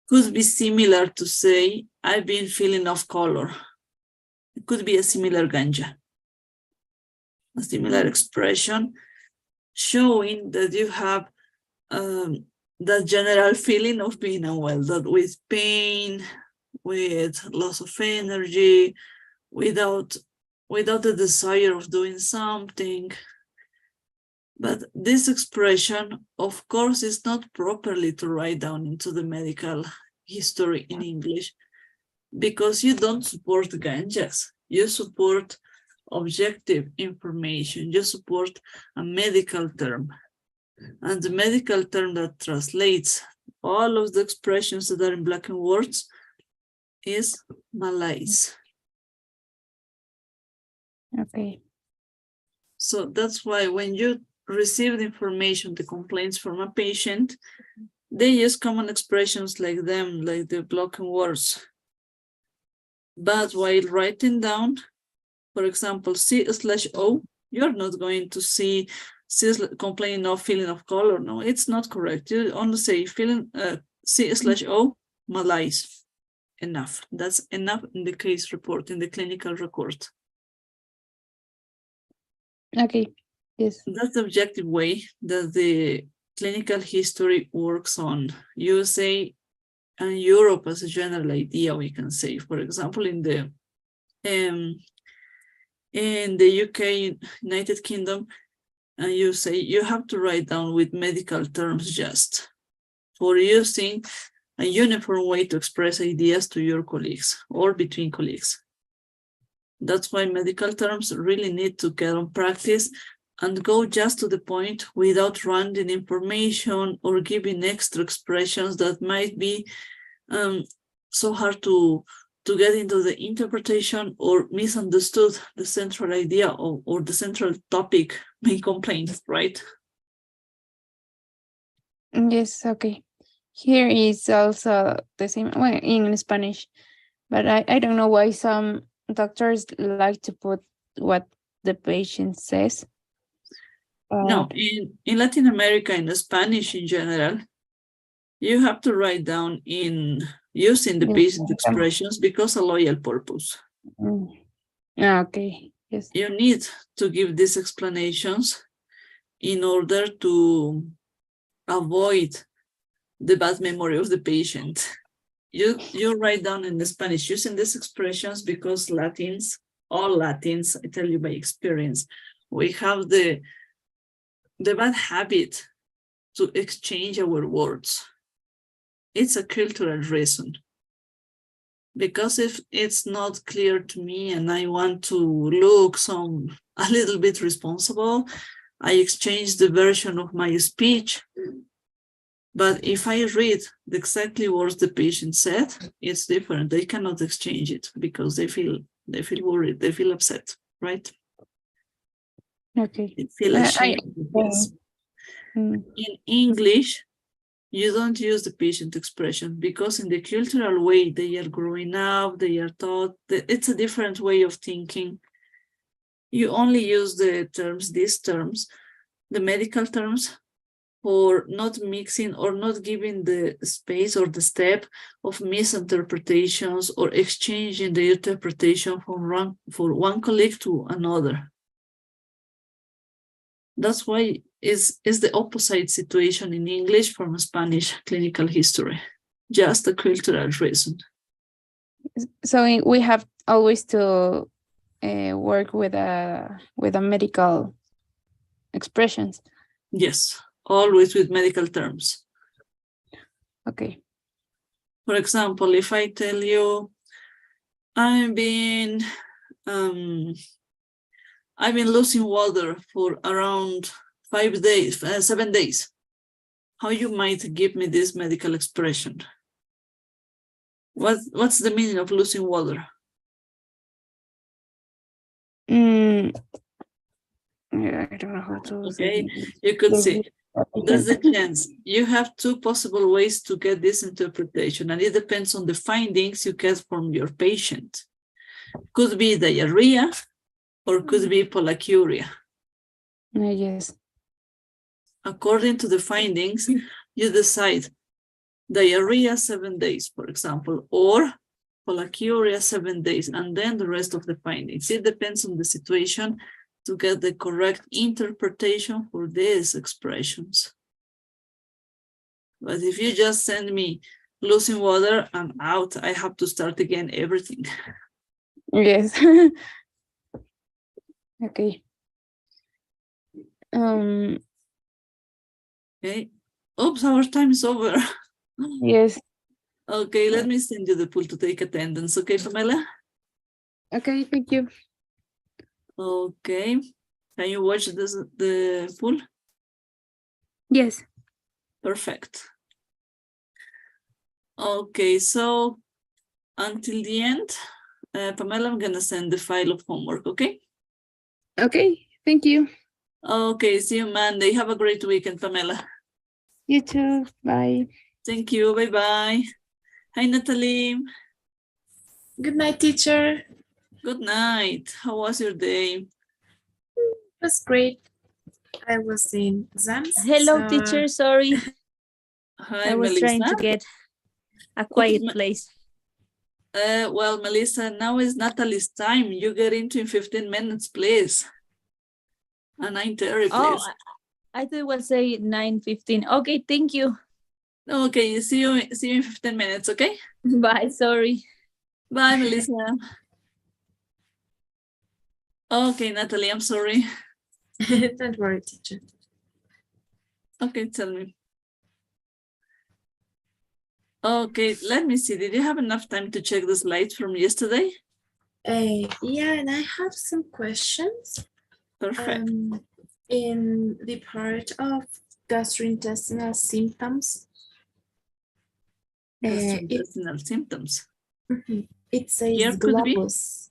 could be similar to say, I've been feeling off color. It could be a similar ganja, a similar expression showing that you have that general feeling of being unwell, that with pain, with loss of energy, without the desire of doing something. But this expression, of course, is not properly to write down into the medical history in English, because you don't support ganjas. You support objective information. You support a medical term. And the medical term that translates all of the expressions that are in black and words is malaise. Okay. So that's why when you receive the information, the complaints from a patient, they use common expressions like them, like the black and words. But while writing down, for example, C/O, you're not going to see complaining of feeling of color. No, it's not correct. You only say feeling C/O, malaise. Enough. That's enough in the case report, in the clinical record. Okay. Yes. That's the objective way that the clinical history works on USA and Europe as a general idea, we can say. For example, in the UK, United Kingdom, and you say you have to write down with medical terms just for using a uniform way to express ideas to your colleagues or between colleagues. That's why medical terms really need to get on practice and go just to the point without random information or giving extra expressions that might be so hard to get into the interpretation or misunderstood the central idea or the central topic main complaint, right? Yes, okay. Here is also the same, well, in Spanish, but I don't know why some doctors like to put what the patient says. No, in Latin America, in Spanish in general, you have to write down in using the patient expressions because a loyal purpose. Okay, yes. You need to give these explanations in order to avoid the bad memory of the patient. You write down in the Spanish using these expressions because Latins, all Latins, I tell you by experience, we have the bad habit to exchange our words. It's a cultural reason. Because if it's not clear to me and I want to look a little bit responsible, I exchange the version of my speech. But if I read the exactly words the patient said, it's different. They cannot exchange it because they feel worried, they feel upset, right? Okay. They feel ashamed. Yes. In English, you don't use the patient expression because in the cultural way they are growing up, they are taught that it's a different way of thinking. You only use the terms, these terms, the medical terms, for not mixing or not giving the space or the step of misinterpretations or exchanging the interpretation from one colleague to another. That's why it's the opposite situation in English from Spanish clinical history, just a cultural reason. So we have always to work with a medical expressions. Yes, always with medical terms. Okay. For example, if I tell you, I've been losing water for around 7 days. How you might give me this medical expression? What's the meaning of losing water? Yeah, I don't know how to. Okay, you could see. There's the chance. You have two possible ways to get this interpretation, and it depends on the findings you get from your patient. Could be diarrhea, or could be pollakiuria. Yes. According to the findings, you decide diarrhea 7 days, for example, or pollakiuria 7 days, and then the rest of the findings. It depends on the situation to get the correct interpretation for these expressions. But if you just send me losing water, I'm out. I have to start again everything. Yes. Okay. Okay. Oops, our time is over. Yes. Okay, let me send you the pool to take attendance. Okay, Pamela? Okay, thank you. Okay. Can you watch the pool? Yes. Perfect. Okay, so until the end, Pamela, I'm gonna send the file of homework, okay? Okay, thank you. Okay, see you Monday. Have a great weekend, Pamela. You too. Bye. Thank you. Bye-bye. Hi, Natalie. Good night, teacher. Good night. How was your day? That's great. I was in exams. Hello, so- teacher. Sorry. Hi, I was Melissa. trying to get a quiet place. Well, Melissa, now is Natalie's time. You get into in 15 minutes, please. And 9:30, Oh, please. I thought it was say 9:15. Okay, thank you. Okay, see you in 15 minutes, okay? Bye, sorry. Bye, Melissa. Okay, Natalie, I'm sorry. Don't worry, teacher. Okay, tell me. Okay, let me see. Did you have enough time to check the slides from yesterday? Yeah, and I have some questions. Perfect. In the part of gastrointestinal symptoms, Gastrointestinal symptoms. it says Here could be. globus,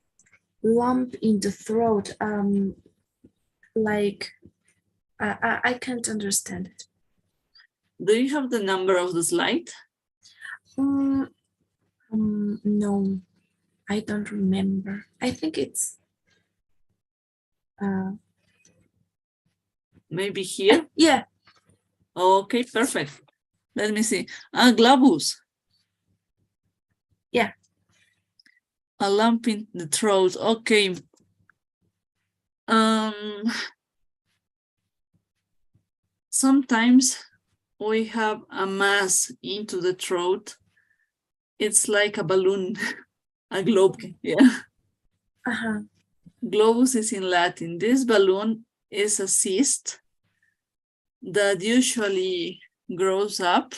lump in the throat. Like I can't understand it. Do you have the number of the slide? No, I don't remember. I think it's Maybe here? yeah. Okay, perfect. Let me see. Globus. Yeah. A lump in the throat. Okay. Sometimes we have a mass into the throat. It's like a balloon, a globe. Yeah. Globus is in Latin. This balloon is a cyst that usually grows up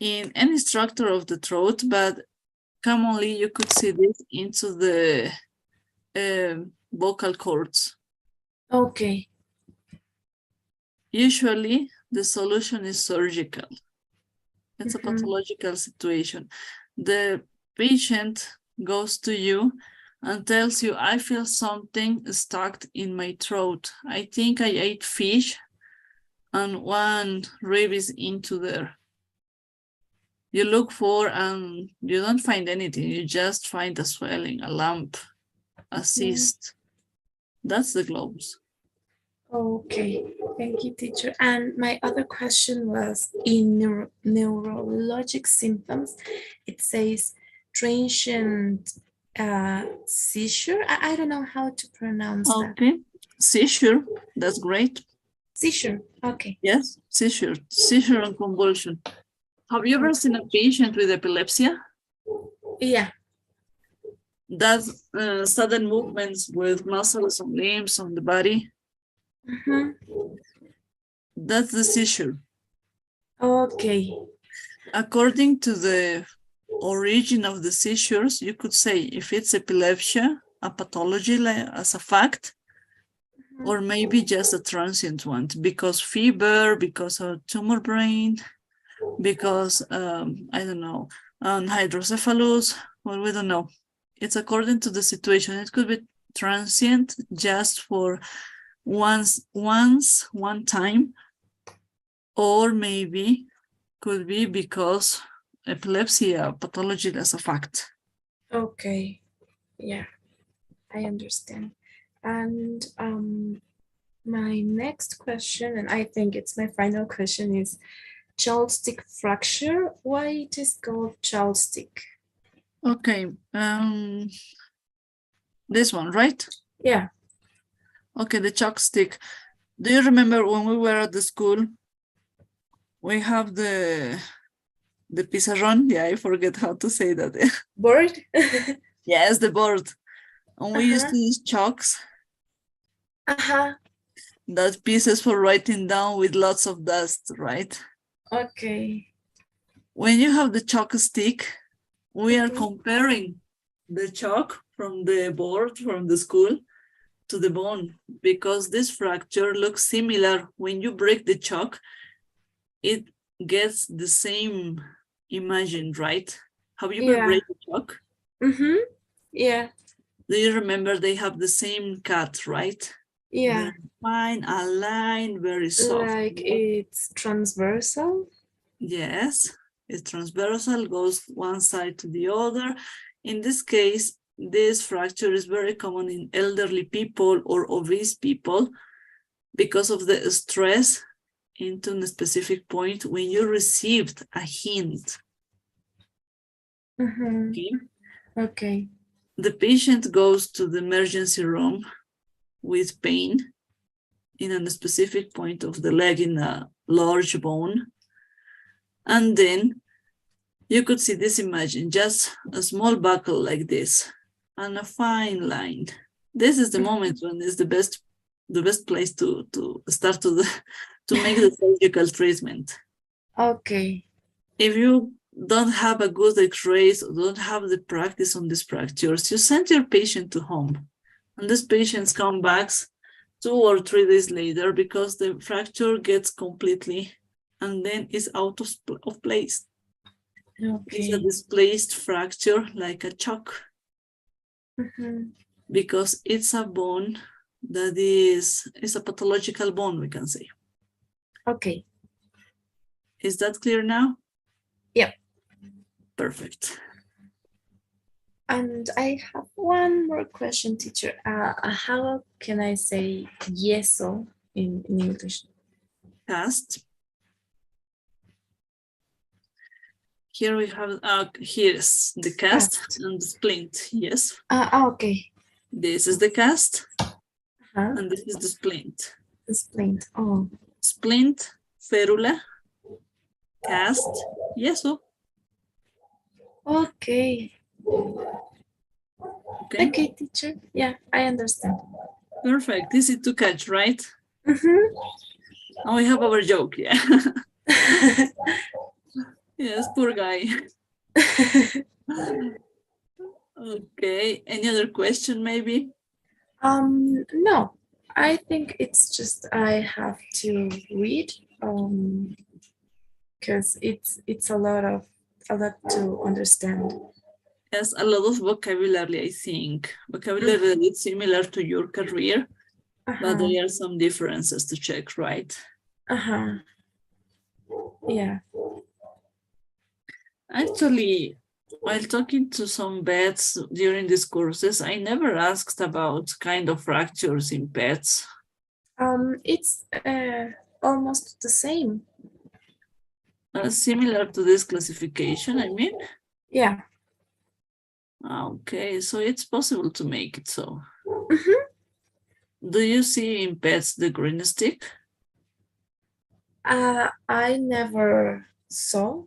in any structure of the throat, but commonly you could see this into the vocal cords. Okay. Usually the solution is surgical. It's a pathological situation. The patient goes to you and tells you, I feel something stuck in my throat. I think I ate fish and one rib is into there. You look for and you don't find anything. You just find a swelling, a lump, a cyst. That's the globus. Okay, thank you, teacher. And my other question was in neurologic symptoms, it says transient seizure. I don't know how to pronounce that. Okay, seizure, that's great. Seizure, okay. Yes, seizure and convulsion. Have you ever seen a patient with epilepsy? Yeah. That's sudden movements with muscles and limbs on the body. That's the seizure. Okay. According to the origin of the seizures, you could say if it's epilepsy, a pathology as a fact, or maybe just a transient one, because fever, because of tumor brain, because, I don't know, hydrocephalus, well, we don't know. It's according to the situation. It could be transient just for one time, or maybe could be because epilepsy pathology as a fact. Okay, yeah, I understand. And my next question, and I think it's my final question, is child-stick fracture. Why it is called child-stick? Okay, this one, right? Yeah. Okay, the chalk stick. Do you remember when we were at the school? We have the pizarrón. Yeah, I forget how to say that. Board? Yes, the board. And we used to use chalks. That pieces for writing down with lots of dust, right? Okay. When you have the chalk stick, we are comparing the chalk from the board from the school to the bone, because this fracture looks similar. When you break the chalk, it gets the same imagine, right? Have you ever break the chalk? Yeah. Do you remember they have the same cut, right? Yeah. Very fine, aligned, very soft. Like it's transversal? Yes, it's transversal, goes one side to the other. In this case, this fracture is very common in elderly people or obese people because of the stress into a specific point when you received a hint. Okay. Okay. The patient goes to the emergency room with pain. in a specific point of the leg in a large bone. And then you could see this imagine, just a small buckle like this and a fine line. This is the moment when it's the best place to start to make the surgical treatment. Okay. If you don't have a good x-rays or don't have the practice on these fractures, you send your patient to home. And these patients come back 2 or 3 days later because the fracture gets completely and then is out of place. Okay. It's a displaced fracture like a chalk because it's a bone that is a pathological bone, we can say. Okay. Is that clear now? Yep. Perfect. And I have one more question, teacher. How can I say yeso in English? Cast. Here we have, here's the cast and the splint, yes. Okay. This is the cast, and this is the splint. The splint, oh. Splint, férula, cast, yeso. Okay. Okay. Okay, teacher. Yeah, I understand. Perfect. Easy to catch, right? Now we have our joke, yeah. Yes, poor guy. Okay. Any other question, maybe? No. I think it's just I have to read because it's a lot to understand. Yes, a lot of vocabulary, I think. Vocabulary that is similar to your career, but there are some differences to check, right? Yeah. Actually, while talking to some vets during these courses, I never asked about kind of fractures in pets. It's almost the same. Similar to this classification, I mean? Yeah. Okay, so it's possible to make it so. Do you see in pets the green stick? I never saw,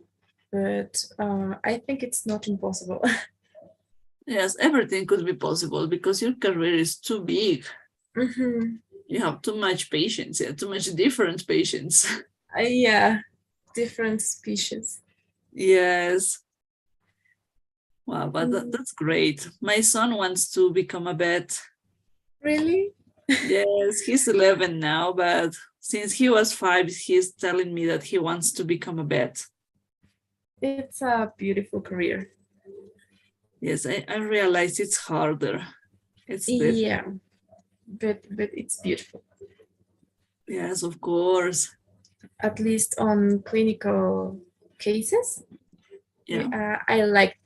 but I think it's not impossible. Yes, everything could be possible because your career is too big. You have too much patients, yeah, too much different patients. Yeah, different species. Yes. Wow, but that's great. My son wants to become a vet. Really? Yes, he's 11 now, but since he was 5, he's telling me that he wants to become a vet. It's a beautiful career. Yes, I realize it's harder. It's yeah, but it's beautiful. Yes, of course. At least on clinical cases. Yeah. I like.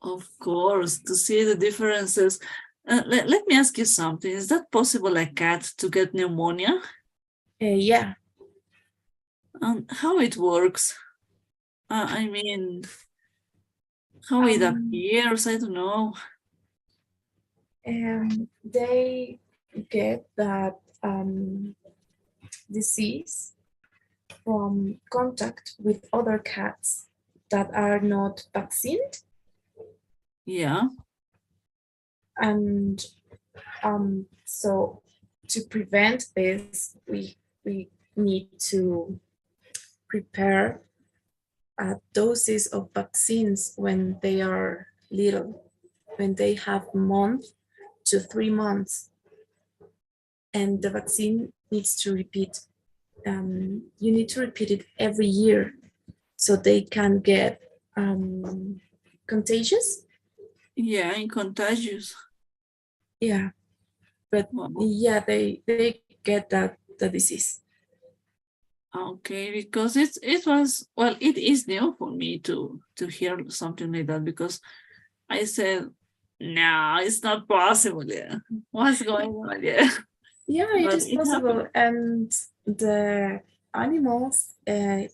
Of course, to see the differences. Let me ask you something. Is that possible a cat to get pneumonia? Yeah. How it works? I mean, how it appears? I don't know. They get that disease from contact with other cats that are not vaccinated. Yeah. And so to prevent this, we need to prepare doses of vaccines when they are little, when they have 1 to 3 months. And the vaccine needs to repeat. You need to repeat it every year so they can get contagious. Yeah, contagious. Yeah, but yeah, they get the disease. Okay, because it was, well, it is new for me to hear something like that, because I said, no, it's not possible. Yeah, what's going on? Yeah, yeah, it but is possible, and the animals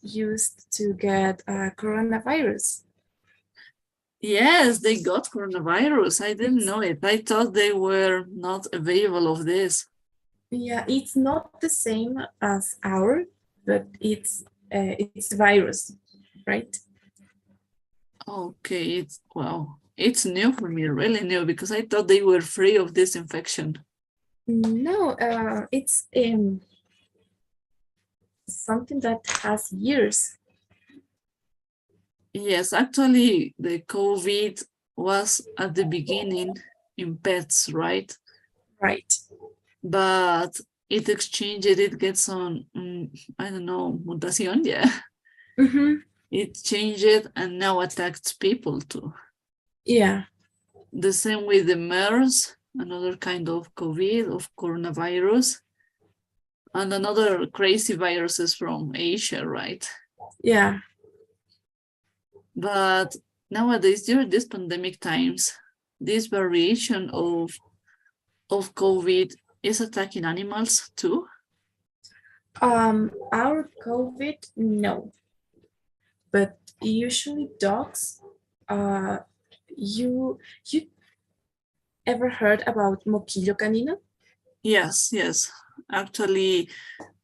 used to get coronavirus. Yes, they got coronavirus. I didn't know it. I thought they were not available of this. Yeah, it's not the same as our, but it's virus, right? Okay, it's wow. It's new for me, really new, because I thought they were free of this infection. No, it's something that has years. Yes, actually, the COVID was at the beginning in pets, right? Right. But it exchanged, it gets on, I don't know, mutación, yeah. Mm-hmm. It changed and now attacks people too. Yeah. The same with the MERS, another kind of COVID, of coronavirus, and another crazy viruses from Asia, right? Yeah. But nowadays, during these pandemic times, this variation of COVID is attacking animals too? Our COVID, no. But usually dogs, you ever heard about moquillo canino? Yes, yes. Actually,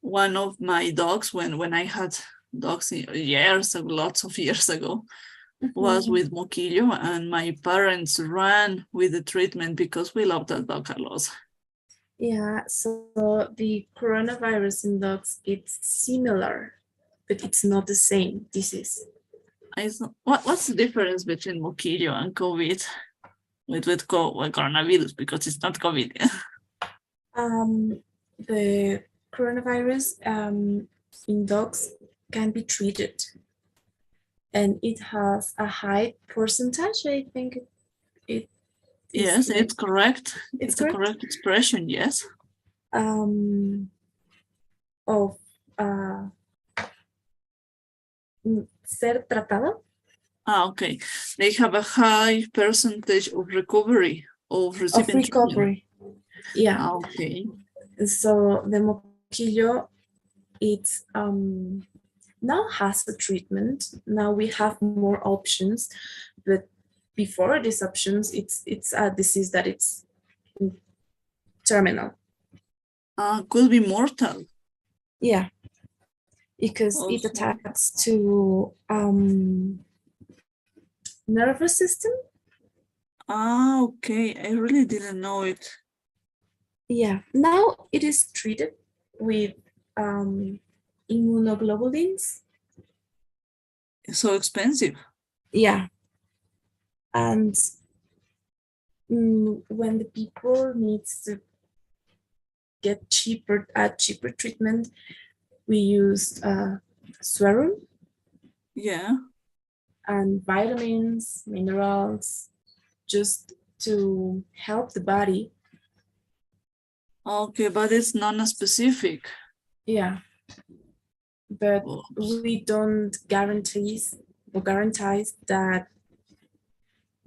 one of my dogs, when I had dogs years ago, lots of years ago, was with moquillo, and my parents ran with the treatment because we love that dog a lot. Yeah, so the coronavirus in dogs, it's similar, but it's not the same disease. What's the difference between moquillo and COVID with coronavirus, because it's not COVID? The coronavirus in dogs can be treated, and it has a high percentage. I think it is. Yes, it's correct. It's a correct expression. Yes. Of ser tratado. Okay. They have a high percentage of recovery of receiving recovery. Treatment. Yeah. Okay. So the moquillo, it's now has a treatment. Now we have more options, but before these options, it's a disease that it's terminal. Could be mortal. Yeah, because it attacks to nervous system. Okay. I really didn't know it. Yeah, now it is treated with immunoglobulins. So expensive. Yeah, and when the people needs to get cheaper treatment, we use serum. Yeah. And vitamins, minerals, just to help the body. Okay, but it's non-specific. Yeah, but we don't guarantee that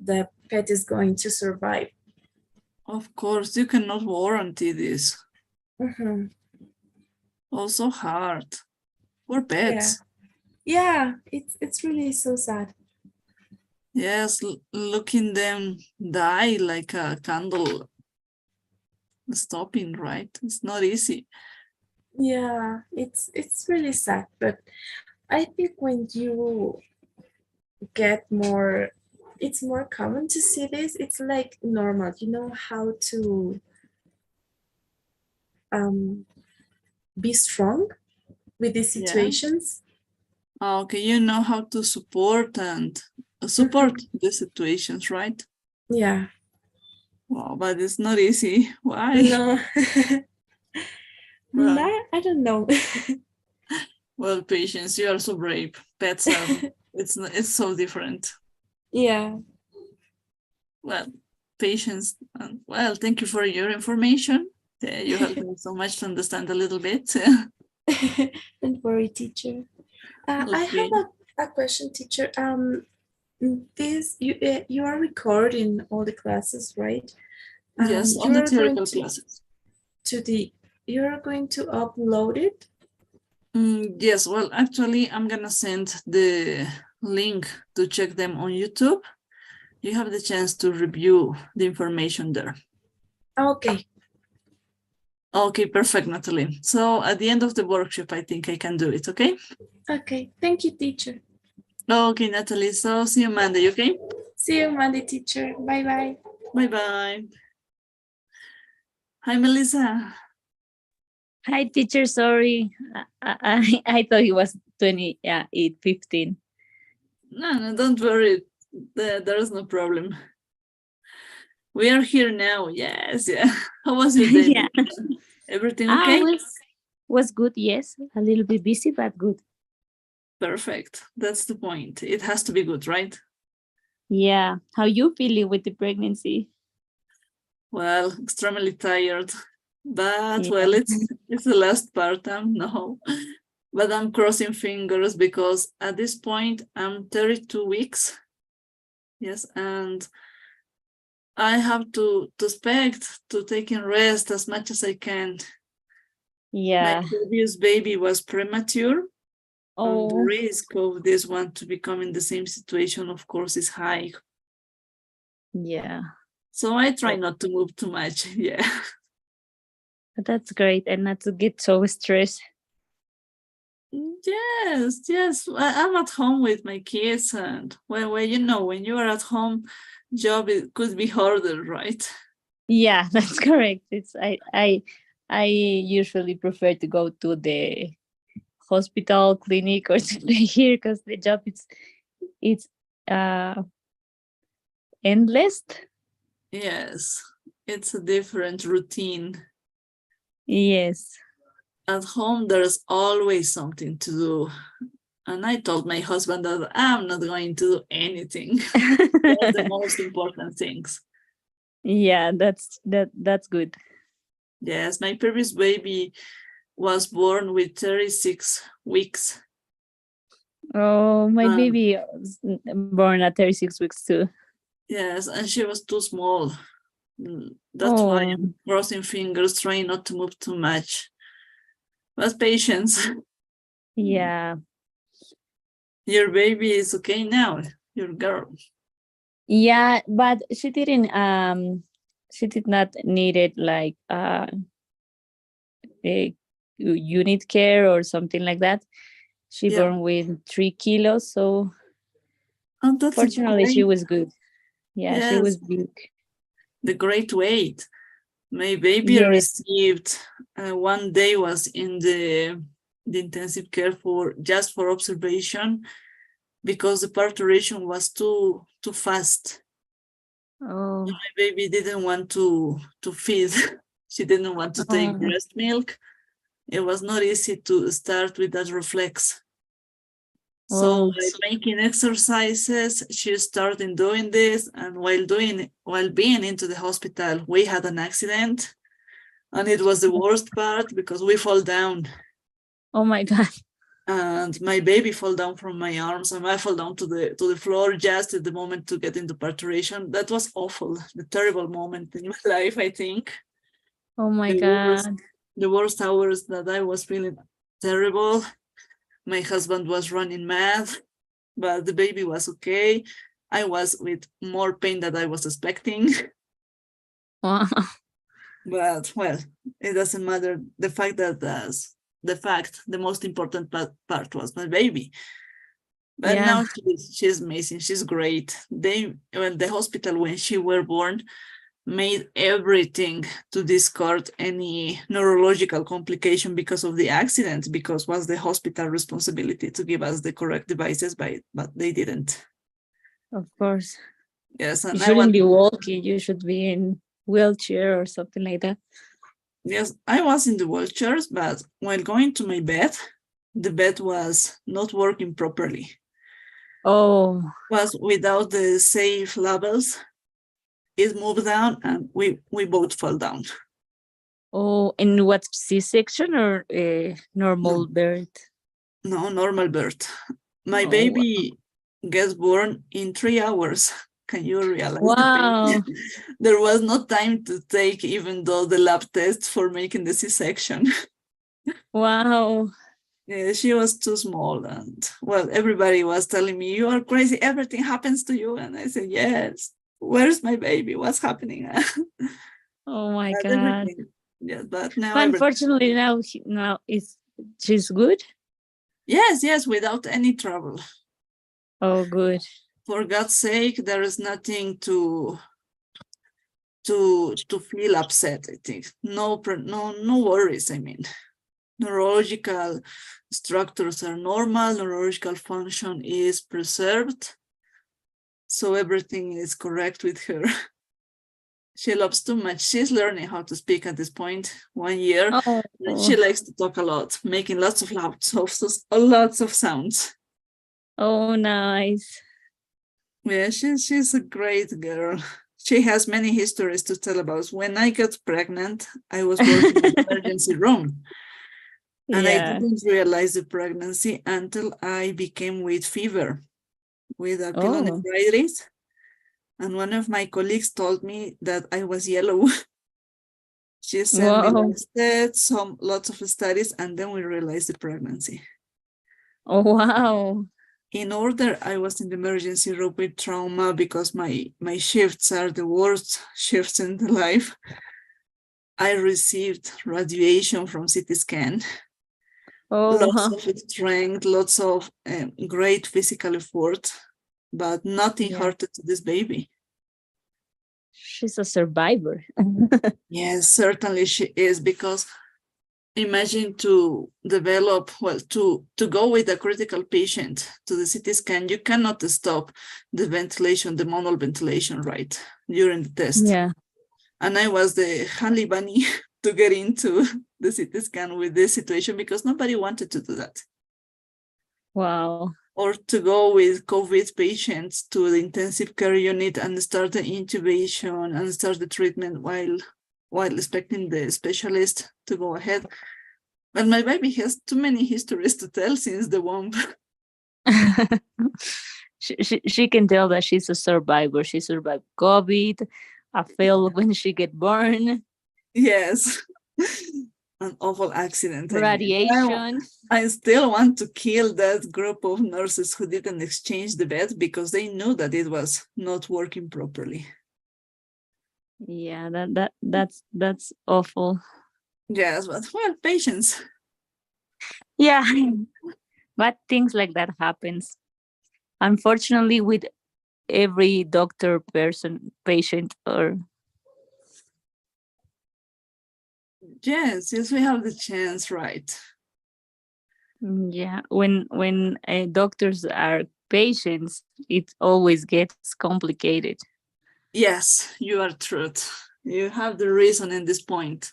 the pet is going to survive. Of course, you cannot warranty this. Mm-hmm. Also hard. Poor pets. Yeah, it's really so sad. Yes, looking them die like a candle stopping, right? It's not easy. Yeah, it's really sad, but I think when you get more, it's more common to see this. It's like normal. You know how to be strong with these situations. Yeah. Okay, you know how to support the situations, right? Yeah. Wow, but it's not easy. Why? No. Well, No, I don't know. well, patience, you are so brave. Pets are, it's so different. Yeah. Well, patience. Well, thank you for your information. You helped me so much to understand a little bit. Don't worry, teacher. I have a question, teacher. This you are recording all the classes, right? Yes, all the theoretical classes. You're going to upload it? Yes, well, actually, I'm gonna send the link to check them on YouTube. you have the chance to review the information there. Okay. Okay, perfect, Natalie. So at the end of the workshop, I think I can do it, okay? Okay. Thank you, teacher. Okay, Natalie, so see you Monday, okay? See you Monday, teacher. Bye-bye. Bye-bye. Hi, Melissa. Hi, teacher. Sorry, I thought it was 20. Yeah, 8:15. No, don't worry. There is no problem. We are here now. Yes, yeah. How was your day? Yeah. Everything okay? Was good. Yes, a little bit busy, but good. Perfect. That's the point. It has to be good, right? Yeah. How you feeling with the pregnancy? Well, extremely tired, but Yeah. well, it's the last part. No, but I'm crossing fingers because at this point I'm 32 weeks. Yes, and I have to expect to taking rest as much as I can. Yeah. My previous baby was premature. And the Oh, risk of this one to become in the same situation, of course, is high. yeah. So I try not to move too much. Yeah. That's great, and not to get so stressed. Yes, yes. I'm at home with my kids, and well, you know, when you are at home, job it could be harder, right? Yeah, that's correct. I usually prefer to go to the hospital, clinic, or something here because the job it's endless. Yes, it's a different routine. Yes. At home, there's always something to do. And I told my husband that I'm not going to do anything. That's the most important things. Yeah, that's good. Yes, my previous baby was born with 36 weeks. Oh, my baby was born at 36 weeks too. Yes, and she was too small. That's why I'm crossing fingers, trying not to move too much. But patience. Yeah. Your baby is okay now, your girl. Yeah, but she did not need it like a unit care or something like that. She born with 3 kilos, so fortunately she was good. Yeah, she was big. The great weight. My baby received 1 day was in the intensive care for just for observation because the parturition was too fast. Oh. My baby didn't want to feed. She didn't want to take breast milk. It was not easy to start with that reflex. So by making exercises, she started doing this, and while being into the hospital, we had an accident, and it was the worst part because we fall down. Oh my God. And my baby fell down from my arms, and I fell down to the floor just at the moment to get into parturition. That was awful, the terrible moment in my life, I think. Oh my God. The worst hours that I was feeling terrible. My husband was running mad, but the baby was okay. I was with more pain than I was expecting. Wow. But well, it doesn't matter. The most important part was my baby. But now she's amazing. She's great. The hospital when she were born made everything to discard any neurological complication because of the accident, because was the hospital responsibility to give us the correct devices, but they didn't. Of course. Yes, and you shouldn't be walking. You should be in wheelchair or something like that. Yes, I was in the wheelchairs, but while going to my bed, the bed was not working properly. Oh. Was without the safe levels. It moved down and we both fell down. Oh, and what, C-section or a normal birth? No, normal birth. My baby gets born in 3 hours. Can you realize the pain? There was no time to take even though the lab tests for making the C-section. Wow. Yeah, she was too small, and well, everybody was telling me, "You are crazy. Everything happens to you." And I said, "Yes. Where's my baby? What's happening?" Oh my But God. everything. Yeah, but now But everything. unfortunately now she's good. Yes, without any trouble. Oh, good. For God's sake, there is nothing to feel upset. I think no worries. I mean, neurological structures are normal. Neurological function is preserved, so everything is correct with her. She loves too much. She's learning how to speak at this point, 1 year. Oh, And she likes to talk a lot, making lots of lots of sounds. oh, nice. Yeah, she's a great girl. She has many histories to tell about. When I got pregnant, I was working in the emergency room. And I Yeah. didn't realize the pregnancy until I became with fever, with Oh. pyelonephritis. And one of my colleagues told me that I was yellow. She sent me Wow. instead lots of studies, and then we realized the pregnancy. Oh, wow. In order, I was in the emergency room with trauma because my shifts are the worst shifts in the life. I received radiation from CT scan. Oh, Lots wow. of strength, lots of great physical effort, but nothing Yeah. hurted to this baby. She's a survivor. Yes, certainly she is, because imagine to develop, well, to go with a critical patient to the CT scan, you cannot stop the ventilation, the manual ventilation, right, during the test. Yeah. And I was the honey bunny to get into the CT scan with this situation because nobody wanted to do that. Wow. Or to go with COVID patients to the intensive care unit and start the intubation and start the treatment while expecting the specialist to go ahead. But my baby has too many histories to tell since the womb. she can tell that she's a survivor. She survived COVID. I feel when she get born. Yes. An awful accident. I mean. Radiation. I still want to kill that group of nurses who didn't exchange the bed because they knew that it was not working properly. Yeah, that's awful. Yes, but well, patience. Yeah. But things like that happens. Unfortunately, with every doctor, patient, or Yes, we have the chance, right? yeah, when doctors are patients, it always gets complicated. Yes, you are truth. You have the reason in this point.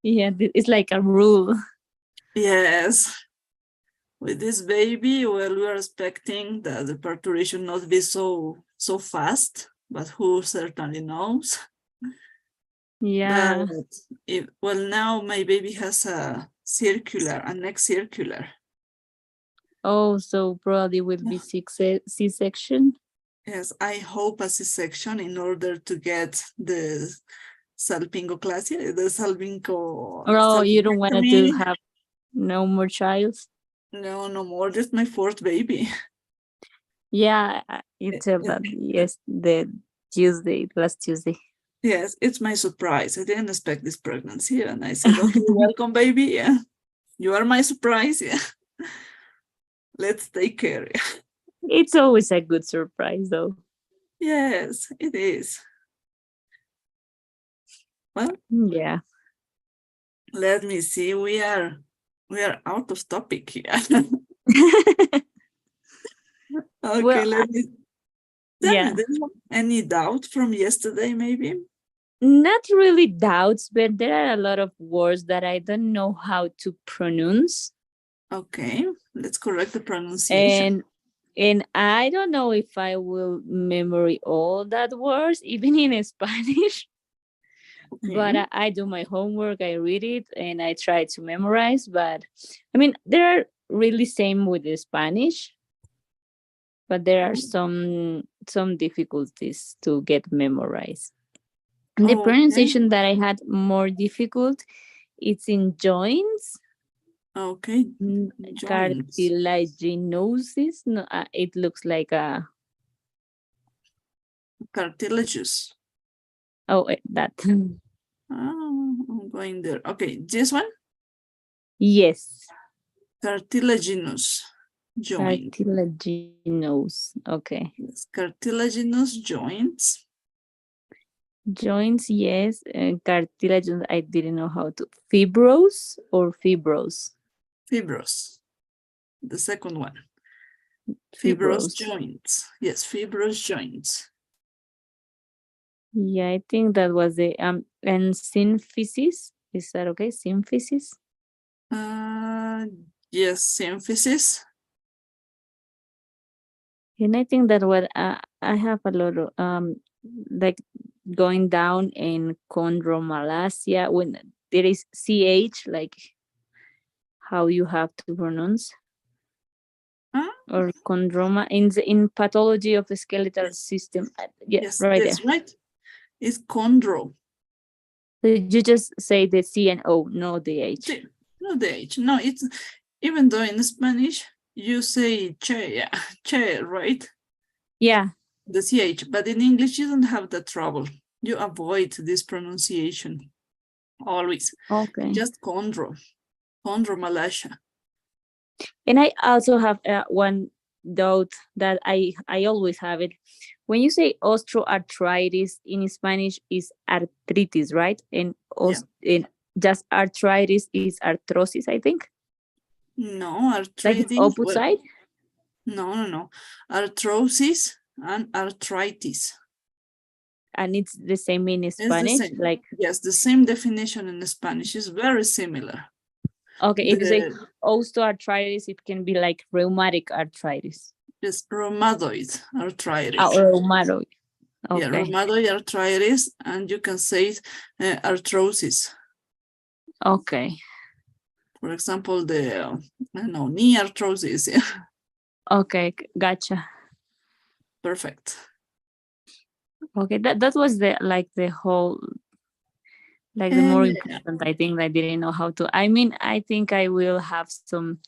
Yeah, it's like a rule. Yes. With this baby, well, we are expecting that the parturition not be so fast, but who certainly knows? Yeah. But well, now my baby has a neck circular. Oh, so probably will be C-section. Yes, I hope a C-section in order to get the salpingoclasia, the salpingo. Oh, you don't want to salpingectomy. have no more child? No, no more. That's my fourth baby. Yeah, you tell that. Yes, last Tuesday. Yes, it's my surprise. I didn't expect this pregnancy, and I said, "Okay, welcome, baby. Yeah, you are my surprise. Yeah, let's take care." It's always a good surprise, though. Yes, it is. Well, yeah. Let me see. We are out of topic here. Okay, well, let me. Yeah. Any doubt from yesterday, maybe? Not really doubts, but there are a lot of words that I don't know how to pronounce. Okay, let's correct the pronunciation. And I don't know if I will memory all that words, even in Spanish. Okay. But I do my homework, I read it, and I try to memorize. But I mean, there are really same with the Spanish, but there are some difficulties to get memorized. The pronunciation that I had more difficult, it's in joints. Okay. Joints. Cartilaginosis. No, it looks like a. Cartilages. Oh, that. Oh, I'm going there. Okay, this one? Yes. Cartilaginous joint. Cartilaginous. Okay. Yes, cartilaginous joints. Joints, yes. Cartilaginous, I didn't know how to. Fibrous or fibrous? Fibrous. The second one. Fibrous joints. Yes, fibrous joints. Yeah, I think that was the and symphysis. Is that okay? Symphysis? Yes, symphysis. And I think that what I have a lot of like going down in chondromalacia when there is CH, like how you have to pronounce. Or chondroma in pathology of the skeletal system. Yes, right that's there. right. It's chondro. So you just say the C and O, no the H. No, the H. No, it's even though in Spanish you say che, yeah, che, right? Yeah. The CH, but in English you don't have that trouble. You avoid this pronunciation always. Okay. Just chondro, chondromalacia. And I also have one doubt that I always have it. When you say osteoarthritis in Spanish is arthritis, right? And in just arthritis is arthrosis, I think. No, arthritis. Like opposite? No. Arthrosis and arthritis. And it's the same in Spanish? Like yes, the same definition in Spanish is very similar. Okay, if you say osteoarthritis, it can be like rheumatic arthritis. Yes, rheumatoid arthritis. Oh, rheumatoid. Okay. Yeah, rheumatoid arthritis, and you can say arthrosis. Okay. For example, the knee arthrosis. Yeah. Okay, gotcha. Perfect. Okay, that was the whole, like the more important. I think I didn't know how to. I mean, I think I will have some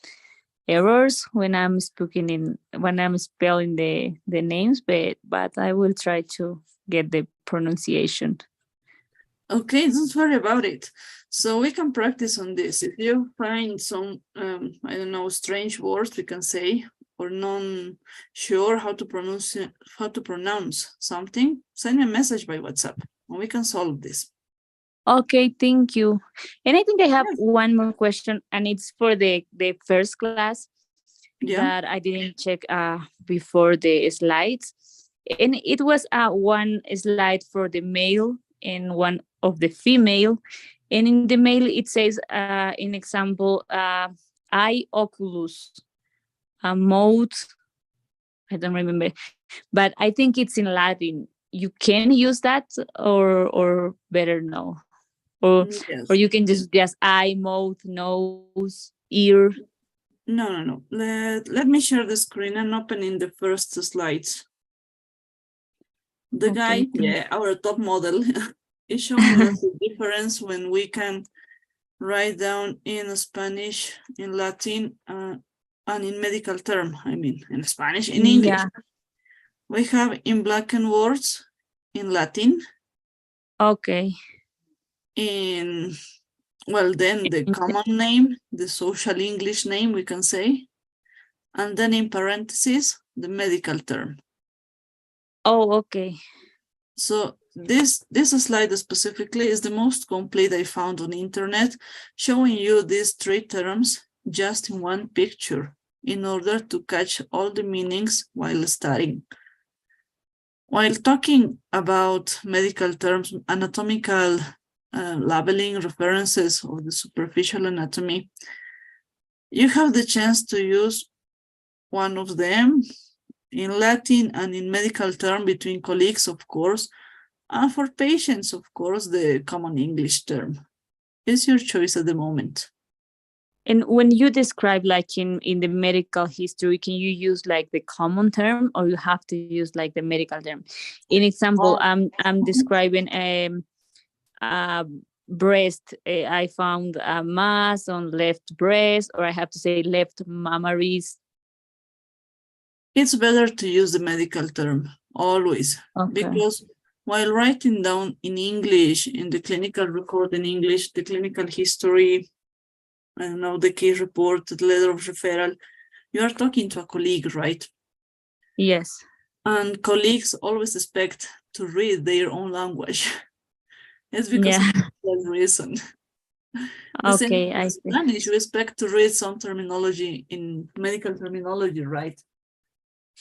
errors when I'm when I'm spelling the names, but I will try to get the pronunciation. Okay, don't worry about it. So we can practice on this. If you find some, I don't know, strange words we can say, or non-sure how to pronounce something, send me a message by WhatsApp, and we can solve this. Okay, thank you. And I think I have one more question, and it's for the first class that I didn't check before the slides. And it was one slide for the male and one of the female. And in the male, it says, in example, eye oculus, mouth, I don't remember, but I think it's in Latin. You can use that or better no? Or you can just eye, mouth, nose, ear. No. Let me share the screen and open in the first slides. The guy, our top model, is showing us the difference when we can write down in Spanish, in Latin, and in medical term. I mean, in Spanish, in English. Yeah. We have in black and words in Latin. Okay. In, well, then the common name, the social English name, we can say. And then in parentheses, the medical term. Oh, okay. So this slide specifically is the most complete I found on the internet, showing you these three terms just in one picture in order to catch all the meanings while studying. While talking about medical terms, anatomical labeling references of the superficial anatomy, you have the chance to use one of them in Latin and in medical term between colleagues, of course, and for patients, of course, the common English term. It's your choice at the moment. And when you describe like in the medical history, can you use like the common term or you have to use like the medical term? In example, I'm describing breast, I found a mass on left breast, or I have to say left mammaries. It's better to use the medical term always, because while writing down in English, in the clinical record in English, the clinical history, I don't know, the case report, the letter of referral, you are talking to a colleague, right? Yes. And colleagues always expect to read their own language. It's because of that reason. The same Okay, I in see. Spanish, we expect to read some terminology in medical terminology, right?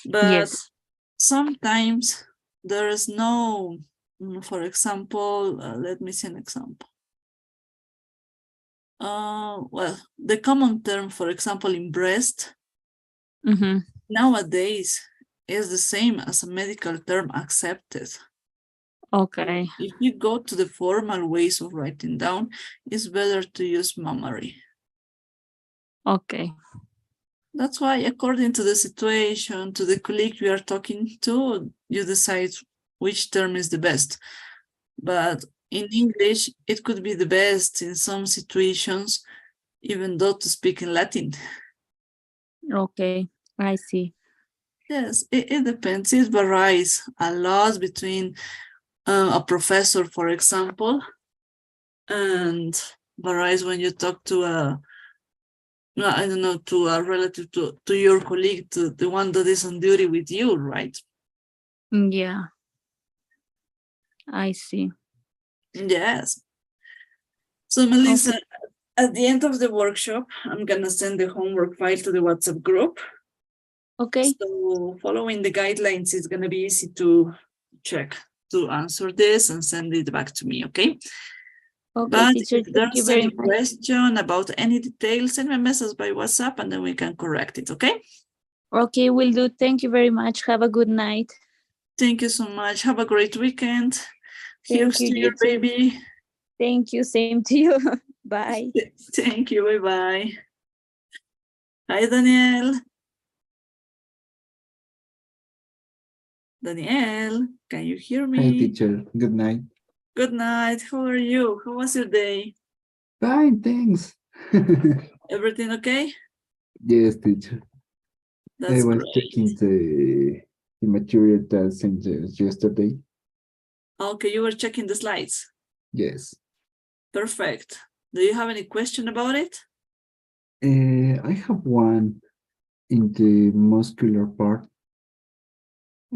But Yes. sometimes there is no, for example, let me see an example. Well, the common term, for example, in breast, nowadays is the same as a medical term accepted. Okay. If you go to the formal ways of writing down, it's better to use mammary. Okay. That's why, according to the situation, to the colleague you are talking to, you decide which term is the best. But in English, it could be the best in some situations, even though to speak in Latin. Okay, I see. Yes, it depends. It varies a lot between a professor, for example, and varies when you talk to a, I don't know, to a relative, to your colleague, to the one that is on duty with you, right? Yeah, I see. Yes. So Melissa, at the end of the workshop, I'm gonna send the homework file to the WhatsApp group. Okay. So following the guidelines, it's gonna be easy to check, to answer this and send it back to me, okay? Okay, But teacher, if thank you there's very any much. question about any details, send me a message by WhatsApp and then we can correct it, okay? Okay, will do. Thank you very much. Have a good night. Thank you so much. Have a great weekend. Here's Thank you, to your you too. baby. Thank you, same to you. Bye. Thank you, bye-bye. Hi, Daniel. Daniel, can you hear me? Hi, teacher. Good night. Good night. How are you? How was your day? Fine, thanks. Everything okay? Yes, teacher. That's I was great. checking the material that sent yesterday. Okay, you were checking the slides. Yes. Perfect. Do you have any question about it? I have one in the muscular part.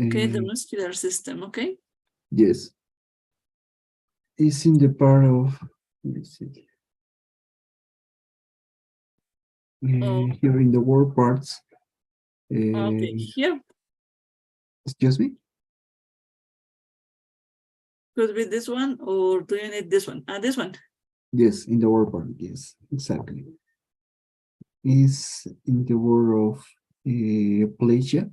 Okay, the muscular system, okay? Yes. It's in the part of, let me see. Here in the word parts. Okay, here. Excuse me? Could be this one, or do you need this one? This one. Yes, in the word part. Yes, exactly. Is in the word of plagia.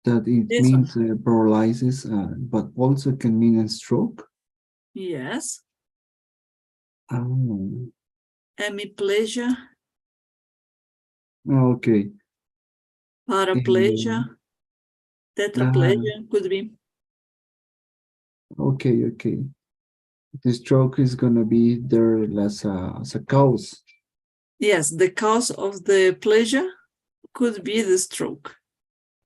That it This means paralysis, but also can mean a stroke. Yes. Oh. Hemiplegia, Okay. paraplegia, tetraplegia could be. Okay, okay. The stroke is gonna be there as a cause. Yes, the cause of the pleasure could be the stroke.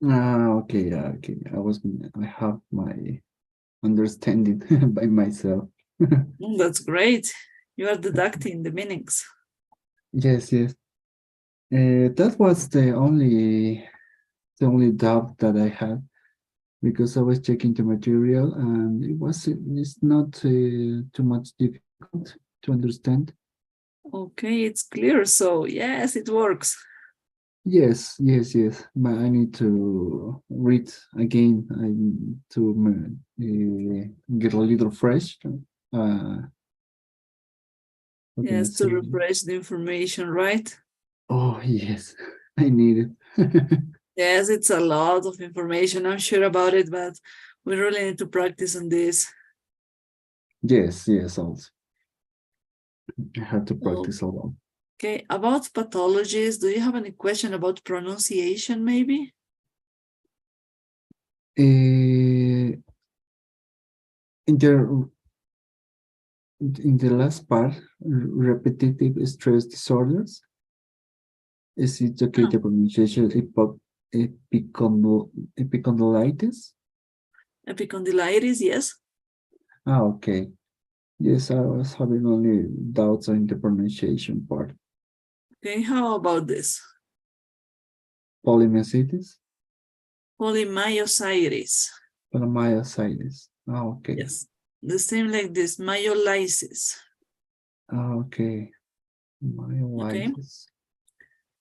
Okay, okay. I have my understanding by myself. That's great. You are deducting the meanings. Yes, yes. That was the only doubt that I had, because I was checking the material and it's not too much difficult to understand. Okay, it's clear. So yes, it works. Yes, yes, yes. But I need to read again. I need to get a little fresh. What can I Yes, to say? refresh the information, right? Oh, yes, I need it. Yes, it's a lot of information. I'm sure about it, but we really need to practice on this. Yes, yes, also. I have to practice a lot. Okay, about pathologies, do you have any question about pronunciation, maybe? In the in the last part, repetitive stress disorders. Is it okay Oh. the pronunciation epicondylitis? Epicondylitis, yes. Ah, okay. Yes, I was having only doubts on the pronunciation part. Okay, how about this? Polymyositis? Polymyositis. Polymyositis. Ah, okay. Yes. The same like this, myolysis. Ah, okay. Okay. Myelitis.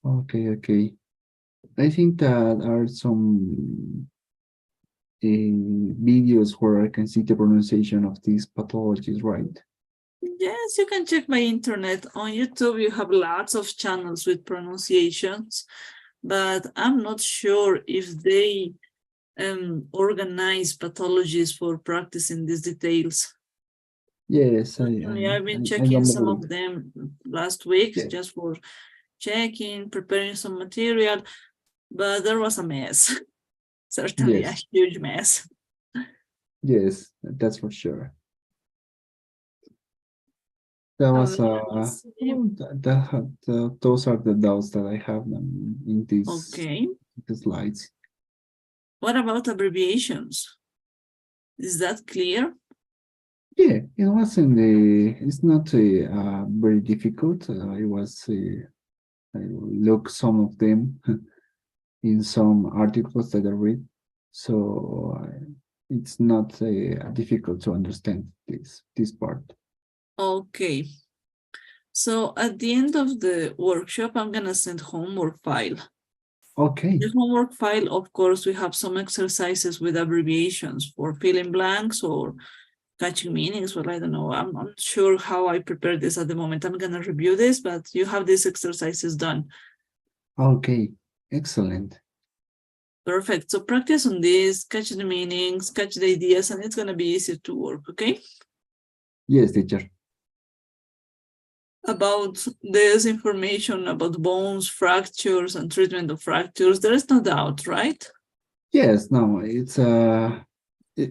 Okay, okay. I think that are some videos where I can see the pronunciation of these pathologies, right? Yes, you can check my internet. On YouTube, you have lots of channels with pronunciations, but I'm not sure if they organize pathologies for practicing these details. Yes, I've been I checking some know of it. them last week Yeah. just for checking, preparing some material, but there was a mess. Certainly a Yes, huge mess. yes, that's for sure. That A was ver, let's see. those are the doubts that I have in these Okay. the slides. What about abbreviations? Is that clear? Yeah, it wasn't it's not very difficult. It was I look some of them in some articles that I read, so it's not difficult to understand this part. Okay. So at the end of the workshop, I'm gonna send homework file. Okay. The homework file, of course, we have some exercises with abbreviations for filling blanks or catching meanings. Well, I don't know. I'm not sure how I prepare this at the moment. I'm gonna review this, but you have these exercises done. Okay, excellent. Perfect. So practice on this, catch the meanings, catch the ideas, and it's gonna be easier to work, okay? Yes, teacher. About this information about bones, fractures, and treatment of fractures, there is no doubt, right? Yes, no, it's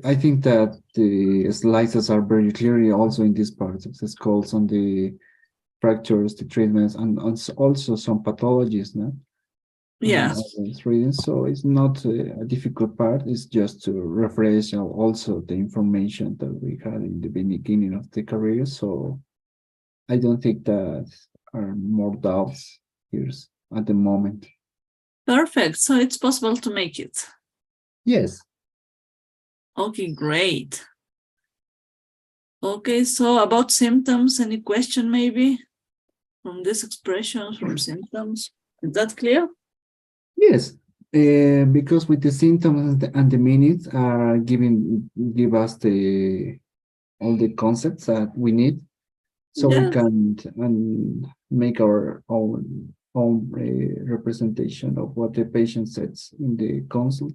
I think that the slices are very clearly also in this part of the skulls on the fractures, the treatments, and also some pathologies, no? Yeah. Reading, so it's not a difficult part. It's just to refresh also the information that we had in the beginning of the career. So I don't think that are more doubts here at the moment. Perfect. So it's possible to make it. Yes. Okay, great. Okay, so about symptoms, any question maybe from these expressions, from symptoms? Is that clear? Yes, because with the symptoms and the minutes are give us the all the concepts that we need, so we Yes. can make our own representation of what the patient says in the consult.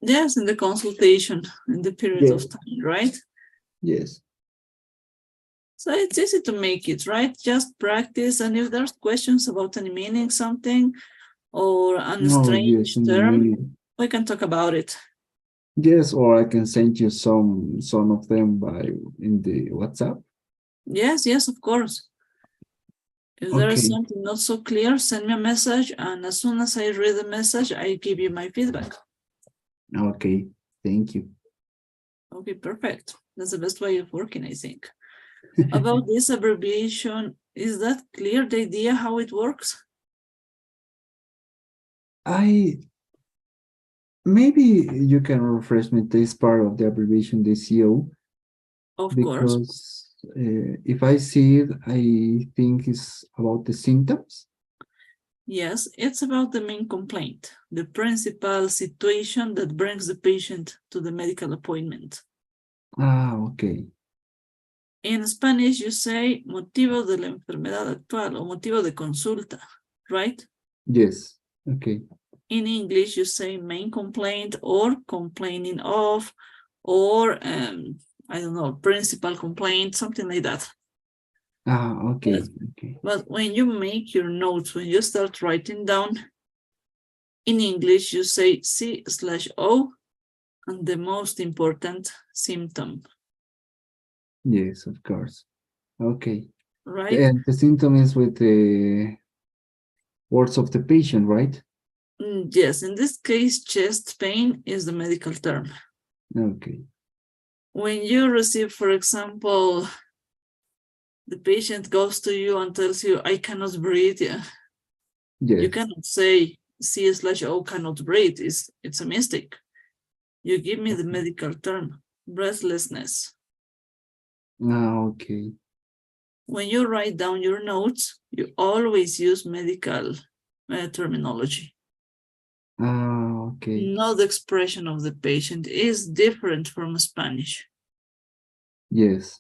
Yes, in the consultation, in the period Yeah. of time, right? Yes. So it's easy to make it, right? Just practice, and if there's questions about any meaning, something, or a No, strange yes, in the term, meeting. we can talk about it. Yes, or I can send you some of them in the WhatsApp. Yes, yes, of course. If there is Okay. something not so clear, send me a message, and as soon as I read the message, I give you my feedback. Okay, thank you. Okay, perfect. That's the best way of working, I think. About this abbreviation, is that clear, the idea how it works? Maybe you can refresh me this part of the abbreviation, the CO. Of because course. If I see it, I think it's about the symptoms. Yes, it's about the main complaint, the principal situation that brings the patient to the medical appointment. Ah, okay. In Spanish, you say motivo de la enfermedad actual o motivo de consulta, right? Yes, okay. In English, you say main complaint or complaining of, or I don't know, principal complaint, something like that. Ah, okay, okay. But when you make your notes, when you start writing down, in English, you say C/O and the most important symptom. Yes, of course. Okay. right? And the symptom is with the words of the patient, right? Yes, in this case, chest pain is the medical term. Okay. When you receive, for example, the patient goes to you and tells you, I cannot breathe, you Yes. cannot say C/O cannot breathe. It's a mistake. You give me the medical term, breathlessness. Okay. When you write down your notes, you always use medical terminology. Okay. Not the expression of the patient is different from Spanish. Yes.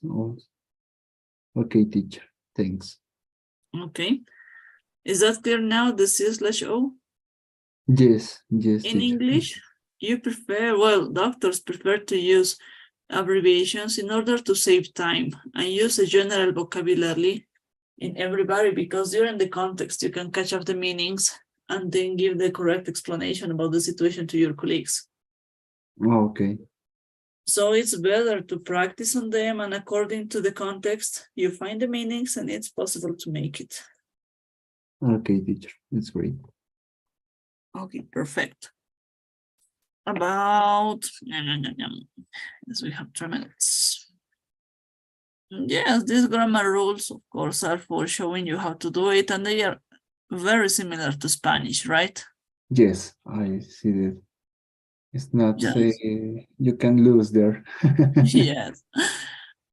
Okay, teacher. Thanks. Okay. Is that clear now, the C/O? Yes. Yes, In teacher. English, you prefer, well, doctors prefer to use abbreviations in order to save time and use a general vocabulary in everybody, because during the context, you can catch up the meanings and then give the correct explanation about the situation to your colleagues. Okay. So it's better to practice on them, and according to the context, you find the meanings and it's possible to make it. Okay, teacher. That's great. Okay, perfect. About, as we have 3 minutes. Yes, these grammar rules, of course, are for showing you how to do it, and they are very similar to Spanish, right? Yes, I see that. It's not, Yes. You can lose there. Yes.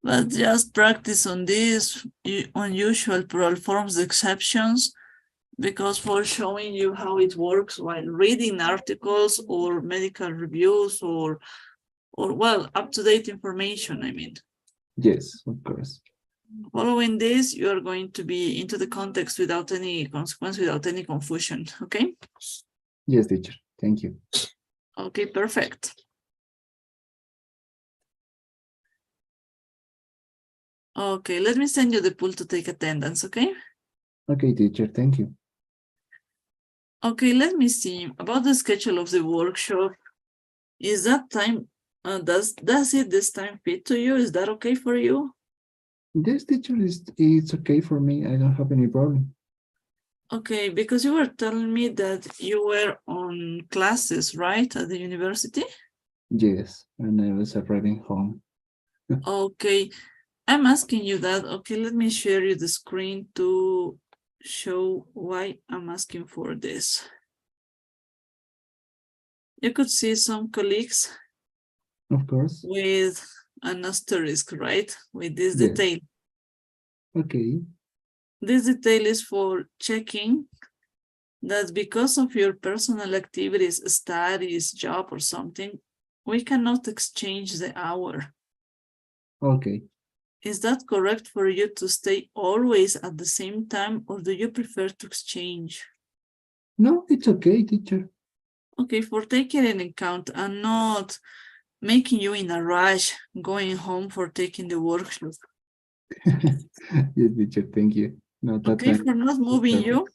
But just practice on these unusual plural forms, exceptions, because for showing you how it works while reading articles or medical reviews or well, up-to-date information, I mean. Yes, of course. Following this, you are going to be into the context without any consequence, without any confusion, okay? Yes, teacher. Thank you. Okay, perfect. Okay, let me send you the poll to take attendance, okay? Okay, teacher. Thank you. Okay, let me see about the schedule of the workshop. Is that time, does it this time fit to you? Is that okay for you? This teacher it's okay for me. I don't have any problem. Okay, because you were telling me that you were on classes, right, at the university? Yes, and I was arriving home. Okay, I'm asking you that. Okay, let me share you the screen to show why I'm asking for this. You could see some colleagues Of course. with an asterisk, right? With this Yes. detail. Okay. This detail is for checking that because of your personal activities, studies, job, or something, we cannot exchange the hour. Okay. Is that correct for you to stay always at the same time, or do you prefer to exchange? No, it's okay, teacher. Okay, for taking it in account and not making you in a rush going home for taking the workshop. Yes, teacher, thank you. No, that Okay, time. for not moving you,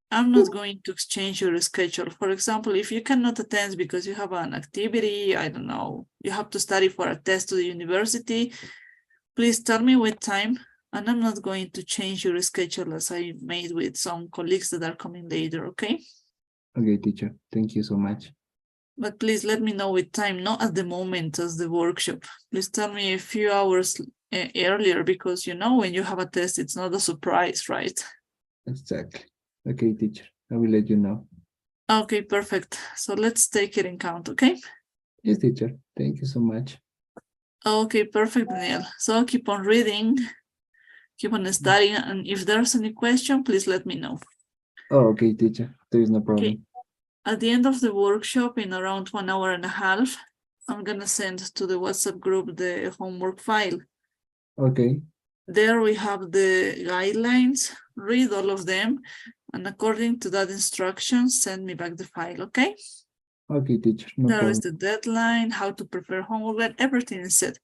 I'm not going to exchange your schedule. For example, if you cannot attend because you have an activity, I don't know, you have to study for a test to the university, please tell me what time, and I'm not going to change your schedule as I made with some colleagues that are coming later, okay? Okay, teacher, thank you so much. But please let me know with time, not at the moment as the workshop. Please tell me a few hours earlier, because you know when you have a test, it's not a surprise, right? Exactly. Okay, teacher, I will let you know. Okay, perfect. So let's take it in count, okay? Yes, teacher, thank you so much. Okay, perfect, Daniel. So keep on reading, keep on studying, and if there's any question, please let me know. Oh, okay, teacher, there is no problem. Okay. At the end of the workshop, in around 1.5 hours, I'm gonna send to the WhatsApp group the homework file. Okay. There we have the guidelines, read all of them, and according to that instruction, send me back the file, okay? Okay, teacher, no There problem. is the deadline, how to prepare homework, and everything is set.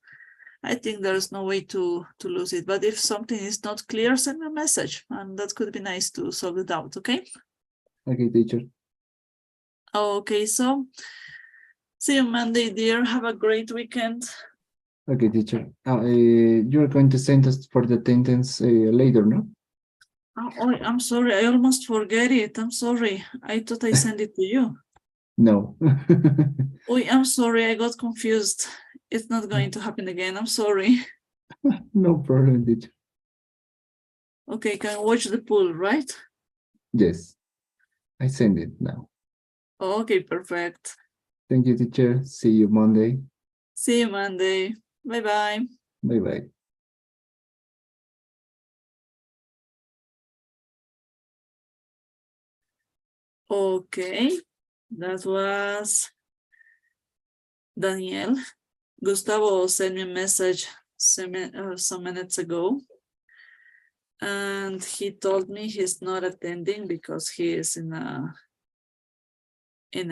I think there is no way to lose it, but if something is not clear, send me a message, and that could be nice to solve the doubt, okay? Okay, teacher. Okay, so see you Monday, dear. Have a great weekend. Okay, teacher. You're going to send us for the attendance later, no? Oh, I'm sorry. I almost forget it. I'm sorry. I thought I sent it to you. No. Oh, I'm sorry. I got confused. It's not going to happen again. I'm sorry. No problem, teacher. Okay, can watch the pool, right? Yes, I send it now. Okay, perfect. Thank you, teacher. See you Monday. See you Monday. Bye-bye. Bye-bye. Okay, that was Daniel. Gustavo sent me a message some minutes ago. And he told me he's not attending because he is in a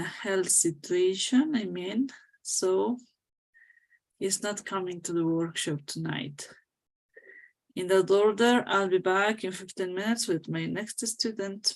health situation, I mean, so he's not coming to the workshop tonight. In that order, I'll be back in 15 minutes with my next student.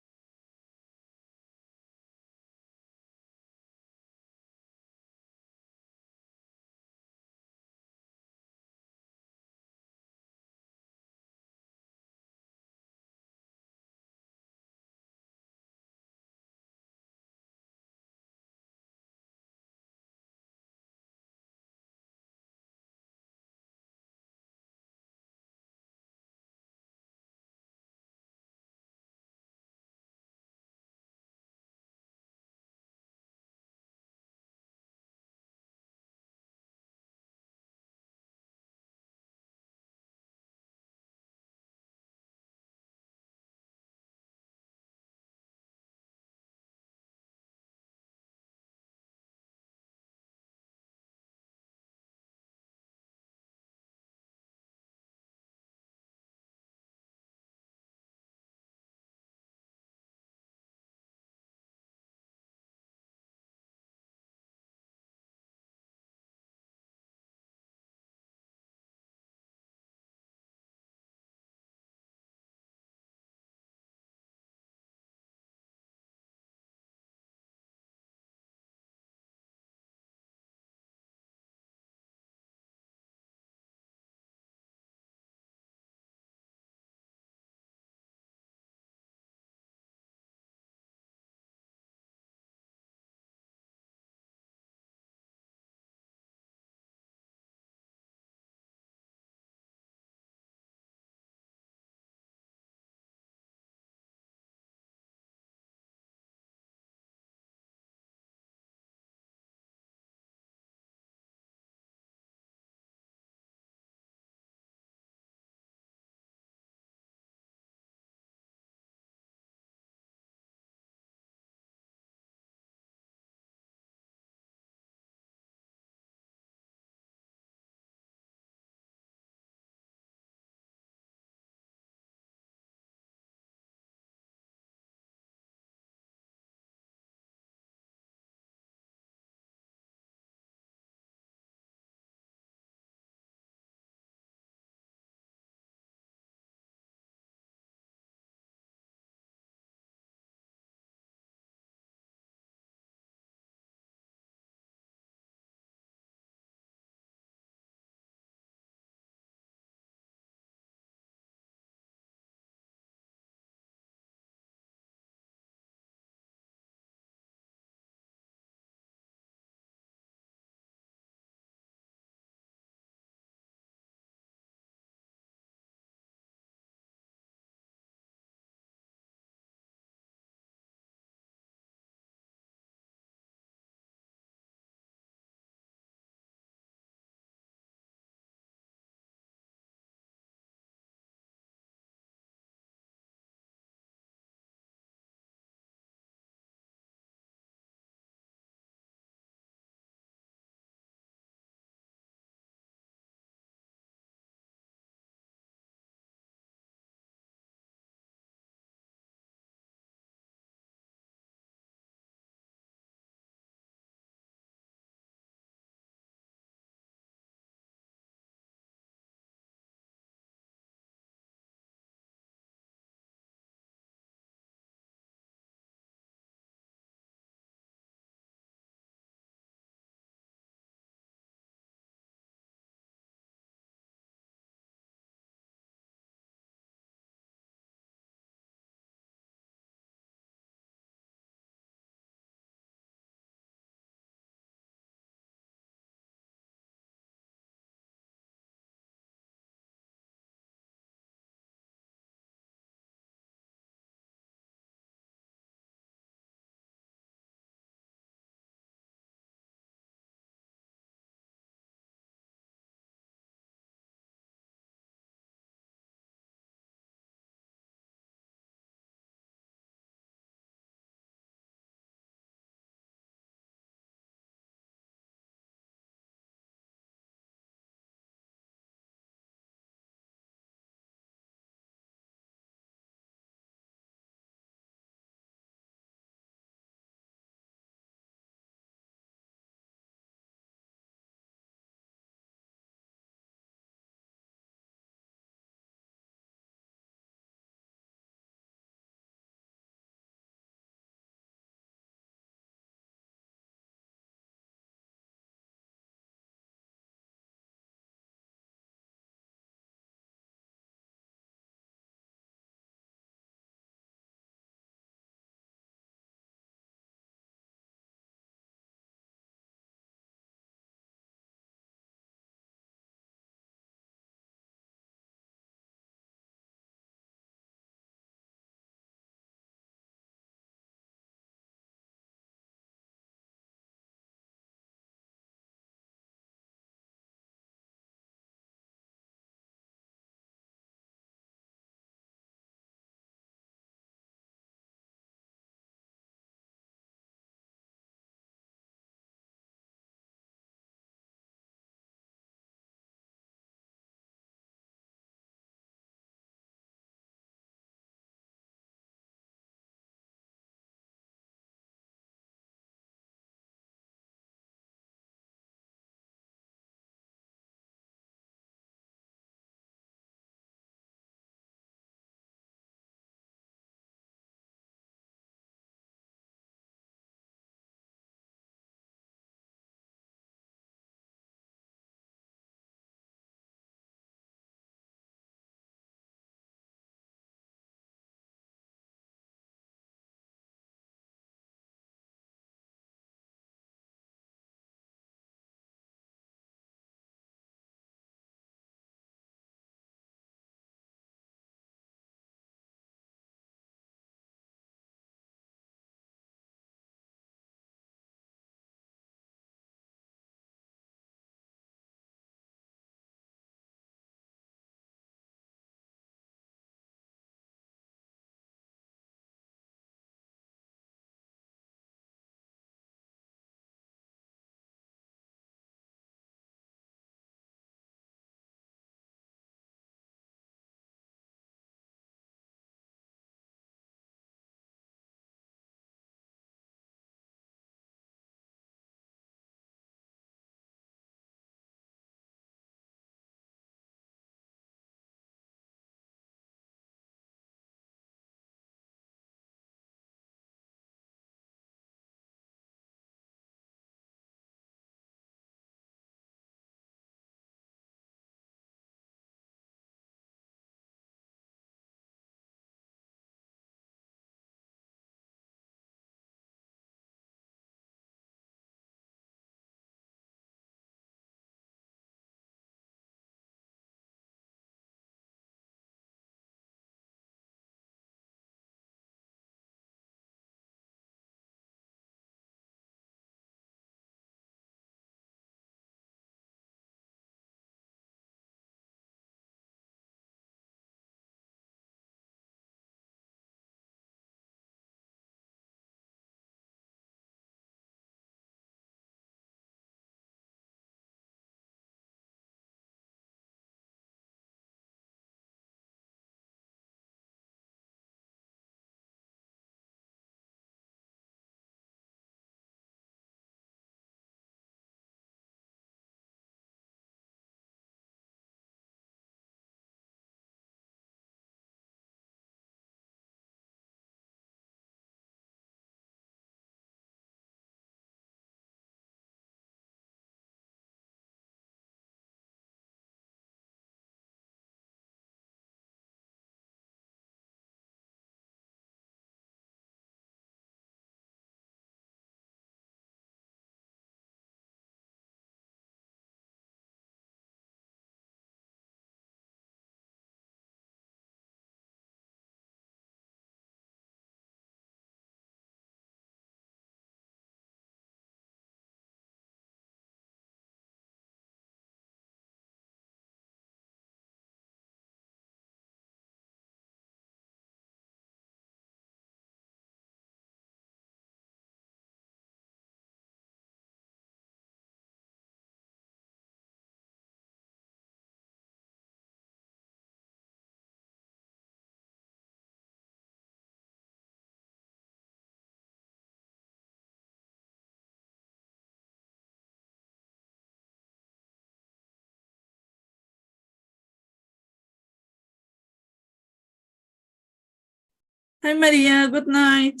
Hi, Maria. Good night.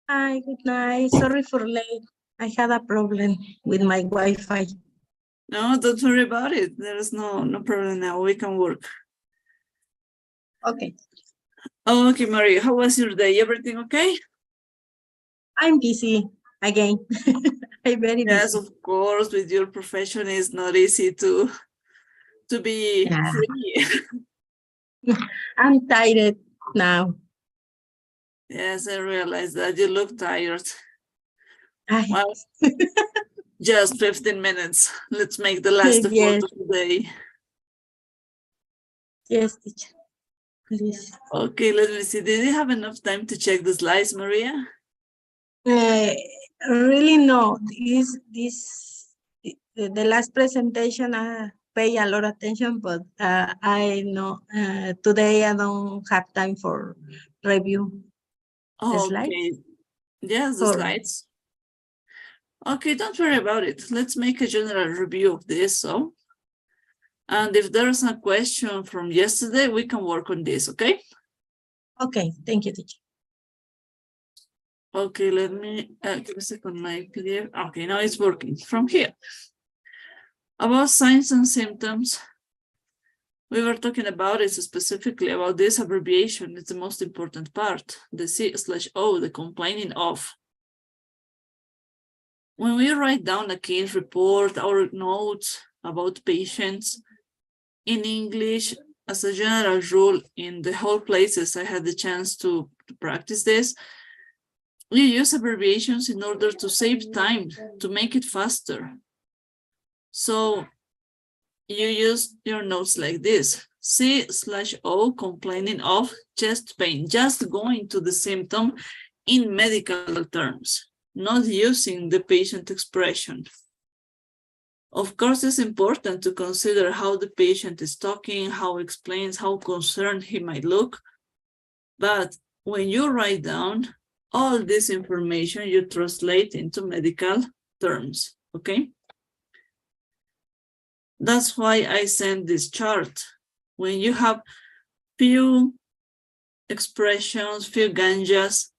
Hi, good night. Sorry for late. I had a problem with my Wi-Fi. No, don't worry about it. There is no problem now. We can work. Okay. Okay, Maria, how was your day? Everything okay? I'm busy again. I'm very Yes, busy. of course. With your profession, it's not easy to be Yeah. free. I'm tired now. Yes, I realize that you look tired. Ay. Well, just 15 minutes. Let's make the last effort Yes. of the day. Yes, teacher. Please. Okay, let me see. Did you have enough time to check the slides, Maria? Really no. The last presentation I pay a lot of attention, but I know today I don't have time for review the slides. Okay. Yes, the For slides. Okay, don't worry about it. Let's make a general review of this. So, and if there's a question from yesterday, we can work on this, okay? Okay, thank you, teacher. Okay, let me give a second, my PDF. Okay, now it's working from here. About signs and symptoms, we were talking about it specifically about this abbreviation. It's the most important part, the C/O, the complaining of. When we write down a case report or notes about patients in English, as a general rule, in the whole places I had the chance to practice this, you use abbreviations in order to save time, to make it faster. So you use your notes like this: C/O, complaining of chest pain, just going to the symptom in medical terms, not using the patient expression. Of course, it's important to consider how the patient is talking, how he explains, how concerned he might look. But when you write down all this information, you translate into medical terms, okay? That's why I sent this chart. When you have few expressions, few ganjas,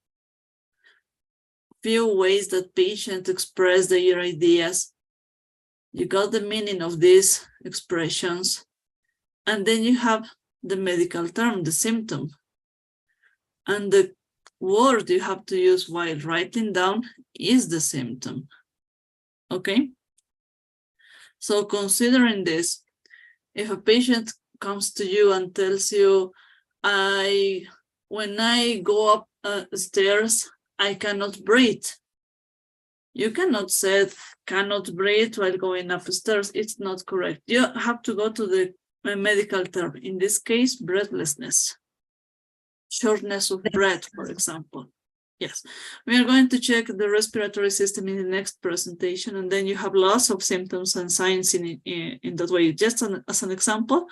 few ways that patients express their ideas, you got the meaning of these expressions, and then you have the medical term, the symptom. And the word you have to use while writing down is the symptom, okay? So considering this, if a patient comes to you and tells you, when I go up stairs, I cannot breathe. You cannot say cannot breathe while going upstairs. It's not correct. You have to go to the medical term. In this case, breathlessness, shortness of breath, for example. Yes, we are going to check the respiratory system in the next presentation, and then you have lots of symptoms and signs in that way. Just as an example,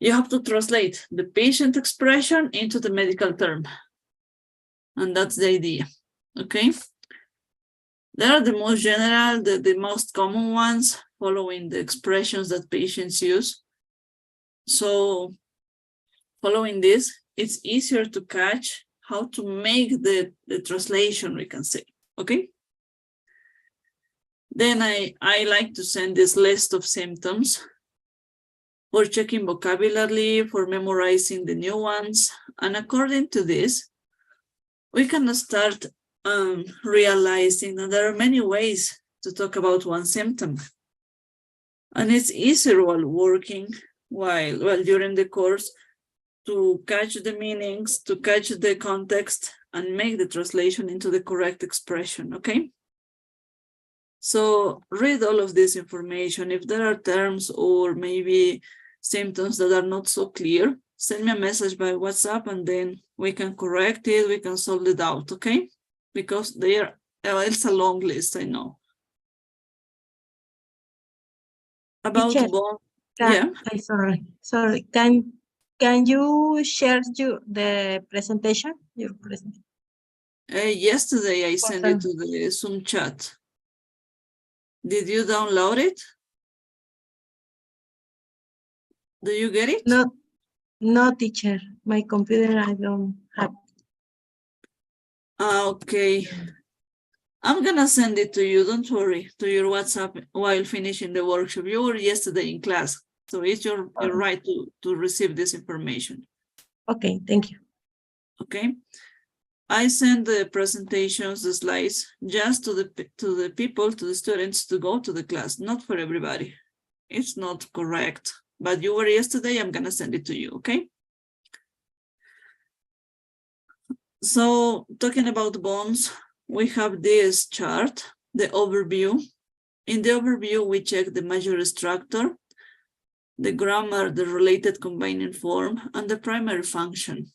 you have to translate the patient expression into the medical term. And that's the idea, okay? They are the most general, the most common ones, following the expressions that patients use. So following this, it's easier to catch how to make the translation, we can say, okay? Then I like to send this list of symptoms for checking vocabulary, for memorizing the new ones. And according to this, we can start realizing that there are many ways to talk about one symptom. And it's easier while working, while during the course, to catch the meanings, to catch the context, and make the translation into the correct expression, okay? So read all of this information. If there are terms or maybe symptoms that are not so clear, send me a message by WhatsApp and then we can correct it, we can solve it out, okay? Because it's a long list, I know. About Teacher, bone, yeah. Sorry. Can you share the presentation? Your presentation. Yesterday I sent it to the Zoom chat. Did you download it? Do you get it? No, No, teacher, my computer I don't have. Okay. I'm gonna send it to you, don't worry, to your WhatsApp while finishing the workshop. You were yesterday in class, so it's your right to receive this information. Okay, thank you. Okay. I send the presentations, the slides, just to the people, to the students to go to the class, not for everybody. It's not correct, but you were yesterday, I'm gonna send it to you, okay? So talking about bonds, we have this chart, the overview. In the overview, we check the major structure, the grammar, the related combining form, and the primary function.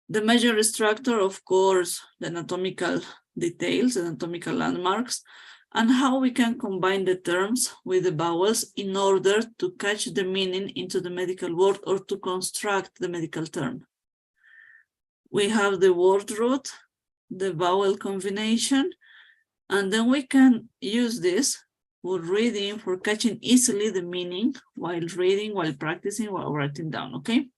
The major structure, of course, the anatomical details, anatomical landmarks, and how we can combine the terms with the vowels in order to catch the meaning into the medical word or to construct the medical term. We have the word root, the vowel combination, and then we can use this for reading, for catching easily the meaning while reading, while practicing, while writing down, okay?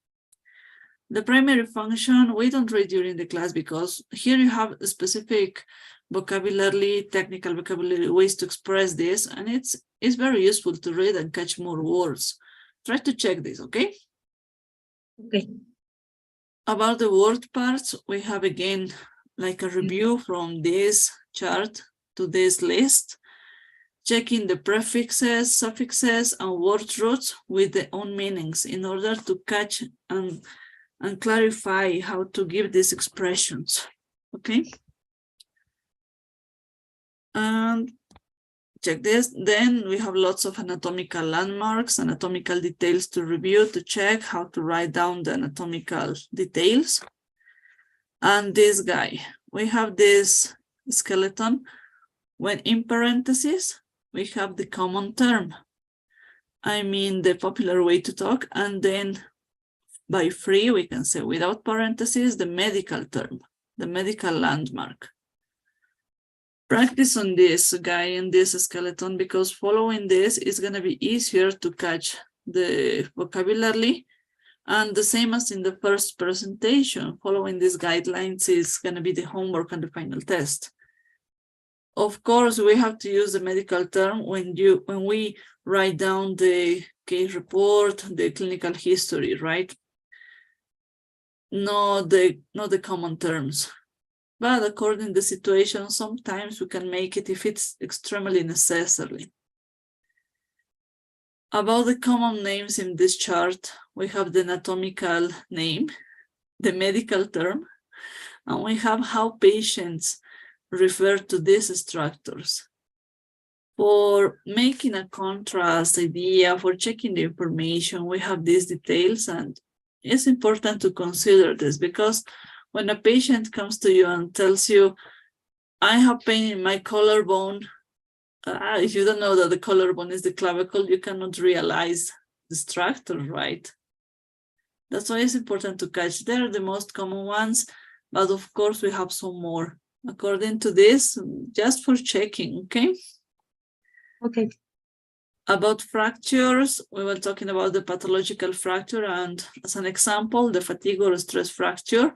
The primary function, we don't read during the class because here you have a specific vocabulary, technical vocabulary ways to express this, and it's very useful to read and catch more words. Try to check this, okay? Okay. About the word parts, we have again like a review from this chart to this list, checking the prefixes, suffixes, and word roots with their own meanings in order to catch and clarify how to give these expressions, okay? And check this. Then we have lots of anatomical landmarks, anatomical details to review, to check how to write down the anatomical details. And this guy, we have this skeleton. When in parentheses, we have the common term. I mean, the popular way to talk. And then by free, we can say without parentheses, the medical term, the medical landmark. Practice on this guy and this skeleton, because following this is going to be easier to catch the vocabulary. And the same as in the first presentation, following these guidelines is going to be the homework and the final test. Of course, we have to use the medical term when we write down the case report, the clinical history, right? Not the common terms. But according to the situation, sometimes we can make it if it's extremely necessary. About the common names in this chart, we have the anatomical name, the medical term, and we have how patients refer to these structures. For making a contrast idea, for checking the information, we have these details, and it's important to consider this because when a patient comes to you and tells you, I have pain in my collarbone, if you don't know that the collarbone is the clavicle, you cannot realize the structure, right? That's why it's important to catch. They're the most common ones, but of course we have some more. According to this, just for checking, okay? Okay. About fractures, we were talking about the pathological fracture, and as an example, the fatigue or stress fracture,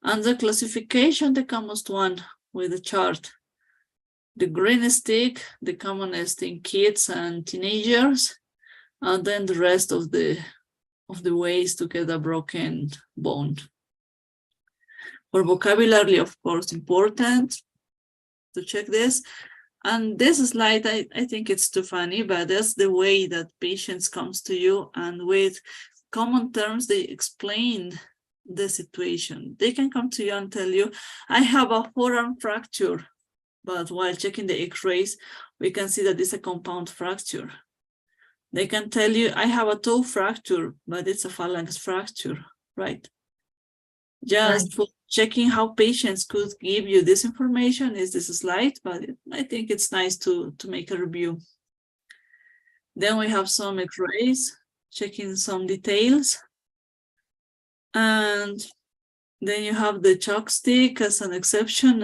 and the classification, the commonest one with the chart. The green stick, the commonest in kids and teenagers, and then the rest of the ways to get a broken bone. For vocabulary, of course, important to check this. And this slide, I think it's too funny, but that's the way that patients comes to you, and with common terms, they explain the situation. They can come to you and tell you, I have a forearm fracture, but while checking the x-rays, we can see that it's a compound fracture. They can tell you, I have a toe fracture, but it's a phalanx fracture, right? Just for checking how patients could give you this information is this slide, but I think it's nice to make a review. Then we have some x-rays, checking some details. And then you have the chalk stick as an exception,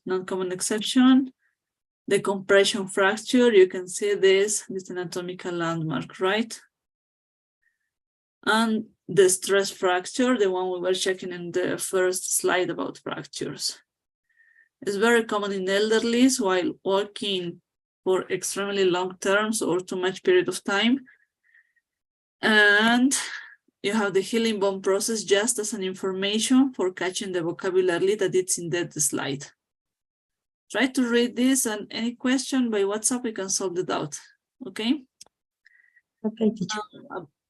non-common exception. The compression fracture, you can see this anatomical landmark, right? and the stress fracture, the one we were checking in the first slide about fractures. It's very common in elderlies while walking for extremely long terms or too much period of time. And you have the healing bone process just as an information for catching the vocabulary that it's in that slide. Try to read this, and any question by WhatsApp, we can solve the doubt. Okay? Okay, teacher.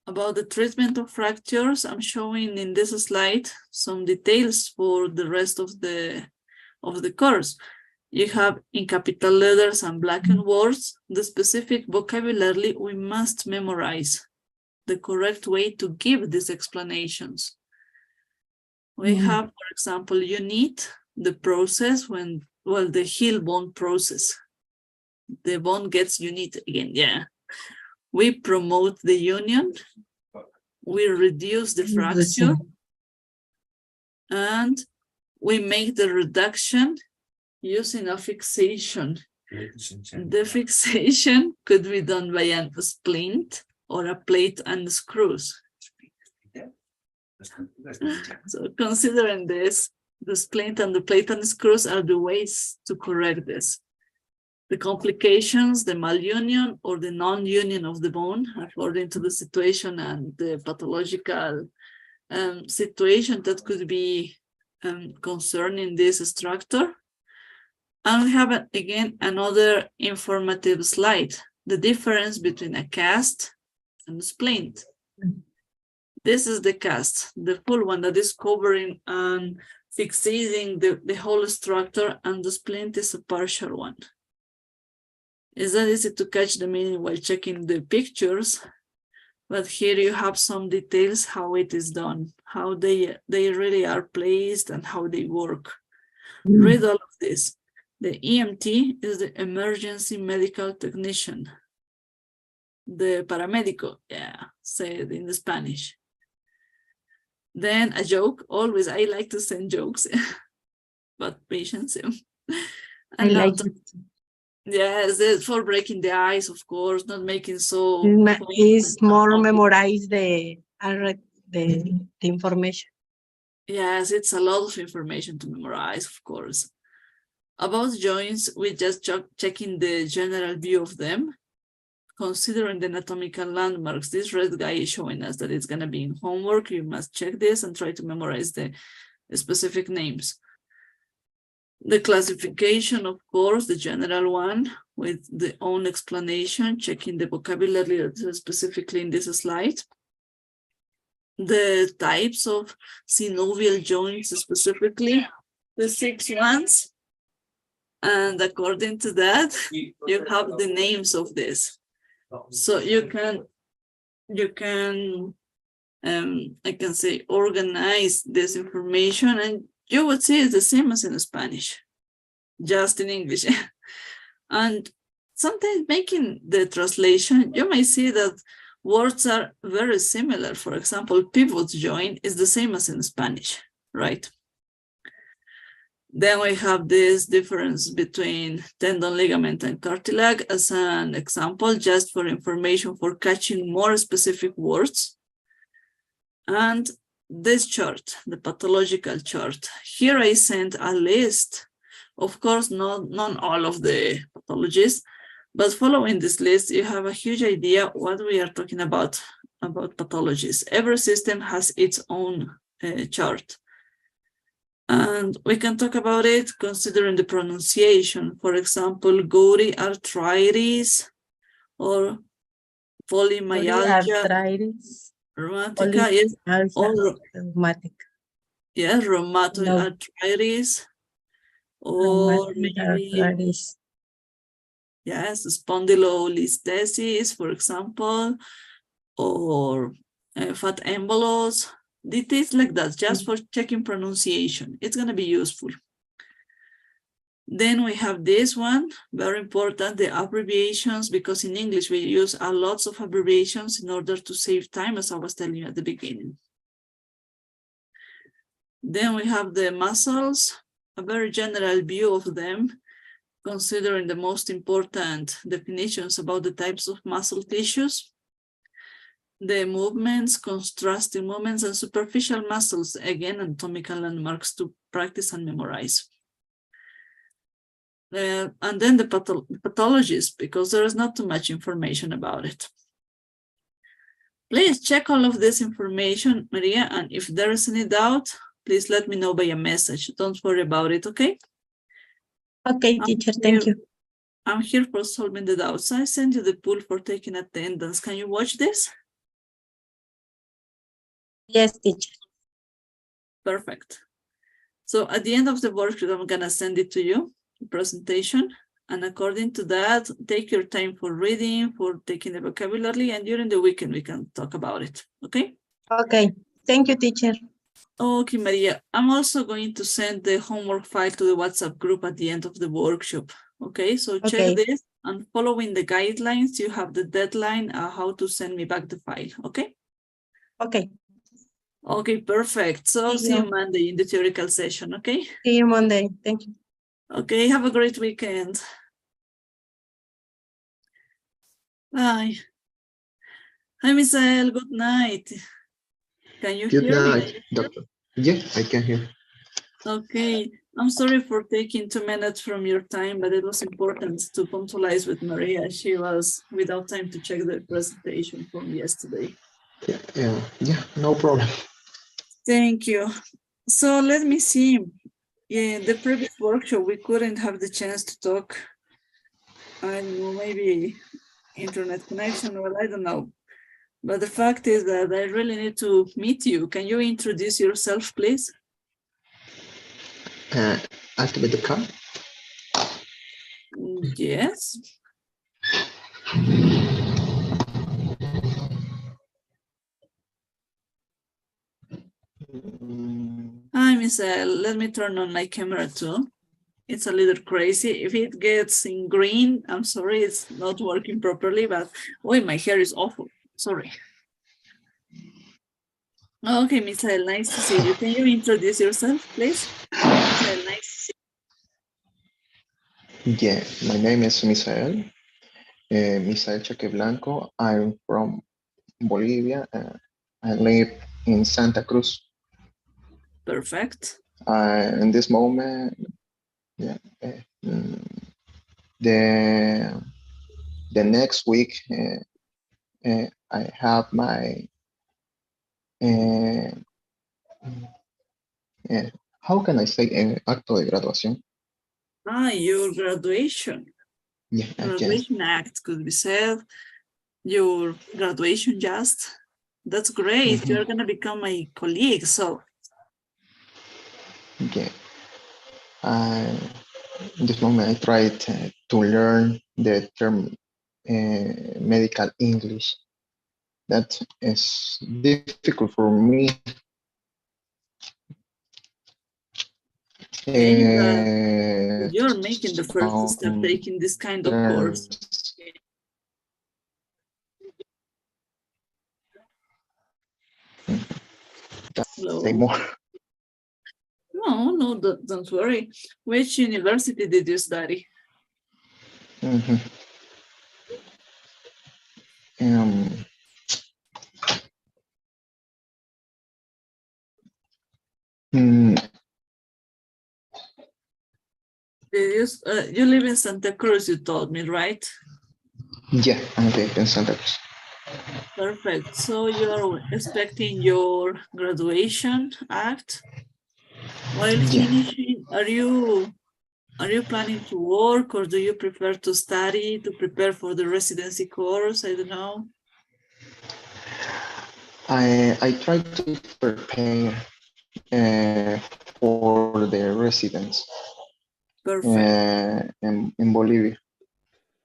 About the treatment of fractures, I'm showing in this slide some details for the rest of the course. You have in capital letters and blackened words the specific vocabulary we must memorize, the correct way to give these explanations. We have, for example, unit, the process when, well, the heal bone process. The bone gets unit again, yeah. We promote the union, we reduce the fracture, and we make the reduction using a fixation. The fixation could be done by a splint or a plate and screws. So considering this, the splint and the plate and screws are the ways to correct this. The complications, the malunion or the non-union of the bone, according to the situation and the pathological situation that could be concerning this structure. And we have, again, another informative slide, the difference between a cast and a splint. This is the cast, the full one that is covering and fixating the whole structure, and the splint is a partial one. It's not easy to catch the meaning while checking the pictures, but here you have some details how it is done, how they really are placed and how they work. Read all of this. The EMT is the emergency medical technician. The paramédico, yeah, said in the Spanish. Then a joke, always, I like to send jokes, but patience. I like it. Yes, it's for breaking the ice, of course, not making so. It's more memorize the information. Yes, it's a lot of information to memorize, of course. About joints, we just checking the general view of them, considering the anatomical landmarks. This red guy is showing us that it's going to be in homework. You must check this and try to memorize the specific names. The classification, of course, the general one with the own explanation, checking the vocabulary specifically in this slide. The types of synovial joints specifically, the 6 ones. And according to that, you have the names of this. So you can I can say, organize this information, and you would see it's the same as in Spanish, just in English. And sometimes making the translation, you may see that words are very similar. For example, pivot joint is the same as in Spanish, right? Then we have this difference between tendon, ligament, and cartilage as an example, just for information for catching more specific words. And this chart, the pathological chart. Here I sent a list, of course, not all of the pathologies, but following this list, you have a huge idea what we are talking about pathologies. Every system has its own chart. And we can talk about it considering the pronunciation. For example, gouty arthritis or polymyalgia. Arthritis. Rheumatica, yes. Rheumatic. Yes, rheumatoid arthritis. Or maybe, arthritis. Yes, spondylolisthesis, for example, or fat embolus. Details like that, just for checking pronunciation. It's going to be useful. Then we have this one, very important, the abbreviations, because in English we use a lots of abbreviations in order to save time, as I was telling you at the beginning. Then we have the muscles, a very general view of them, considering the most important definitions about the types of muscle tissues. the movements, contrasting movements, and superficial muscles, again, anatomical landmarks to practice and memorize. And then the pathologies, because there is not too much information about it. Please check all of this information, Maria, and if there is any doubt, please let me know by a message. Don't worry about it, okay? Okay, teacher, thank you. I'm here for solving the doubts. I sent you the pool for taking attendance. Can you watch this? Yes, teacher. Perfect. So at the end of the workshop, I'm gonna send it to you, the presentation. And according to that, take your time for reading, for taking the vocabulary, and during the weekend, we can talk about it, okay? Okay, thank you, teacher. Okay, Maria, I'm also going to send the homework file to the WhatsApp group at the end of the workshop, okay? So check this, and following the guidelines, you have the deadline, how to send me back the file, okay? Okay. Okay, perfect. So see you Monday in the theoretical session, okay? See you Monday. Thank you. Okay, have a great weekend. Bye. Hi, Misael, good night. Can you hear me? Good night, doctor. Yeah, I can hear. Okay, I'm sorry for taking 2 minutes from your time, but it was important to punctualize with Maria. She was without time to check the presentation from yesterday. Yeah, no problem. Thank you. So let me see. In the previous workshop, we couldn't have the chance to talk. I don't know, maybe internet connection, well, I don't know. But the fact is that I really need to meet you. Can you introduce yourself, please? Activate the cam. Yes. Hi, Misael. Let me turn on my camera too. It's a little crazy. If it gets in green, I'm sorry, it's not working properly, but oh, my hair is awful. Sorry. Okay, Misael, nice to see you. Can you introduce yourself, please? Misael, nice to see you. Yeah, my name is Misael. Misael Cheque Blanco. I'm from Bolivia. I live in Santa Cruz. Perfect. In this moment, yeah, the next week, I have my how can I say acto de graduación? Your graduation. Yeah, graduation act could be said. Your graduation just. That's great. You're gonna become my colleague. So. Yeah. In this moment, I tried to learn the term medical English. That is difficult for me. You're making the first step taking this kind of course. Say more. No, don't worry. Which university did you study? You live in Santa Cruz, you told me, right? Yeah, I live in Santa Cruz. Perfect. So you're expecting your graduation act. While finishing, are you planning to work, or do you prefer to study to prepare for the residency course? I don't know. I try to prepare for the residence. Perfect. In Bolivia.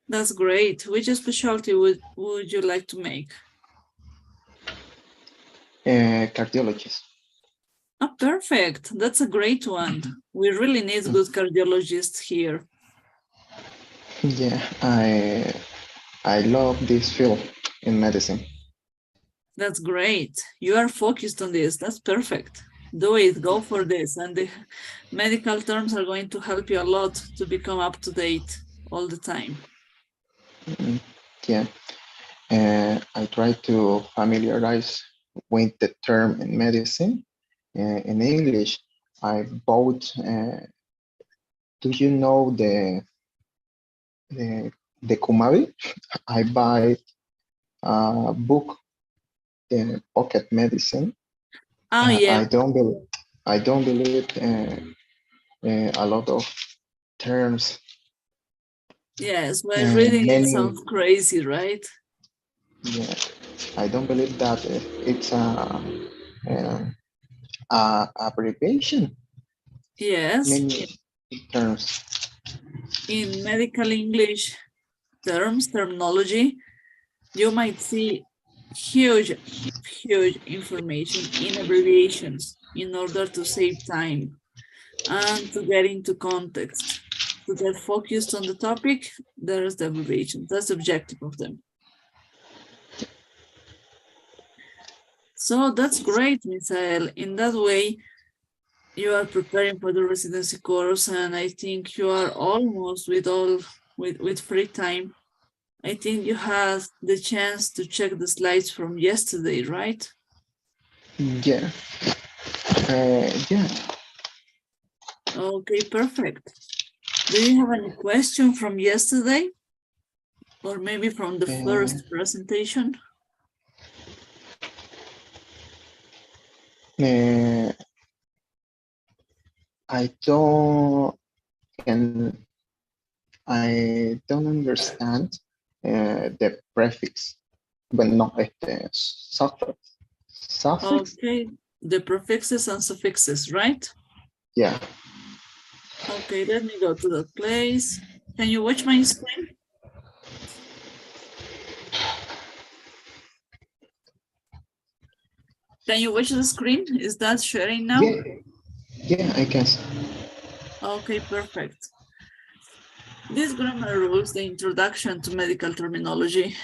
That's great. Which specialty would you like to make? Cardiologist. Oh, perfect. That's a great one. We really need good cardiologists here. Yeah, I love this field in medicine. That's great. You are focused on this. That's perfect. Do it. Go for this. And the medical terms are going to help you a lot to become up to date all the time. Yeah. I try to familiarize with the term in medicine. In English, I bought, do you know the Kumabi? I buy a book, the Pocket Medicine. Oh, yeah. I don't believe a lot of terms. Yes, while reading it Many, sounds crazy, right? yeah, I don't believe that it's a abbreviation. Yes. Many terms. In medical English terminology, you might see huge information in abbreviations in order to save time and to get into context. To get focused on the topic, there's the abbreviation. That's the objective of them. So that's great, Misael. In that way, you are preparing for the residency course, and I think you are almost with free time. I think you had the chance to check the slides from yesterday, right? Yeah. Yeah. Okay, perfect. Do you have any question from yesterday? Or maybe from the first presentation? I don't understand the prefix, but not the suffix. Suffix? Okay, the prefixes and suffixes, right? Yeah. Okay, let me go to the place. Can you watch my screen? Can you watch the screen? Is that sharing now? Yeah, I guess. Okay, perfect. This grammar rules, the introduction to medical terminology,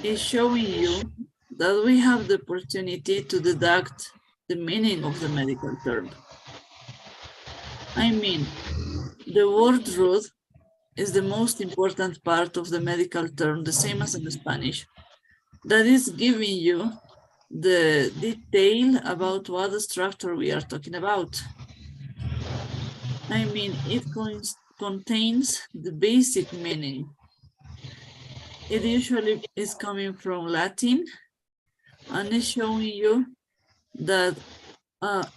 is showing you that we have the opportunity to deduct the meaning of the medical term. I mean, the word root is the most important part of the medical term, the same as in Spanish. That is giving you the detail about what the structure we are talking about. I mean, it contains the basic meaning. It usually is coming from Latin and is showing you that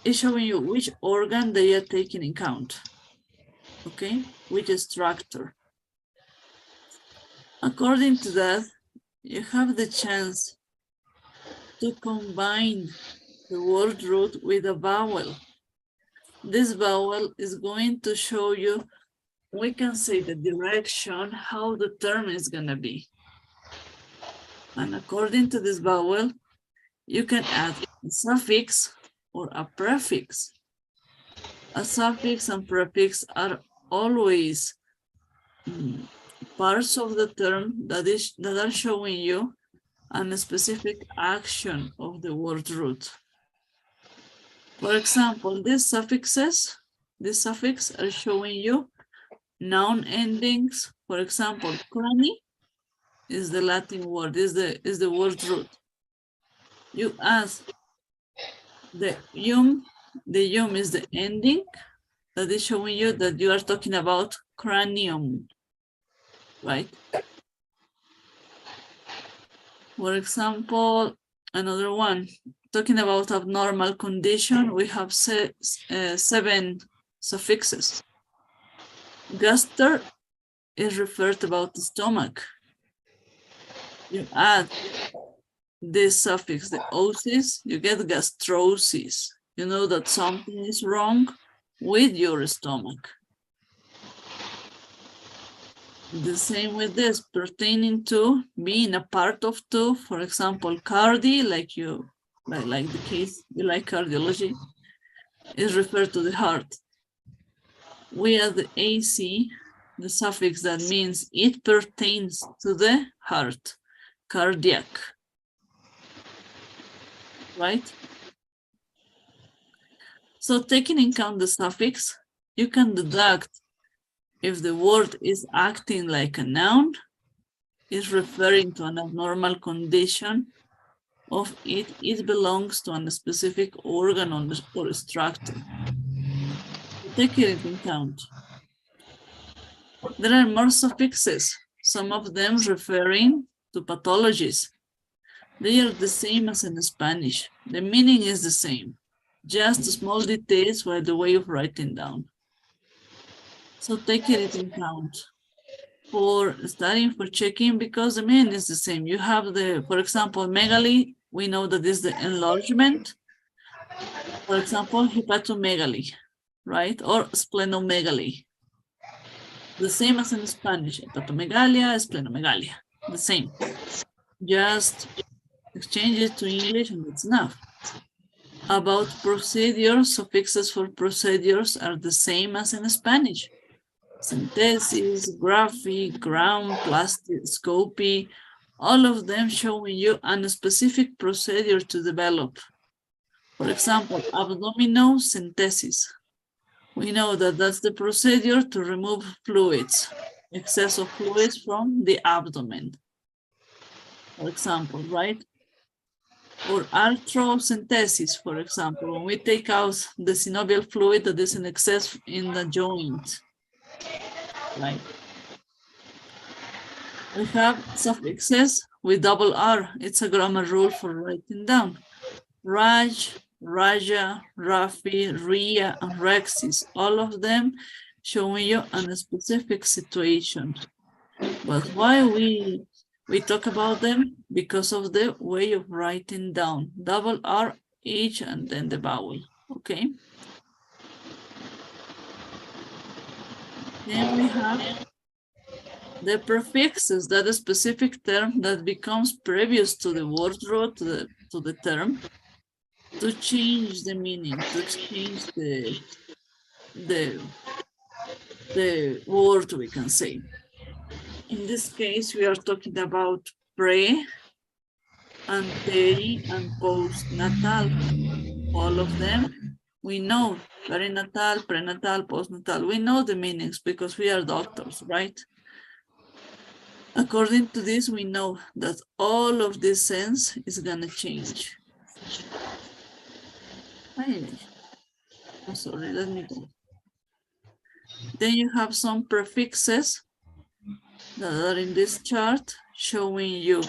it's showing you which organ they are taking in count. Okay, which structure. According to that, you have the chance to combine the word root with a vowel. This vowel is going to show you, we can say the direction, how the term is going to be. And according to this vowel, you can add a suffix or a prefix. A suffix and prefix are always parts of the term that are showing you a specific action of the word root. For example, these suffix are showing you noun endings. For example, crani is the Latin word, is the word root. You add the yum is the ending that is showing you that you are talking about cranium, right? For example, another one, talking about abnormal condition, we have 7 suffixes. Gaster is referred about the stomach. You add this suffix, the osis, you get gastrosis. You know that something is wrong with your stomach. The same with this, pertaining to, being a part of to, for example, cardi, like the case, you like cardiology, is referred to the heart. We add the AC, the suffix that means it pertains to the heart, cardiac, right? So taking in account the suffix, you can deduct if the word is acting like a noun, is referring to an abnormal condition of it belongs to a specific organ or structure. Take it into account. There are more suffixes, some of them referring to pathologies. They are the same as in Spanish. The meaning is the same, just small details by the way of writing down. So take it into account for studying, for checking, because the meaning is the same. You have the, for example, megaly, we know that is the enlargement. For example, hepatomegaly, right? Or splenomegaly. The same as in Spanish, hepatomegalia, splenomegalia, the same. Just exchange it to English and it's enough. About procedures, suffixes for procedures are the same as in Spanish. Synthesis, graphic, ground, plasticoscopy, all of them showing you a specific procedure to develop. For example, abdominocentesis. We know that that's the procedure to remove fluids, excess of fluids from the abdomen, for example, right? Or arthrocentesis, for example, when we take out the synovial fluid that is in excess in the joint, right? We have suffixes with double R. It's a grammar rule for writing down. Raj, Raja, Rafi, Ria, and Rexis, all of them showing you a specific situation. But why we talk about them? Because of the way of writing down. Double R each and then the vowel, okay? Then we have the prefixes, that a specific term that becomes previous to the word root, to the term, to change the meaning, to change the word, we can say. In this case, we are talking about pre, ante, and postnatal. All of them, we know, perinatal, prenatal, postnatal. We know the meanings because we are doctors, right? According to this, we know that all of this sense is gonna change. I'm sorry, let me go. Then you have some prefixes that are in this chart showing you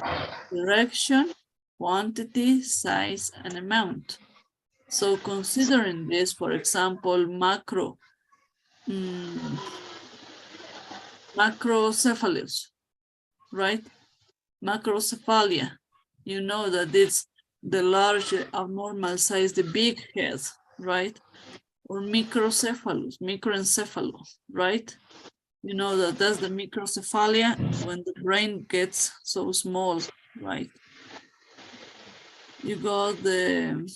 direction, quantity, size, and amount. So considering this, for example, macrocephalus, right? Macrocephalia, you know that it's the large abnormal size, the big head, right? Or microcephalus, microencephalus, right? You know that that's the microcephalia when the brain gets so small, right? You got the,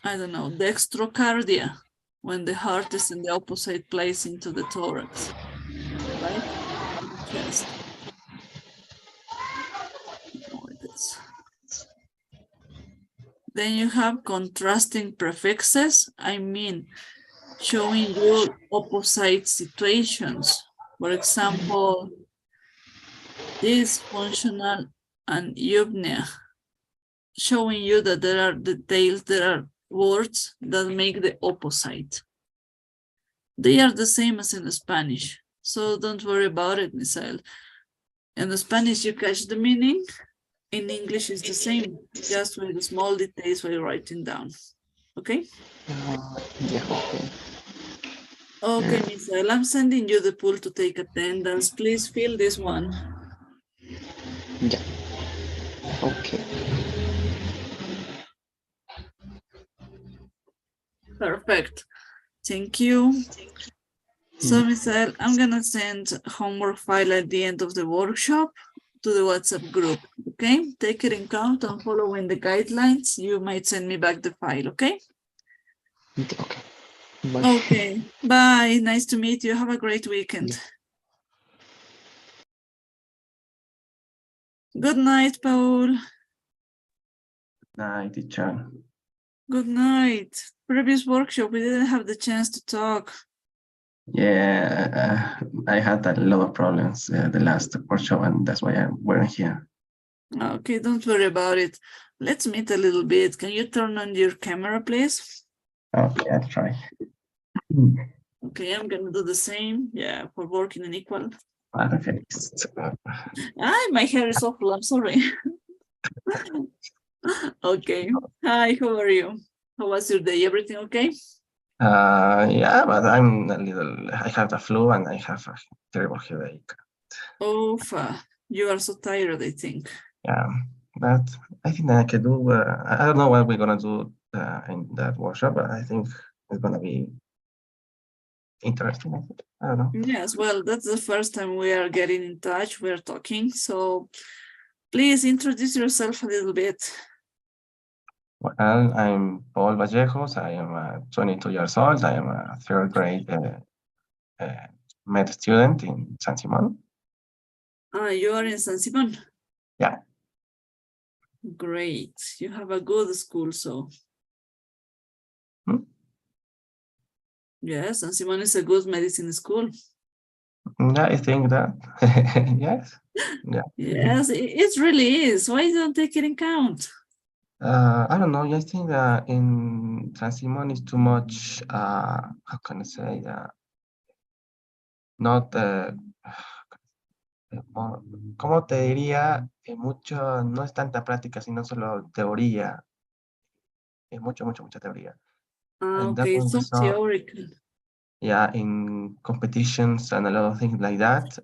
I don't know, dextrocardia, when the heart is in the opposite place into the thorax, right? Chest. Oh, it is. Then you have contrasting prefixes, I mean, showing you opposite situations. For example, dysfunctional and eupnea, showing you that there are details, there are words that make the opposite. They are the same as in Spanish, so don't worry about it, Misael. In the Spanish, you catch the meaning. In English, it's the same, just with the small details while writing down. Okay? Yeah, okay. Okay, Misael, I'm sending you the pool to take attendance. Please fill this one. Yeah. Okay. Perfect. Thank you. So, Misael, I'm gonna send homework file at the end of the workshop to the WhatsApp group, okay? Take it in count and following the guidelines, you might send me back the file, okay? Okay. Bye. Okay, bye. Nice to meet you. Have a great weekend. Yeah. Good night, Paul. Night, teacher. Good night. Previous workshop, we didn't have the chance to talk. Yeah, I had a lot of problems the last workshop, and that's why I weren't here. Okay, don't worry about it. Let's meet a little bit. Can you turn on your camera, please? Okay, I'll try. Okay, I'm gonna do the same. Yeah, for working in equal. Okay. Ah, my hair is awful. I'm sorry. Okay. Hi, how are you? How was your day? Everything okay? Yeah, but I'm a little. I have the flu and I have a terrible headache. Oh, you are so tired, I think. Yeah, but I think that I can do. I don't know what we're gonna do in that workshop, but I think it's gonna be interesting. I don't know. Yes, well, that's the first time we are getting in touch. We're talking. So please introduce yourself a little bit. Well, I'm Paul Vallejos. I am 22 years old. I am a third grade med student in San Simon. You are in San Simon? Yeah. Great. You have a good school, so. Yes, San Simon is a good medicine school. Yeah, I think that. Yes. Yeah. Yes, it really is. Why don't take it in count? I don't know. I think that in San Simon is too much. How can I say? Not. ¿Cómo te diría? Mucho, no es tanta práctica, sino solo teoría. Es mucha teoría. And that Okay, one we so saw, theoretical. yeah, in competitions and a lot of things like that,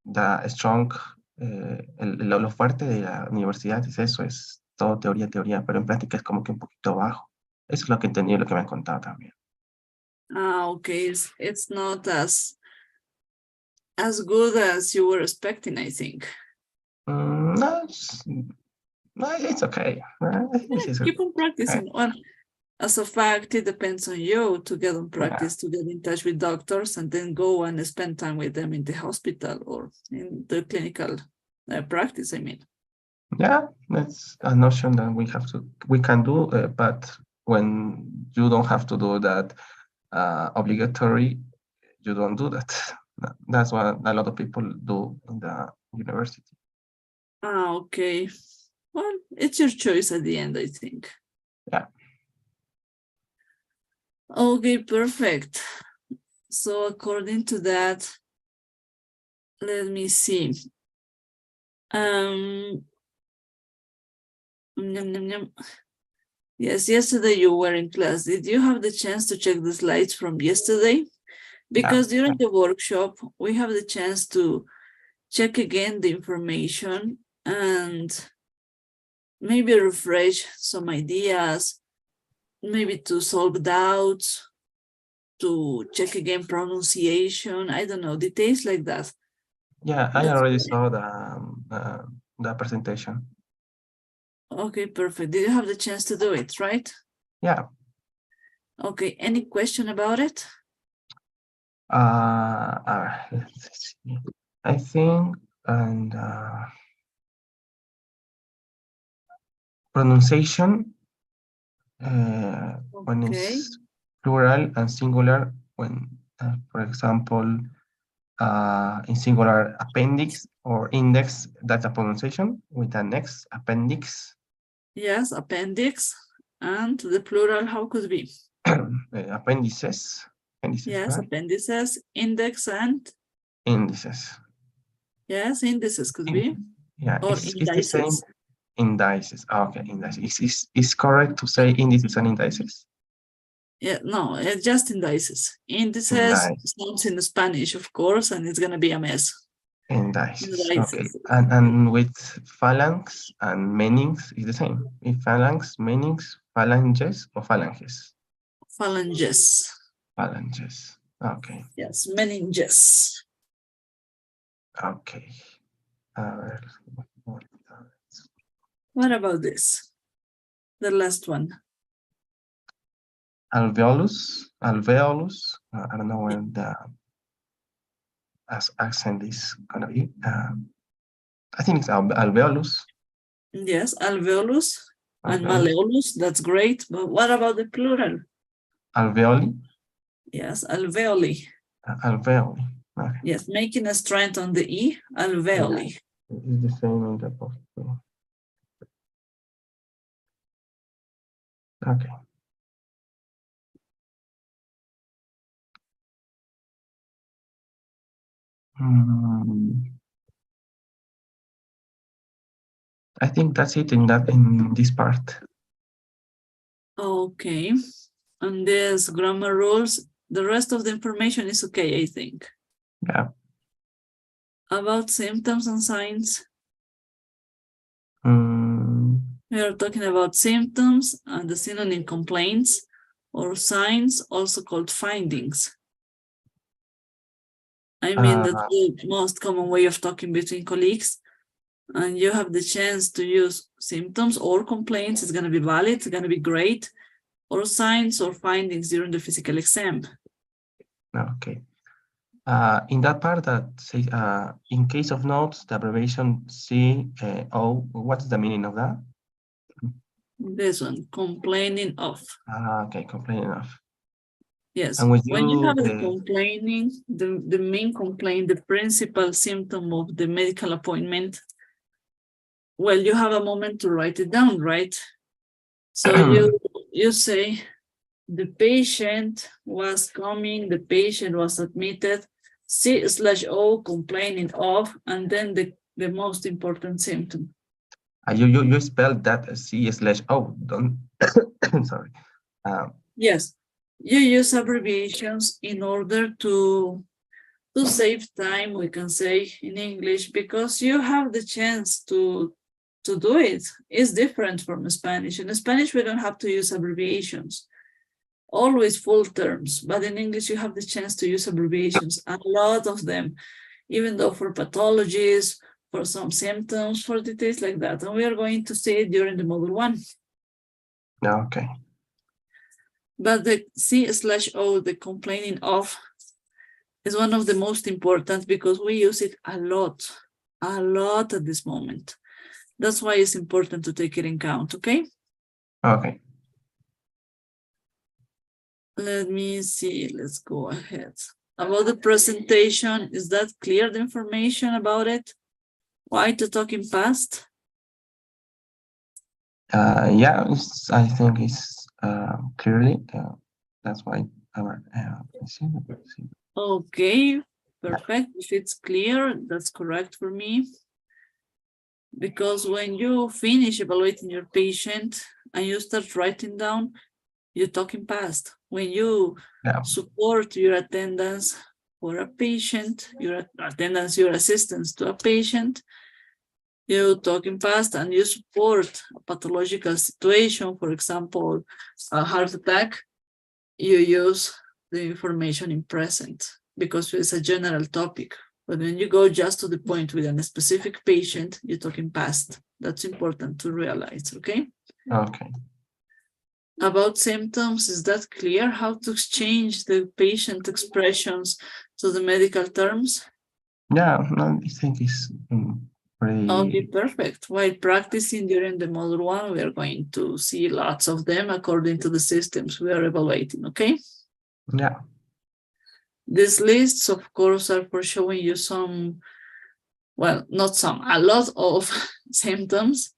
the strong, lo fuerte de la universidad es eso, es todo teoría, pero en práctica es como que un poquito bajo. Eso es lo que entendí, lo que me han contado también. Okay, it's not as good as you were expecting, I think. No, it's okay. Keep on practicing. Well, as a fact, it depends on you to get on practice, to get in touch with doctors, and then go and spend time with them in the hospital or in the clinical practice, I mean. Yeah, that's a notion that we can do, but when you don't have to do that obligatory, you don't do that. That's what a lot of people do in the university. Okay. Well, it's your choice at the end, I think. Yeah. Okay, perfect. So according to that, let me see. Yes, yesterday you were in class. Did you have the chance to check the slides from yesterday? Because during the workshop, we have the chance to check again the information and maybe refresh some ideas, maybe to solve doubts, to check again pronunciation, I don't know, details like that. Yeah, I already saw the presentation. Okay, perfect. Did you have the chance to do it, right? Yeah. Okay, any question about it? Let's see. I think, and pronunciation, when it's plural and singular, when, for example, in singular appendix or index, that's a pronunciation with an X, appendix. Yes, appendix. And the plural, how could it be? Appendices. Yes, right? appendices, index, and? Indices. Yes, indices could be. Yeah, or it's the same. indices. Indices. Okay, indices. Is correct to say indices and indices? Yeah, no, it's just indices. Indices sounds in Spanish, of course, and it's gonna be a mess. Indices. Okay. And with phalanx and menings is the same. If phalanx, menings, phalanges, or phalanges? Phalanges. Phalanges. Okay. Yes, meninges. Okay. What about this? The last one. Alveolus. Alveolus. I don't know when the accent is gonna be. I think it's alveolus. Yes, alveolus and malleolus. That's great. But what about the plural? Alveoli. Yes, alveoli. Alveoli. Okay. Yes, making a strand on the E, alveoli. It's the same in the both. Okay. I think that's it in this part. Okay. And there's grammar rules. The rest of the information is okay, I think. Yeah. About symptoms and signs. We are talking about symptoms and the synonym complaints or signs, also called findings. I mean, that's the most common way of talking between colleagues. And you have the chance to use symptoms or complaints. It's going to be valid. It's going to be great. Or signs or findings during the physical exam. Okay. In that part that says, in case of notes, the abbreviation CO, what's the meaning of that? This one, complaining of. Okay, complaining of. Yes, and when you have the complaining, the main complaint, the principal symptom of the medical appointment, well, you have a moment to write it down, right? So you say, the patient was coming, the patient was admitted, C/O complaining of, and then the most important symptom. You spelled that C/O, don't, sorry. Yes, you use abbreviations in order to save time, we can say in English, because you have the chance to do it. It's different from Spanish. In Spanish, we don't have to use abbreviations. Always full terms, but in English you have the chance to use abbreviations, a lot of them, even though for pathologies, for some symptoms, for details like that. And we are going to see it during the module 1. Okay. But the C/O, the complaining of, is one of the most important because we use it a lot at this moment. That's why it's important to take it in count, okay? Okay. Let me see, let's go ahead. About the presentation, is that clear, the information about it? Why to talk in past? Yeah, I think it's clearly, that's why our, Okay, perfect. If it's clear, that's correct for me. Because when you finish evaluating your patient and you start writing down, you talk in past. When you support your attendance for a patient, your attendance, your assistance to a patient, you talk in past and you support a pathological situation, for example, a heart attack, you use the information in present because it's a general topic. But when you go just to the point with a specific patient, you talk in past. That's important to realize, okay? Okay. About symptoms, is that clear? How to exchange the patient expressions to the medical terms? Yeah, no, I think it's pretty... Okay, perfect. While practicing during the module 1, we are going to see lots of them according to the systems we are evaluating, okay? Yeah. These lists, of course, are for showing you some, well, not some, a lot of symptoms.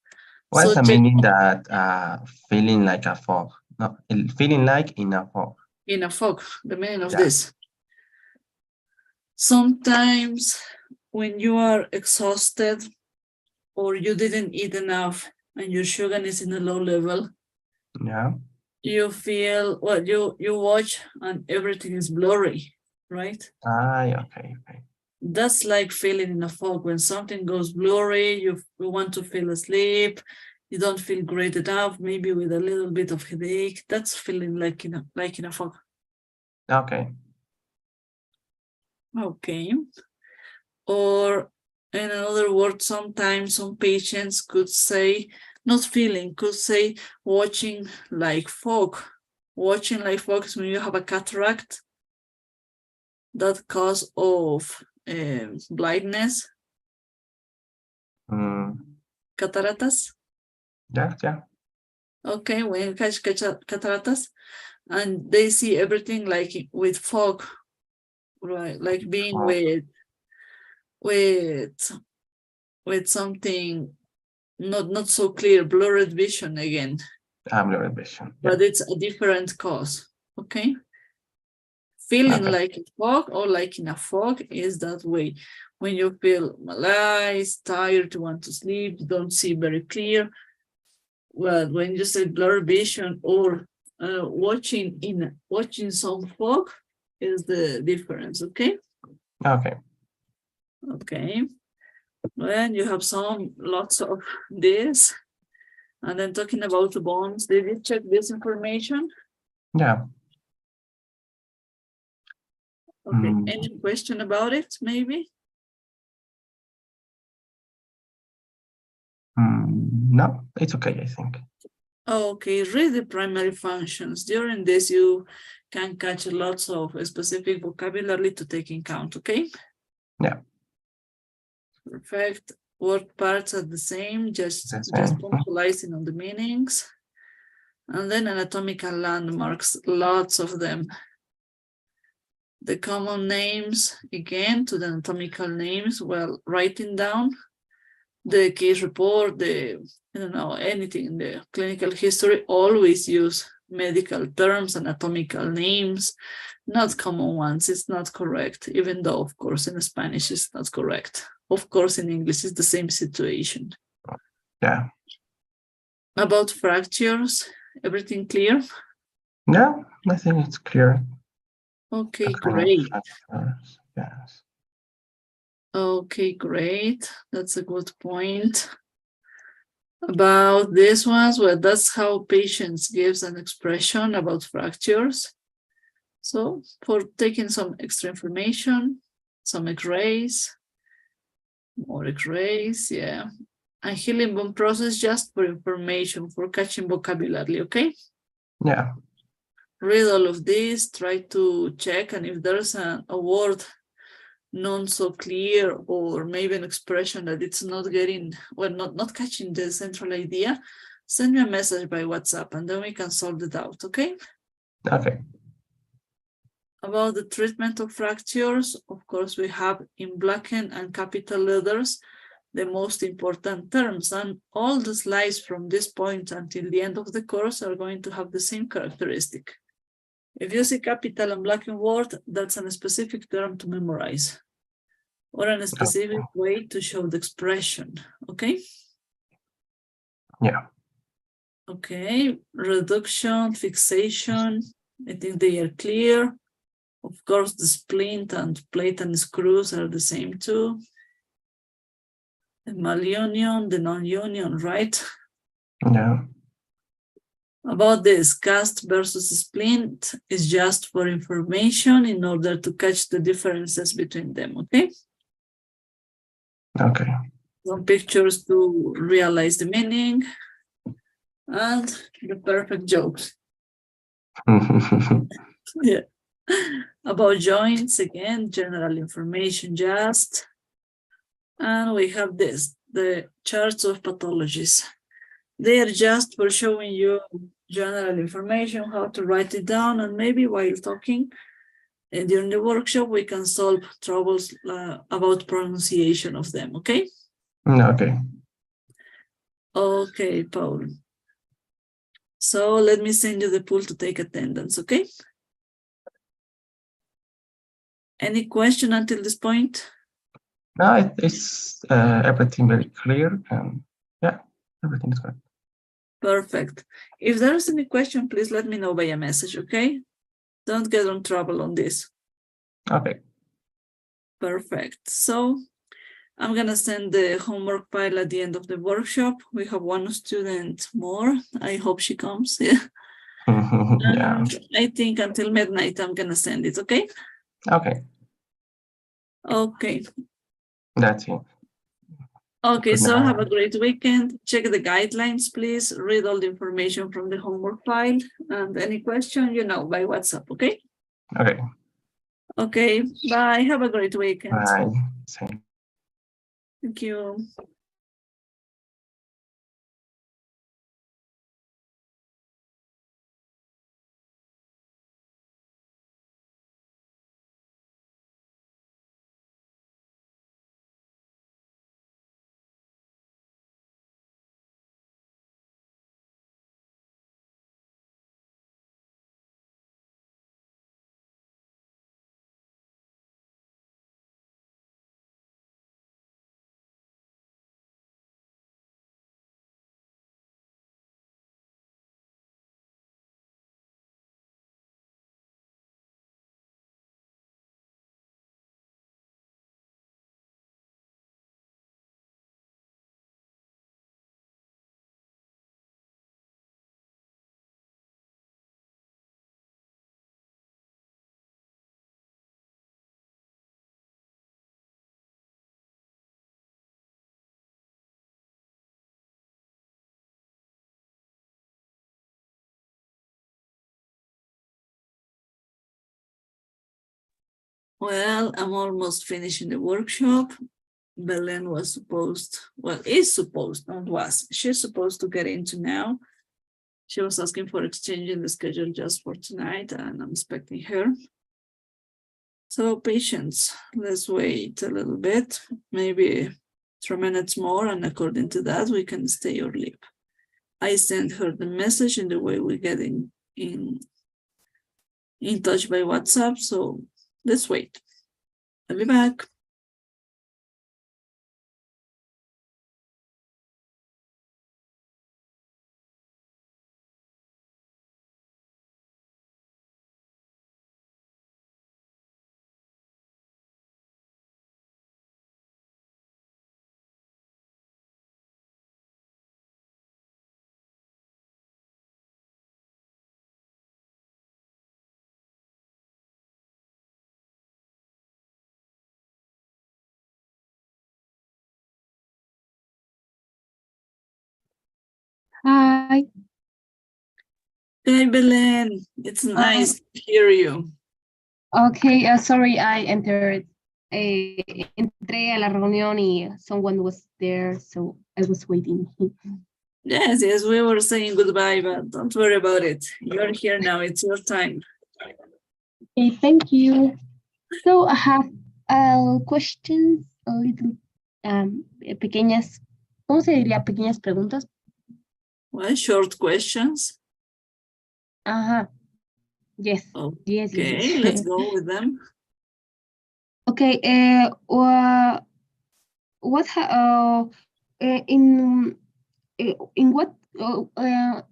What's So the meaning that feeling like a fog? No, feeling like in a fog. In a fog, the meaning of this. Sometimes when you are exhausted or you didn't eat enough and your sugar is in a low level, yeah, you feel, well, you watch and everything is blurry, right? Okay. That's like feeling in a fog. When something goes blurry, you want to feel asleep, you don't feel great enough, maybe with a little bit of headache. That's feeling like in a fog. Okay. Okay. Or in other words, sometimes some patients could say, not feeling, could say watching like fog. Watching like fog is when you have a cataract, that cause of blindness. Cataratas. Yeah. Okay, when you catch cataratas and they see everything like with fog, right? Like being Oh. with something not so clear, blurred vision again. Blurred vision. Yeah. But it's a different cause. Okay. Feeling Okay. like a fog or like in a fog is that way. When you feel malaise, tired, you want to sleep, you don't see very clear. Well, when you say blurred vision or watching some fog is the difference. Okay. Okay. Okay. When you have lots of this, and then talking about the bonds, did you check this information? Yeah. Okay. Any question about it, maybe? No, it's okay, I think. Okay, read the primary functions. During this, you can catch lots of specific vocabulary to take in count, okay? Yeah. Perfect. Word parts are the same, just punctualizing on the meanings. And then anatomical landmarks, lots of them. The common names, again, to the anatomical names, well, writing down the case report, I don't know, anything in the clinical history, always use medical terms, anatomical names, not common ones. It's not correct, even though, of course, in Spanish it's not correct. Of course, in English it's the same situation. Yeah. About fractures, everything clear? Yeah, I think it's clear. Okay, great. Yes. Okay, great. That's a good point. About this ones, well, that's how patients gives an expression about fractures. So for taking some extra information, some x-rays, more x-rays, yeah. And healing bone process just for information, for catching vocabulary, okay? Yeah. Read all of this, try to check, and if there's a word not so clear or maybe an expression that it's not getting, well, not catching the central idea, send me a message by WhatsApp and then we can solve it out, okay? Okay. About the treatment of fractures, of course, we have in black and capital letters the most important terms, and all the slides from this point until the end of the course are going to have the same characteristic. If you see capital and black and word, that's a specific term to memorize or a specific way to show the expression, okay? Yeah. Okay, reduction, fixation, I think they are clear. Of course, the splint and plate and screws are the same too. The malunion, the non-union, right? Yeah. About this, cast versus splint is just for information in order to catch the differences between them, okay? Okay. Some pictures to realize the meaning and the perfect jokes. Yeah. About joints, again, general information just. And we have this, the charts of pathologies. They are just for showing you general information, how to write it down, and maybe while talking during the workshop, we can solve troubles about pronunciation of them, okay? Okay. Okay, Paul. So let me send you the pool to take attendance, okay? Any question until this point? No, it's everything very clear, and yeah, everything is good. Perfect. If there's any question, please let me know by a message, okay? Don't get in trouble on this. Okay. Perfect. So I'm gonna send the homework file at the end of the workshop. We have one student more. I hope she comes. Yeah. Yeah. And I think until midnight, I'm gonna send it, okay? Okay. Okay. That's it. Okay, Good so night. have a great weekend. Check the guidelines, please. Read all the information from the homework file. And any question, by WhatsApp, okay? Okay. Okay, bye. Have a great weekend. Bye. Same. Thank you. Well, I'm almost finishing the workshop. Belen was supposed, well, is supposed, not was, she's supposed to get into now. She was asking for exchanging the schedule just for tonight, and I'm expecting her. So patience, let's wait a little bit, maybe 3 minutes more, and according to that, we can stay or leave. I sent her the message in the way we get in touch by WhatsApp, so let's wait. I'll be back. Hi. Hey, Belen, it's nice to hear you. Okay, sorry, I entered. Entré a la reunión y someone was there, so I was waiting. Yes, yes, we were saying goodbye, but don't worry about it. You're here now, it's your time. Okay, thank you. So I have questions, a little pequeñas, ¿cómo se diría? Pequeñas preguntas. Well, short questions. Ajá. Yes. Yes, Okay, yes, yes. let's go with them. Okay, what in what I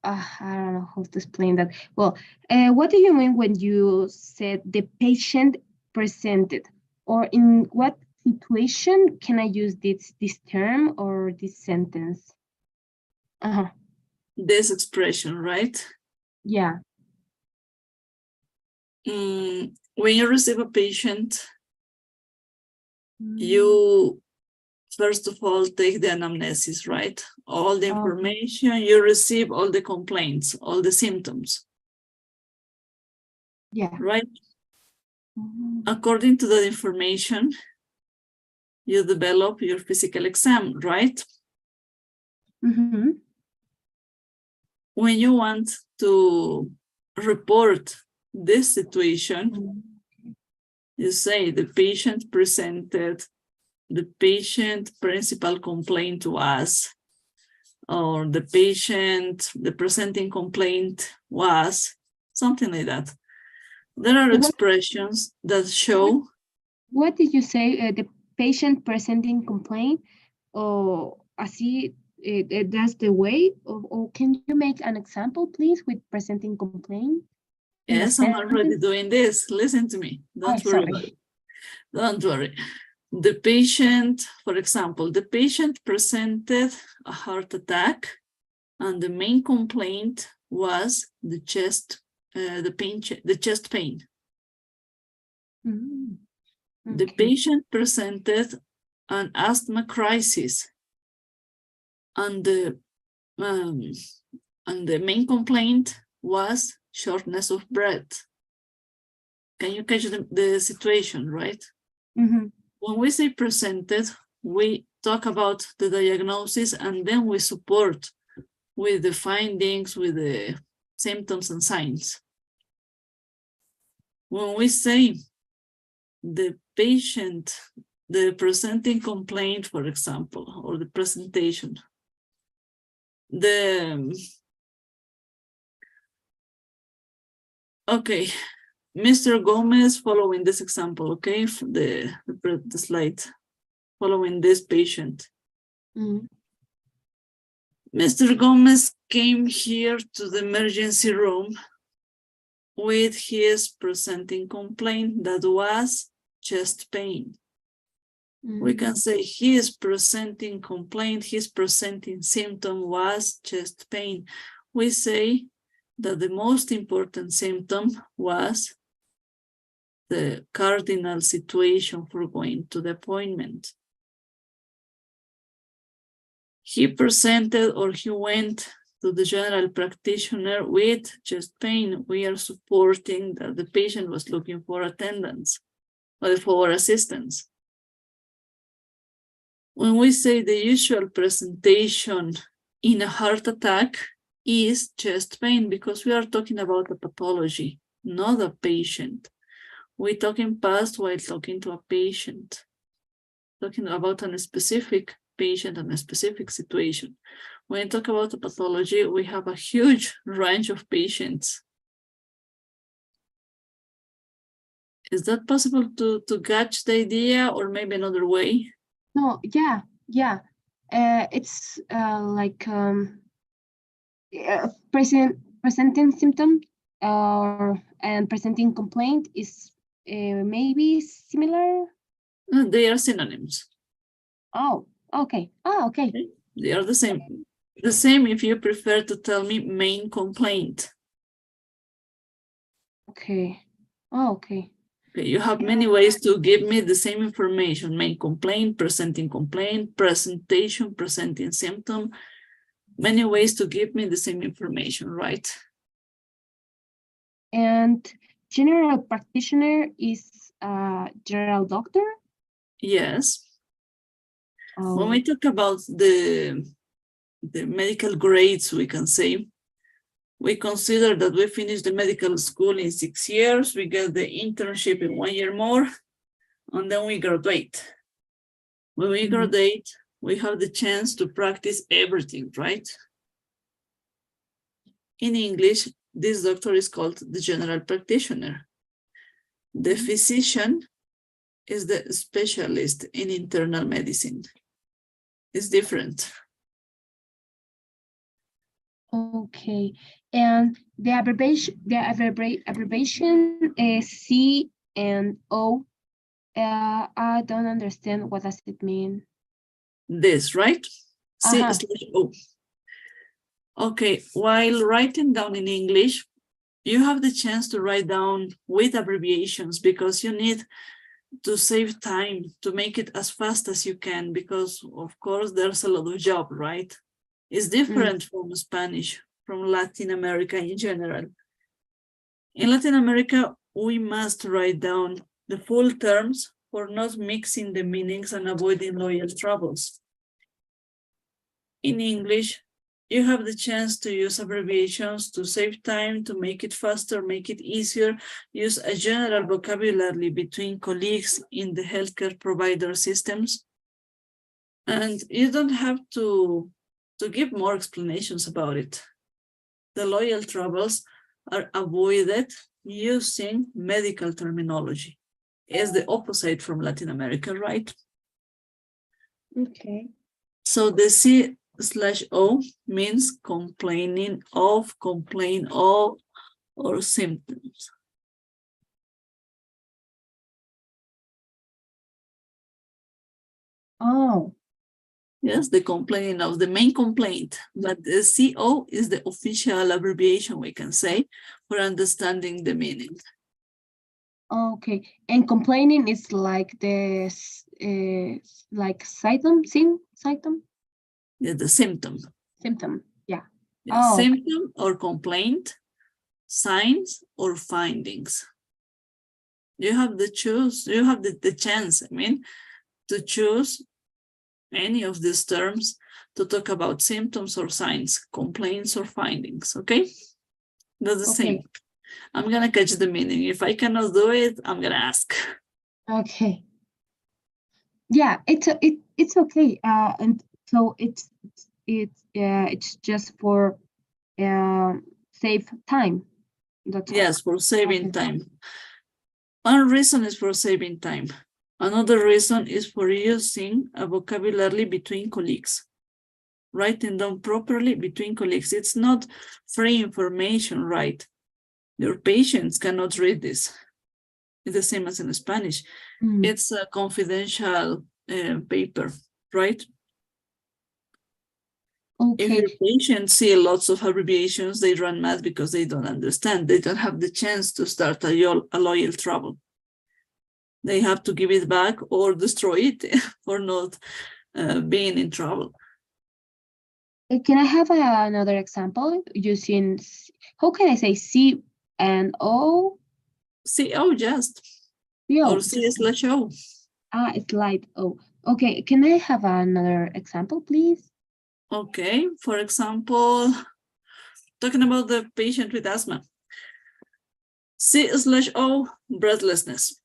don't know how to explain that. Well, what do you mean when you said the patient presented, or in what situation can I use this term or this sentence? This expression, right? Yeah. When you receive a patient, you first of all take the anamnesis, right? All the information, you receive all the complaints, all the symptoms. Yeah. Right? According to that information, you develop your physical exam, right? Mm-hmm. When you want to report this situation, you say the patient presented the patient principal complaint to us, or the presenting complaint was, something like that. There are expressions that show. What did you say? The patient presenting complaint, or así, that's the way? Or can you make an example, please, with presenting complaint? Yes, I'm already doing this. Listen to me. Don't worry about it. Don't worry. The patient, for example, the patient presented a heart attack, and the main complaint was the chest, the chest pain. Mm-hmm. The patient presented an asthma crisis, and the main complaint was shortness of breath. Can you catch the situation, right? Mm-hmm. When we say presented, we talk about the diagnosis, and then we support with the findings, with the symptoms and signs. When we say the patient, the presenting complaint, for example, or the presentation, okay, Mr. Gomez, following this example, okay, the slide, following this patient. Mm-hmm. Mr. Gomez came here to the emergency room with his presenting complaint that was chest pain. Mm-hmm. We can say his presenting complaint, his presenting symptom was chest pain. We say that the most important symptom was the cardinal situation for going to the appointment. He presented, or he went to the general practitioner with chest pain. We are supporting that the patient was looking for attendance. but for our assistance. When we say the usual presentation in a heart attack is chest pain, because we are talking about a pathology, not a patient. We're talking past while talking to a patient, talking about a specific patient and a specific situation. When we talk about a pathology, we have a huge range of patients. Is that possible to catch the idea, or maybe another way? No, yeah. It's like presenting symptom and presenting complaint is maybe similar. They are synonyms. Oh, okay. Oh, okay. They are the same. The same if you prefer to tell me main complaint. Okay. Oh, okay. Okay, you have many ways to give me the same information: main complaint, presentation, presenting symptom. Many ways to give me the same information, right? And general practitioner is general doctor? Yes. Oh. When we talk about the medical grades, we can say, we consider that we finish the medical school in 6 years, we get the internship in 1 year more, and then we graduate. When we graduate, we have the chance to practice everything, right? In English, this doctor is called the general practitioner. The physician is the specialist in internal medicine. It's different. Okay, and the abbreviation is C and O. I don't understand what does it mean. This, right? C/O. Okay, while writing down in English, you have the chance to write down with abbreviations because you need to save time to make it as fast as you can, because of course there's a lot of job, right? It's different from Spanish, from Latin America in general. In Latin America, we must write down the full terms for not mixing the meanings and avoiding lawyer troubles. In English, you have the chance to use abbreviations to save time, to make it faster, make it easier, use a general vocabulary between colleagues in the healthcare provider systems. And you don't have to give more explanations about it. The loyal troubles are avoided using medical terminology. It's the opposite from Latin America, right? Okay. So the C/O means complaining of, complain of, or symptoms. Oh. Yes, the complaining of, the main complaint, but the CO is the official abbreviation, we can say, for understanding the meaning. Okay, and complaining is like the like symptom. Yeah, the symptom. Symptom, yeah. Yeah, Oh, symptom or complaint, signs or findings. You have the choose. You have the chance. I mean, to choose any of these terms to talk about symptoms or signs, complaints or findings. Okay, that's the same. I'm gonna catch the meaning. If I cannot do it, I'm gonna ask. Okay. Yeah, it's okay. And so it's just for save time. That's yes, for saving time. One reason is for saving time. Another reason is for using a vocabulary between colleagues. Writing down properly between colleagues. It's not free information, right? Your patients cannot read this. It's the same as in Spanish. It's a confidential paper, right? Okay. If your patients see lots of abbreviations, they run mad because they don't understand. They don't have the chance to start a loyal trouble. They have to give it back or destroy it for not being in trouble. Can I have another example using, how can I say C and O? CO just. Or C/O. Slide O. Okay, can I have another example, please? Okay, for example, talking about the patient with asthma. C/O, breathlessness.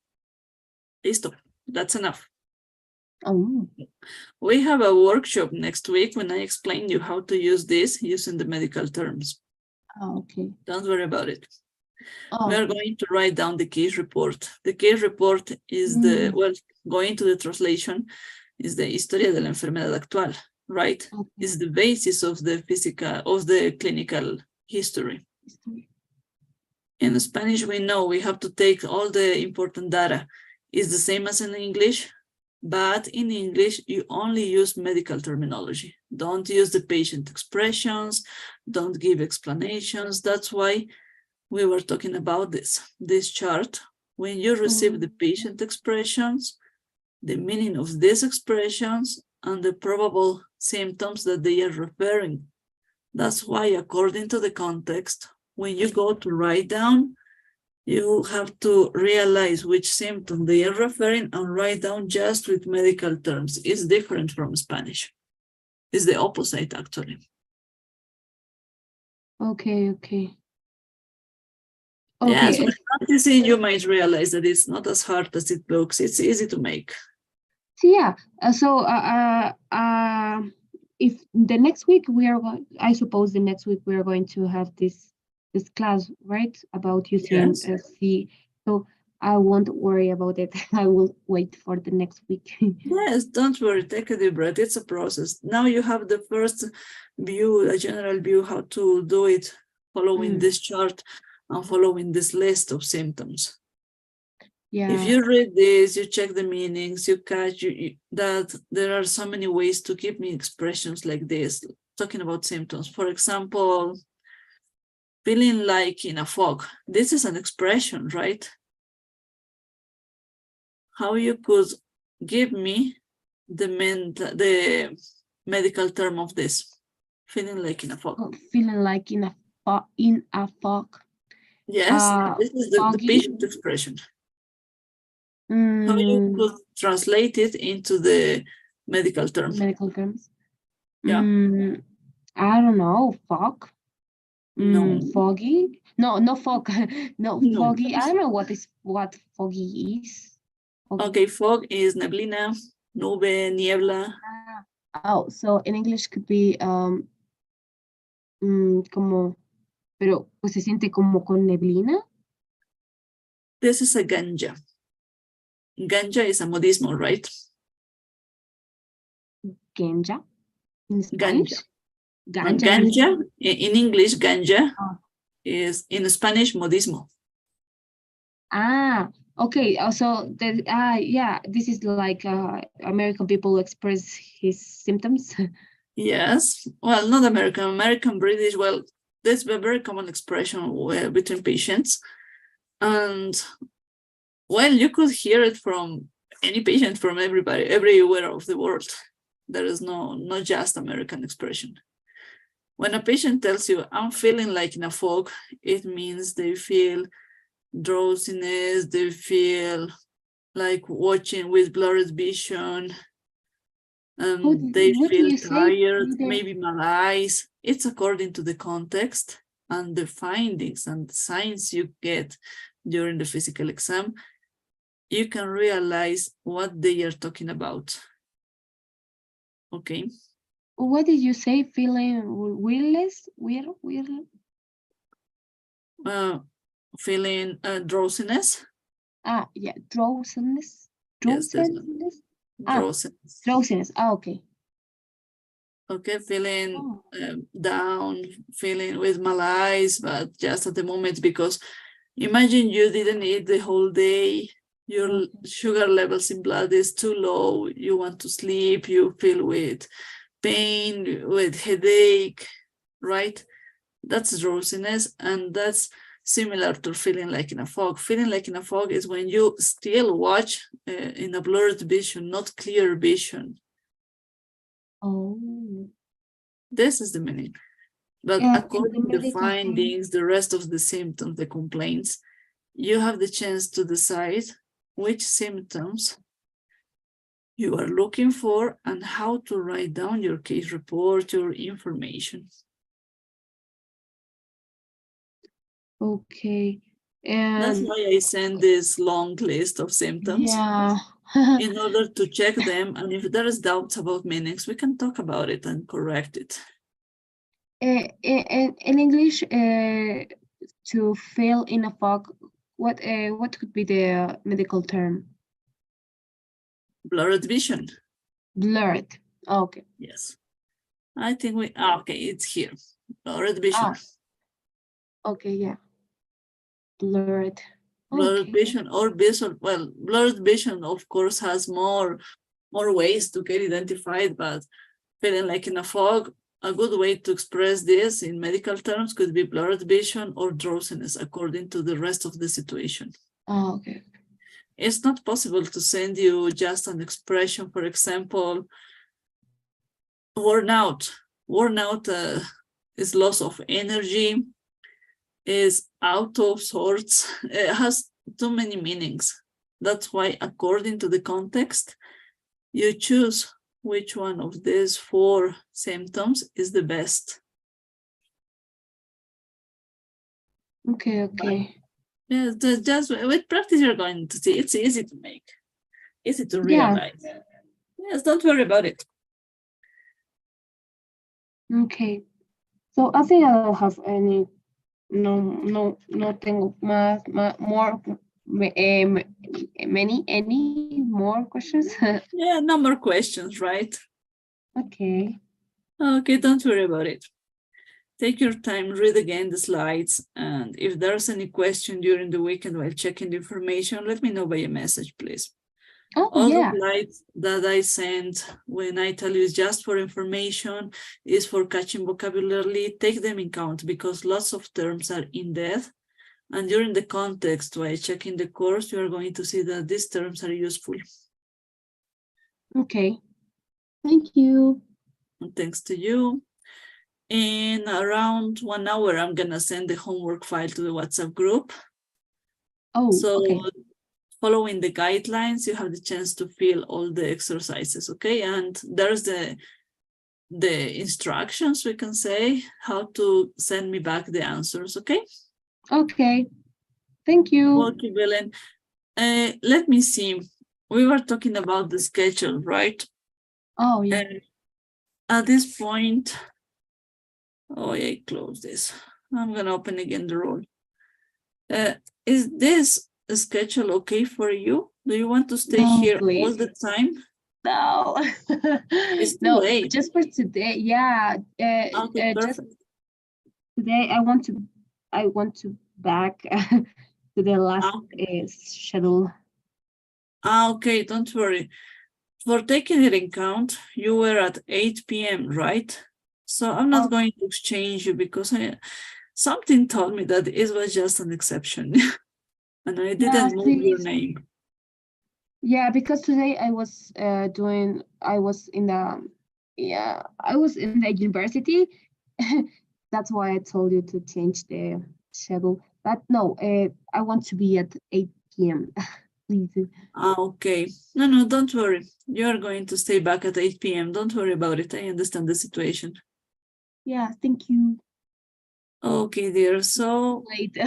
Listo, that's enough. Oh. We have a workshop next week when I explain you how to use this using the medical terms. Oh, okay. Don't worry about it. Oh, We are okay. going to write down the case report. The case report is the, well, going to the translation, is the historia de la enfermedad actual, right? Okay. Is the basis of the clinical history. In Spanish, we know we have to take all the important data. It's the same as in English, but in English, you only use medical terminology. Don't use the patient expressions, don't give explanations. That's why we were talking about this chart. When you receive the patient expressions, the meaning of these expressions, and the probable symptoms that they are referring. That's why, according to the context, when you go to write down, you have to realize which symptom they are referring and write down just with medical terms. It's different from Spanish. It's the opposite, actually. Okay, okay. Yes, Okay. when practicing, you might realize that it's not as hard as it looks. It's easy to make. Yeah. If the next week I suppose the next week we are going to have this class, right? About using Yes. C. So I won't worry about it. I will wait for the next week. Yes, don't worry. Take a deep breath. It's a process. Now you have the first view, a general view, how to do it, following this chart and following this list of symptoms. Yeah. If you read this, you check the meanings, you catch that there are so many ways to give me expressions like this, talking about symptoms. For example, feeling like in a fog. This is an expression, right? How you could give me the medical term of this? Feeling like in a fog. Oh, feeling like in a fog. Yes, this is the patient expression. How you could translate it into the medical term? Medical terms. Yeah. I don't know. Fog. No. Foggy. No, no fog. No, No. foggy. I don't know what foggy is. Foggy. Okay, fog is neblina, nube, niebla. Oh, so in English could be como, pero pues se siente como con neblina. This is a ganja. Ganja is a modismo, right? Ganja in Spanish. Ganja. In English, ganja is in Spanish modismo. Okay. Also, yeah, this is like American people express his symptoms. Yes. Well, not American, British. Well, that's a very common expression between patients. And well, you could hear it from any patient, from everybody, everywhere of the world. There is not just American expression. When a patient tells you, I'm feeling like in a fog, it means they feel drowsiness, they feel like watching with blurred vision, they feel tired, maybe malaise. It's according to the context and the findings and the signs you get during the physical exam. You can realize what they are talking about. Okay. What did you say? Feeling weirdless? Feeling drowsiness. Yeah, drowsiness. Yes, Drowsiness. Drowsiness. Okay. Okay, feeling down, feeling with malaise, but just at the moment, because imagine you didn't eat the whole day, your sugar levels in blood is too low, you want to sleep, you feel with pain, with headache, right? That's drowsiness, and that's similar to feeling like in a fog. Feeling like in a fog is when you still watch in a blurred vision, not clear vision. Oh. This is the meaning. But according to the findings, the rest of the symptoms, the complaints, you have the chance to decide which symptoms you are looking for and how to write down your case report, your information. Okay. That's why I send this long list of symptoms. Yeah. In order to check them, and if there is doubts about meanings, we can talk about it and correct it. In English, to fail in a fog, what could be the medical term? Blurred vision. Blurred. Okay. Yes. I think okay, it's here. Blurred vision. Okay, yeah. Blurred. Blurred vision or visual. Well, blurred vision, of course, has more ways to get identified, but feeling like in a fog, a good way to express this in medical terms could be blurred vision or drowsiness, according to the rest of the situation. Oh, okay. It's not possible to send you just an expression, for example, worn out. Worn out is loss of energy, is out of sorts. It has too many meanings. That's why, according to the context, you choose which one of these 4 symptoms is the best. Okay. Yes, just with practice, you're going to see it's easy to make, easy to realize. Yes, don't worry about it. Okay. So I think I don't have any. No tengo any more questions. Yeah, no more questions, right? Okay. Okay, don't worry about it. Take your time, read again the slides, and if there's any question during the weekend while checking the information, let me know by a message, please. All the slides that I send when I tell you it's just for information, is for catching vocabulary. Take them in count because lots of terms are in depth. And during the context while checking the course, you are going to see that these terms are useful. Okay. Thank you. And thanks to you. In around 1 hour, I'm going to send the homework file to the WhatsApp group. Oh, so okay. Following the guidelines, you have the chance to fill all the exercises, okay? And there's the instructions, we can say, how to send me back the answers, okay? Okay. Thank you. Okay, Belen. Let me see. We were talking about the schedule, right? Oh, yeah. At this point, I close this. I'm going to open again the rule. Is this schedule okay for you? Do you want to stay here all the time? No. It's too no, late. just for today. Yeah. Okay, just perfect. today I want to back to the last schedule. Okay, don't worry. For taking it in count, you were at 8 p.m., right? So I'm not going to exchange you because something told me that it was just an exception. And I didn't move your name. Yeah, because today I was I was in the university. That's why I told you to change the schedule. But no, I want to be at 8 p.m. Please. Okay. No, don't worry. You're going to stay back at 8 p.m. Don't worry about it. I understand the situation. Yeah, thank you. Okay, dear. So late.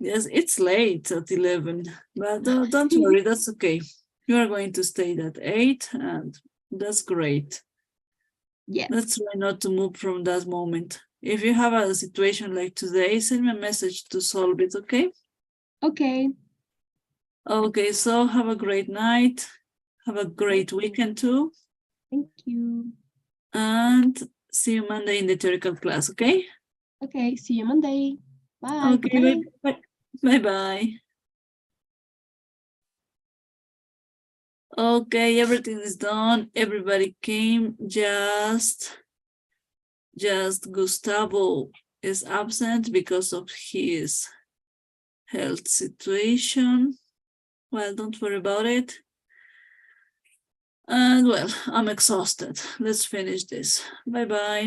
Yes, it's late at 11, but don't worry, that's okay. You are going to stay at 8, and that's great. Yeah. Let's try not to move from that moment. If you have a situation like today, send me a message to solve it, okay? Okay. Okay, so have a great night. Have a great weekend too. Thank you. And see you Monday in the theoretical class, okay? Okay, see you Monday. Bye. Okay, bye-bye. Okay, everything is done. Everybody came. Just Gustavo is absent because of his health situation. Well, don't worry about it. And well, I'm exhausted. Let's finish this. Bye-bye.